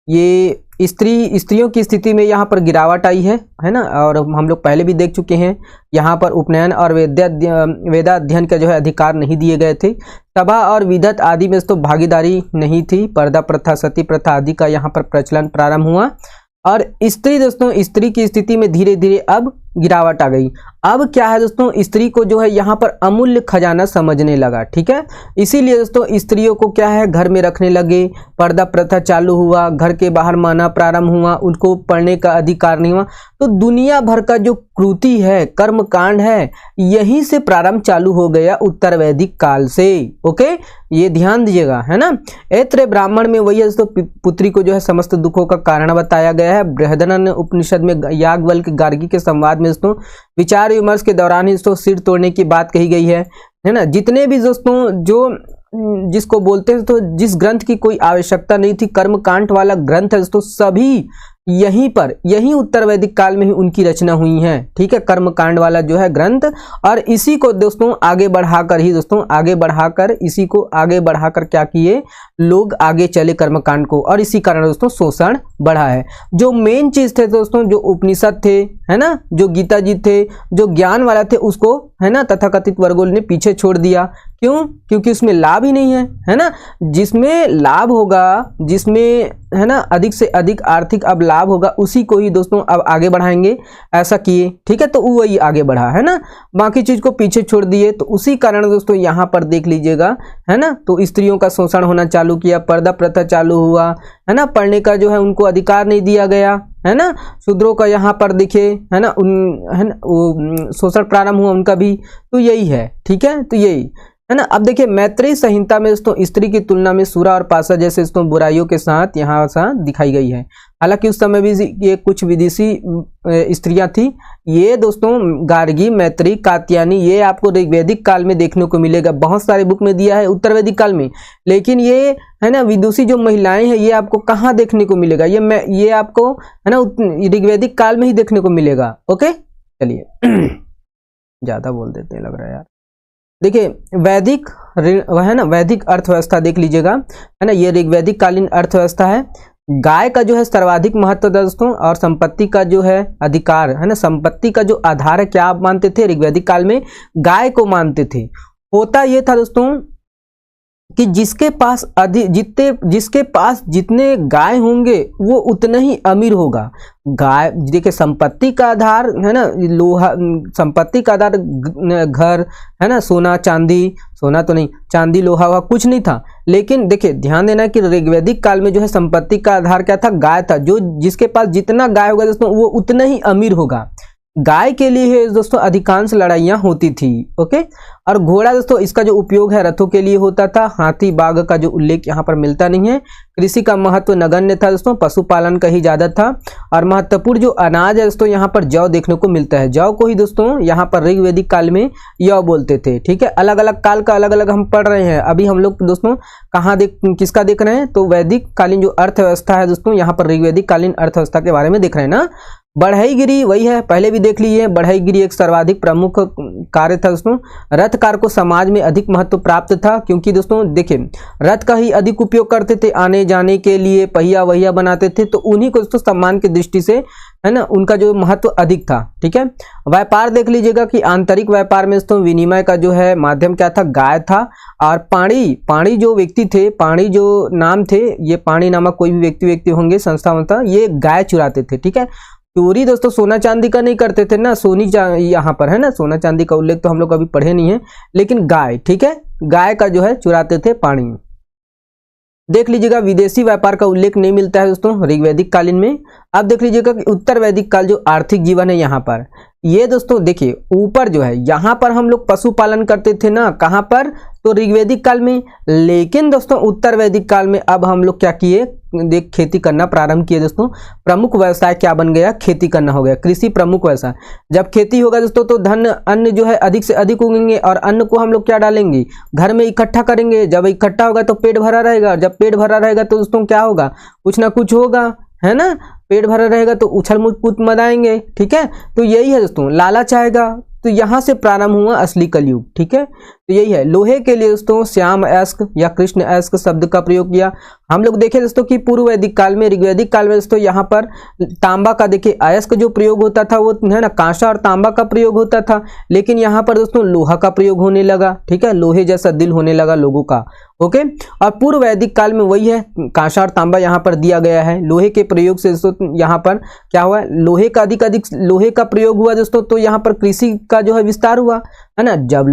ये स्त्रियों की स्थिति में यहाँ पर गिरावट आई है ना। और हम लोग पहले भी देख चुके हैं, यहाँ पर उपनयन और वेदाध्ययन का जो है अधिकार नहीं दिए गए थे। सभा और विधत आदि में तो भागीदारी नहीं थी। पर्दा प्रथा, सती प्रथा आदि का यहाँ पर प्रचलन प्रारंभ हुआ। और स्त्री दोस्तों, स्त्री की स्थिति में धीरे धीरे अब गिरावट आ गई। अब क्या है दोस्तों, स्त्री को जो है यहाँ पर अमूल्य खजाना समझने लगा। ठीक है, इसीलिए दोस्तों स्त्रियों को क्या है घर में रखने लगे, पर्दा प्रथा चालू हुआ, घर के बाहर माना प्रारंभ हुआ, उनको पढ़ने का अधिकार नहीं हुआ। तो दुनिया भर का जो कृति है, कर्म कांड है, यहीं से प्रारंभ चालू हो गया उत्तर वैदिक काल से। ओके, ये ध्यान दीजिएगा, है ना। ऐत्रेय ब्राह्मण में वही दोस्तों पुत्री को जो है समस्त दुखों का कारण बताया गया है। बृहदरण्यक उपनिषद में याज्ञवल्क्य गार्गी के संवाद में दोस्तों विचार विमर्श के दौरान ही दोस्तों सिर तोड़ने की बात कही गई है ना। जितने भी दोस्तों जो जिसको बोलते हैं तो जिस ग्रंथ की कोई आवश्यकता नहीं थी, कर्म कांड वाला ग्रंथ है दोस्तों, सभी यहीं उत्तर वैदिक काल में ही उनकी रचना हुई है। ठीक है, कर्म कांड वाला जो है ग्रंथ, और इसी को दोस्तों आगे बढ़ाकर इसी को आगे बढ़ाकर क्या किए लोग, आगे चले कर्म कांड को, और इसी कारण दोस्तों शोषण बढ़ा है। जो मेन चीज थे दोस्तों, जो उपनिषद थे, है ना, जो गीता जी थे, जो ज्ञान वाला थे, उसको है ना तथाकथित वर्गों ने पीछे छोड़ दिया। क्यों? क्योंकि उसमें लाभ ही नहीं है ना। जिसमें लाभ होगा, जिसमें है ना अधिक से अधिक आर्थिक अब लाभ होगा, उसी को ही दोस्तों अब आगे बढ़ाएंगे, ऐसा किए। ठीक है, तो वही आगे बढ़ा, है ना, बाकी चीज को पीछे छोड़ दिए। तो उसी कारण दोस्तों यहाँ पर देख लीजिएगा, है ना, तो स्त्रियों का शोषण होना चालू किया, पर्दा प्रथा चालू हुआ, है ना, पढ़ने का जो है उनको अधिकार नहीं दिया गया, है ना, शूद्रों का यहाँ पर दिखे, है ना, शोषण प्रारंभ हुआ उनका भी। तो यही है, ठीक है, तो यही है ना। अब देखिए मैत्रेयी संहिता में दोस्तों स्त्री की तुलना में सूरा और पासा जैसे दोस्तों बुराइयों के साथ यहाँ सा दिखाई गई है। हालांकि उस समय भी ये कुछ विदेशी स्त्रियां थी। ये दोस्तों गार्गी, मैत्रेयी, कात्यायनी, ये आपको ऋग्वैदिक काल में देखने को मिलेगा। बहुत सारे बुक में दिया है उत्तर वैदिक काल में, लेकिन ये है ना विदुषी जो महिलाएं हैं, ये आपको कहाँ देखने को मिलेगा? ये आपको है ना ऋग्वैदिक काल में ही देखने को मिलेगा। ओके, चलिए ज्यादा बोल देते हैं लग रहा है यार। देखिए वैदिक है ना, वैदिक अर्थव्यवस्था देख लीजिएगा, है ना, ये ऋग्वैदिक कालीन अर्थव्यवस्था है। गाय का जो है सर्वाधिक महत्व दोस्तों, और संपत्ति का जो है अधिकार, है ना, संपत्ति का जो आधार है, क्या आप मानते थे ऋग्वैदिक काल में? गाय को मानते थे। होता ये था दोस्तों कि जिसके पास जितने गाय होंगे वो उतना ही अमीर होगा। गाय देखिए संपत्ति का आधार है ना, लोहा, संपत्ति का आधार घर, है ना, सोना चांदी, सोना तो नहीं, चांदी लोहा वहा कुछ नहीं था। लेकिन देखिए ध्यान देना कि ऋग्वैदिक काल में जो है संपत्ति का आधार क्या था? गाय था। जो जिसके पास जितना गाय होगा दोस्तों वो उतना ही अमीर होगा। गाय के लिए दोस्तों अधिकांश लड़ाइयाँ होती थी। ओके, और घोड़ा दोस्तों इसका जो उपयोग है रथों के लिए होता था। हाथी बाघ का जो उल्लेख यहाँ पर मिलता नहीं है। कृषि का महत्व नगण्य था दोस्तों, पशुपालन का ही ज़्यादा था। और महत्वपूर्ण जो अनाज है दोस्तों यहाँ पर जौ देखने को मिलता है। जौ को ही दोस्तों यहाँ पर ऋग्वैदिक काल में यौ बोलते थे। ठीक है, अलग अलग काल का अलग अलग हम पढ़ रहे हैं। अभी हम लोग दोस्तों कहाँ किसका देख रहे हैं, तो वैदिक कालीन जो अर्थव्यवस्था है दोस्तों, यहाँ पर ऋग्वैदिक कालीन अर्थव्यवस्था के बारे में देख रहे हैं ना। बढ़ईगिरी वही है, पहले भी देख लीजिए। बढ़ईगिरी एक सर्वाधिक प्रमुख कार्य था दोस्तों। रथ कार्य को समाज में अधिक महत्व प्राप्त था, क्योंकि दोस्तों देखिए रथ का ही अधिक उपयोग करते थे आने जाने के लिए, पहिया वहिया बनाते थे, तो उन्हीं को दोस्तों सम्मान की दृष्टि से है ना उनका जो महत्व अधिक था। ठीक है, व्यापार देख लीजिएगा कि आंतरिक व्यापार में दोस्तों विनिमय का जो है माध्यम क्या था, गाय था। और पाणी जो व्यक्ति थे, पाणी जो नाम थे, ये पाणी नामक कोई भी व्यक्ति होंगे, संस्था होता, ये गाय चुराते थे। ठीक है, चोरी दोस्तों सोना चांदी का नहीं करते थे ना, यहाँ पर है ना सोना चांदी का उल्लेख तो हम लोग अभी पढ़े नहीं है, लेकिन गाय, ठीक है, गाय का जो है चुराते थे पानी। देख लीजिएगा विदेशी व्यापार का उल्लेख नहीं मिलता है दोस्तों ऋग्वैदिक कालीन में। अब देख लीजिएगा कि उत्तर वैदिक काल जो आर्थिक जीवन है यहाँ पर, ये दोस्तों देखिए ऊपर जो है यहाँ पर हम लोग पशुपालन करते थे ना, कहाँ पर, तो ऋग्वैदिक काल में। लेकिन दोस्तों उत्तर वैदिक काल में अब हम लोग क्या किए, देख खेती करना प्रारंभ किए दोस्तों। प्रमुख व्यवसाय क्या बन गया, खेती करना हो गया, कृषि प्रमुख व्यवसाय। जब खेती होगा दोस्तों तो धन अन्न जो है अधिक से अधिक उगेंगे, और अन्न को हम लोग क्या डालेंगे, घर में इकट्ठा करेंगे। जब इकट्ठा होगा तो पेट भरा रहेगा, जब पेट भरा रहेगा तो दोस्तों क्या होगा, कुछ ना कुछ होगा, है ना। पेट भरा रहेगा तो उछल कूद मचाएंगे। ठीक है, तो यही है दोस्तों, लालच आएगा। तो यहाँ से प्रारंभ हुआ असली कलयुग। ठीक है, तो यही है। लोहे के लिए दोस्तों श्याम अयस्क या कृष्ण अयस्क शब्द का प्रयोग किया। हम लोग देखें दोस्तों कि पूर्व वैदिक काल में, ऋग्वैदिक काल में दोस्तों यहाँ पर तांबा का देखिए अयस्क जो प्रयोग होता था वो है ना कांसा और तांबा का प्रयोग होता था, लेकिन यहाँ पर दोस्तों लोहा का प्रयोग होने लगा। ठीक है, लोहे जैसा दिल होने लगा लोगों का। ओके, और पूर्व वैदिक काल में वही है, कांसा और तांबा यहाँ पर दिया गया है। लोहे के प्रयोग से दोस्तों यहाँ पर क्या हुआ, लोहे का अधिक लोहे का प्रयोग हुआ दोस्तों, तो यहाँ पर कृषि का जो है विस्तार हुआ, है ना। जब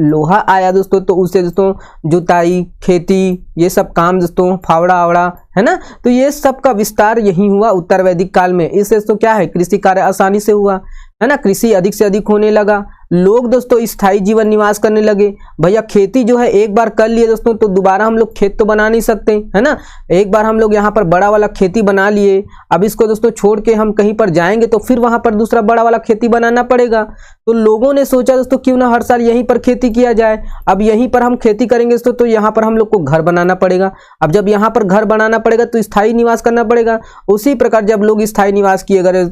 लोहा आया दोस्तों तो उससे दोस्तों जुताई, खेती, ये सब काम दोस्तों, फावड़ा आवड़ा, है ना, तो ये सब का विस्तार यही हुआ उत्तर वैदिक काल में। इससे दोस्तों क्या है, कृषि कार्य आसानी से हुआ, है ना, कृषि अधिक से अधिक होने लगा। लोग दोस्तों स्थायी जीवन निवास करने लगे। भैया खेती जो है एक बार कर लिए दोस्तों तो दोबारा हम लोग खेत तो बना नहीं सकते, है ना। एक बार हम लोग यहाँ पर बड़ा वाला खेती बना लिए, अब इसको दोस्तों छोड़ के हम कहीं पर जाएंगे तो फिर वहां पर दूसरा बड़ा वाला खेती बनाना पड़ेगा। तो लोगों ने सोचा दोस्तों क्यों ना हर साल यहीं पर खेती किया जाए। अब यहीं पर हम खेती करेंगे दोस्तों तो यहाँ पर हम लोग को घर बनाना पड़ेगा। अब जब यहाँ पर घर बनाना पड़ेगा तो स्थायी निवास करना पड़ेगा। उसी प्रकार जब लोग स्थायी निवास किए अगर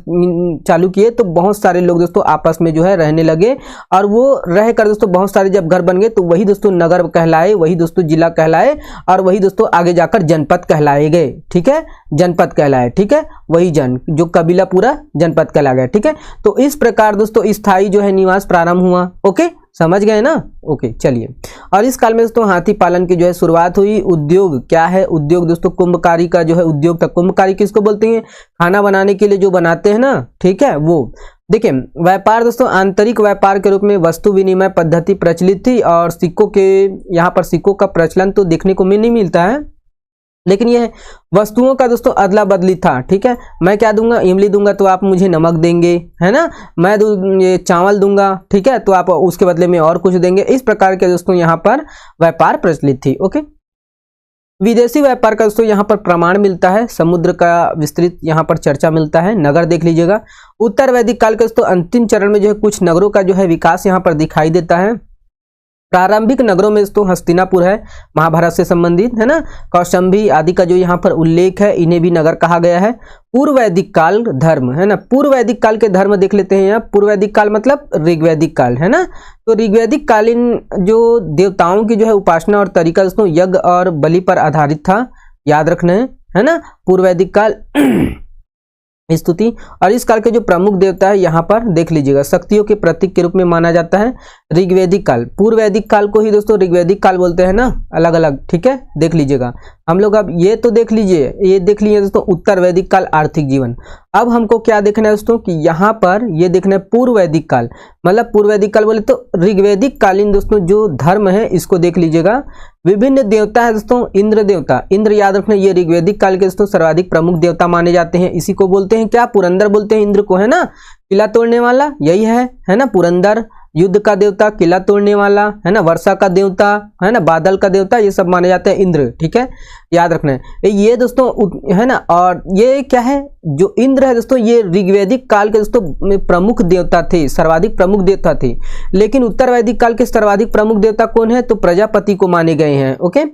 चालू किए तो बहुत सारे लोग दोस्तों आपस में जो है रहने लगे, और वो रह कर दोस्तों बहुत सारे जब घर बन गए तो वही दोस्तों नगर कहलाए, वही दोस्तों जिला कहलाए, और वही दोस्तों आगे जाकर जनपद कहलाए गए। ठीक है, जनपद कहलाए। ठीक है, वही जो कबीला पूरा जनपद कहला गया। ठीक है, तो इस प्रकार दोस्तों स्थायी जो है निवास प्रारंभ हुआ। ओके, समझ गए ना। ओके, चलिए। और इस काल में दोस्तों हाथी पालन की जो है शुरुआत हुई। उद्योग क्या है, उद्योग दोस्तों कुंभकारी का जो है उद्योग था। कुंभकारी किसको बोलते हैं, खाना बनाने के लिए जो बनाते हैं ना, ठीक है, वो। देखिए व्यापार दोस्तों आंतरिक व्यापार के रूप में वस्तु विनिमय पद्धति प्रचलित थी, और सिक्कों के यहाँ पर सिक्कों का प्रचलन तो देखने को नहीं मिलता है, लेकिन यह वस्तुओं का दोस्तों अदला बदली था। ठीक है, मैं क्या दूंगा, इमली दूंगा तो आप मुझे नमक देंगे, है ना। मैं ये चावल दूंगा, ठीक है, तो आप उसके बदले में और कुछ देंगे। इस प्रकार के दोस्तों यहाँ पर व्यापार प्रचलित थी। ओके, विदेशी व्यापार का दोस्तों यहाँ पर प्रमाण मिलता है, समुद्र का विस्तृत यहाँ पर चर्चा मिलता है। नगर देख लीजिएगा, उत्तर वैदिक काल के दोस्तों अंतिम चरण में जो है कुछ नगरों का जो है विकास यहाँ पर दिखाई देता है। प्रारंभिक नगरों में दोस्तों हस्तिनापुर है, महाभारत से संबंधित, है ना। कौशंबी आदि का जो यहाँ पर उल्लेख है, इन्हें भी नगर कहा गया है। पूर्व वैदिक काल धर्म, है ना, पूर्व वैदिक काल के धर्म देख लेते हैं यहाँ। पूर्व वैदिक काल मतलब ऋग्वैदिक काल, है ना। तो ऋग्वैदिक कालीन जो देवताओं की जो है उपासना और तरीका दोस्तों यज्ञ और बलि पर आधारित था, याद रखना है ना। पूर्व वैदिक काल स्तुति, और इस काल के जो प्रमुख देवता है यहाँ पर देख लीजिएगा, शक्तियों के प्रतीक के रूप में माना जाता है ऋग्वैदिक काल। पूर्व वैदिक काल को ही दोस्तों ऋग्वैदिक काल बोलते हैं ना, अलग अलग। ठीक है, देख लीजिएगा हम लोग। अब ये तो देख लीजिए, ये देख लीजिए दोस्तों उत्तर वैदिक काल आर्थिक जीवन। अब हमको क्या देखना है दोस्तों कि यहाँ पर ये देखना है पूर्व वैदिक काल, मतलब पूर्व वैदिक काल बोले तो ऋग्वैदिक कालीन दोस्तों जो धर्म है इसको देख लीजिएगा। विभिन्न देवता है दोस्तों, इंद्र देवता, इंद्र याद रखना, ये ऋग्वैदिक काल के दोस्तों सर्वाधिक प्रमुख देवता माने जाते हैं। इसी को बोलते हैं क्या, पुरंदर बोलते हैं इंद्र को, है ना। किला तोड़ने वाला यही है ना, पुरंदर, युद्ध का देवता, किला तोड़ने वाला, है ना, वर्षा का देवता, है ना, बादल का देवता, ये सब माने जाते हैं इंद्र। ठीक है, याद रखना है ये दोस्तों, है ना। और ये क्या है, जो इंद्र है दोस्तों, ये ऋग्वैदिक काल के दोस्तों प्रमुख देवता थे, सर्वाधिक प्रमुख देवता थे। लेकिन उत्तर वैदिक काल के सर्वाधिक प्रमुख देवता कौन है, तो प्रजापति को माने गए हैं। ओके,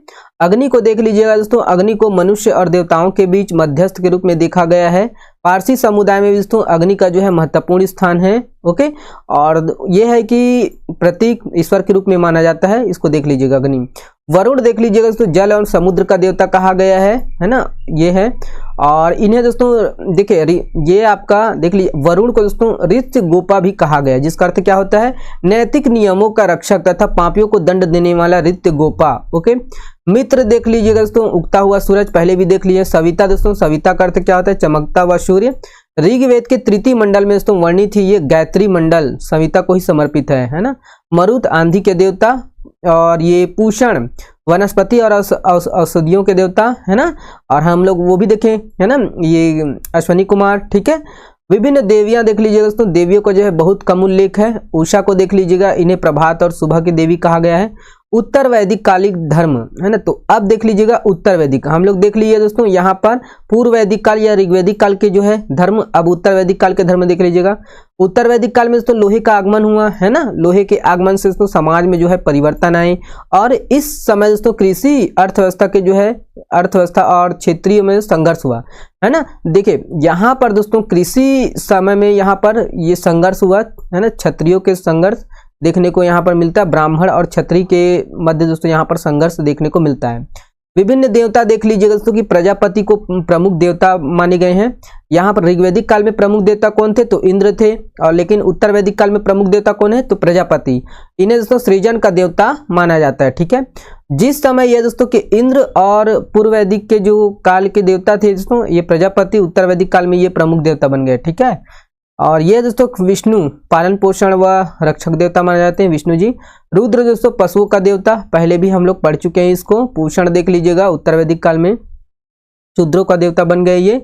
अग्नि को देख लीजिएगा दोस्तों, अग्नि को मनुष्य और देवताओं के बीच मध्यस्थ के रूप में देखा गया है। पारसी समुदाय में भी दोस्तों अग्नि का जो है महत्वपूर्ण स्थान है। ओके, और ये है कि प्रतीक ईश्वर के रूप में माना जाता है, इसको देख लीजिएगा अग्नि। वरुण देख लीजिएगा दोस्तों, जल और समुद्र का देवता कहा गया है ना, ये है। और इन्हें दोस्तों देखिए, ये आपका देख लीजिए, वरुण को दोस्तों ऋत गोपा भी कहा गया, जिसका अर्थ क्या होता है, नैतिक नियमों का रक्षक तथा पापियों को दंड देने वाला ऋत गोपा। ओके, मित्र देख लीजिएगा दोस्तों, उगता हुआ सूरज, पहले भी देख लीजिए। सविता दोस्तों, सविता का अर्थ क्या होता है, चमकता हुआ सूर्य। ऋग्वेद के तृतीय मंडल में दोस्तों वर्णित थी, ये गायत्री मंडल सविता को ही समर्पित है ना। मरुत आंधी के देवता, और ये पूषण वनस्पति और औषधियों के देवता, है ना। और हम लोग वो भी देखें, है ना, ये अश्वनी कुमार। ठीक है, विभिन्न देवियां देख लीजिएगा दोस्तों, देवियों को जो है बहुत कम उल्लेख है। उषा को देख लीजिएगा, इन्हें प्रभात और सुबह की देवी कहा गया है। उत्तर वैदिक कालिक धर्म, है ना, तो अब देख लीजिएगा उत्तर वैदिक, हम लोग देख लीजिए दोस्तों यहाँ पर पूर्व वैदिक काल या ऋग्वैदिक काल के जो है धर्म, अब उत्तर वैदिक काल के धर्म देख लीजिएगा। उत्तर वैदिक काल में दोस्तों लोहे का आगमन हुआ, है ना, लोहे के आगमन से दोस्तों समाज में जो है परिवर्तन आए, और इस समय दोस्तों कृषि अर्थव्यवस्था के जो है अर्थव्यवस्था और क्षेत्रीय में संघर्ष हुआ, है ना। देखिए यहाँ पर दोस्तों कृषि समय में यहाँ पर ये संघर्ष हुआ, है ना, क्षत्रियों के संघर्ष देखने को यहाँ पर मिलता है, ब्राह्मण और क्षत्रिय के मध्य दोस्तों यहाँ पर संघर्ष देखने को मिलता है। विभिन्न देवता देख लीजिएगा दोस्तों कि प्रजापति को प्रमुख देवता माने गए हैं। यहाँ पर ऋग्वैदिक काल में प्रमुख देवता कौन थे, तो इंद्र थे, और लेकिन उत्तर वैदिक काल में प्रमुख देवता कौन है, तो प्रजापति। इन्हें दोस्तों सृजन का देवता माना जाता है। ठीक है, जिस समय ये दोस्तों कि इंद्र और पूर्व वैदिक के जो काल के देवता थे दोस्तों, ये प्रजापति, उत्तर वैदिक काल में ये प्रमुख देवता बन गए। ठीक है, और ये दोस्तों विष्णु पालन पोषण व रक्षक देवता माने जाते हैं, विष्णु जी। रुद्र दोस्तों पशुओं का देवता, पहले भी हम लोग पढ़ चुके हैं इसको। पूषण देख लीजिएगा, उत्तर वैदिक काल में शूद्रों का देवता बन गए ये,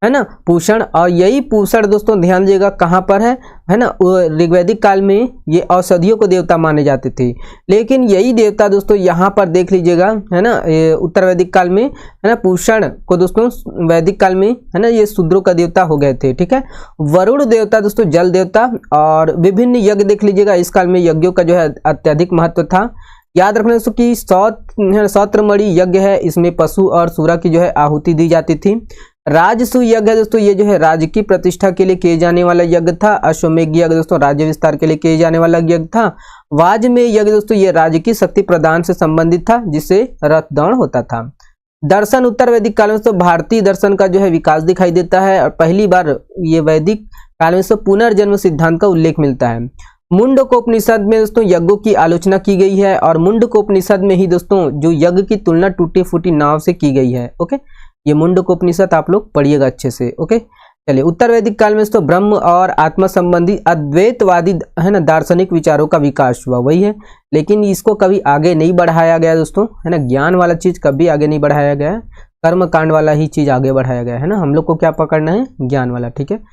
है ना, पूषण। और यही पूषण दोस्तों ध्यान दीजिएगा कहाँ पर है ना, ऋग्वैदिक काल में ये औषधियों को देवता माने जाते थे। लेकिन यही देवता दोस्तों यहाँ पर देख लीजिएगा, है ना, उत्तर वैदिक काल में, है ना, पूषण को दोस्तों वैदिक काल में, है ना, ये शूद्रों का देवता हो गए थे। ठीक है, वरुण देवता दोस्तों जल देवता, और विभिन्न यज्ञ देख लीजिएगा, इस काल में यज्ञों का जो है अत्यधिक महत्व था। याद रखना दोस्तों कि सौत्रमणि यज्ञ है, इसमें पशु और सूरा की जो है आहुति दी जाती थी। राजसु यज्ञ है दोस्तों, ये जो है राज्य की प्रतिष्ठा के लिए किए जाने वाला यज्ञ था। अश्वमेघ यज्ञ दोस्तों राज्य विस्तार के लिए किए जाने वाला यज्ञ था। वाजमेय यज्ञ दोस्तों ये राज्य की शक्ति प्रदान से संबंधित था, जिससे रथ दौड़ होता था। दर्शन उत्तर वैदिक काल में तो भारतीय दर्शन का जो है विकास दिखाई देता है, और पहली बार ये वैदिक काल में से पुनर्जन्म सिद्धांत का उल्लेख मिलता है। मुंडकोपनिषद में दोस्तों यज्ञों की आलोचना की गई है, और मुंडकोपनिषद में ही दोस्तों जो यज्ञ की तुलना टूटी फूटी नाव से की गई है। ओके, ये मुंडकोपनिषद आप लोग पढ़िएगा अच्छे से। ओके, चलिए उत्तर वैदिक काल में दोस्तों ब्रह्म और आत्मा संबंधी अद्वैतवादी, है ना, दार्शनिक विचारों का विकास हुआ, वही है। लेकिन इसको कभी आगे नहीं बढ़ाया गया दोस्तों, है ना, ज्ञान वाला चीज कभी आगे नहीं बढ़ाया गया, कर्म कांड वाला ही चीज आगे बढ़ाया गया है ना। हम लोग को क्या पकड़ना है, ज्ञान वाला। ठीक है।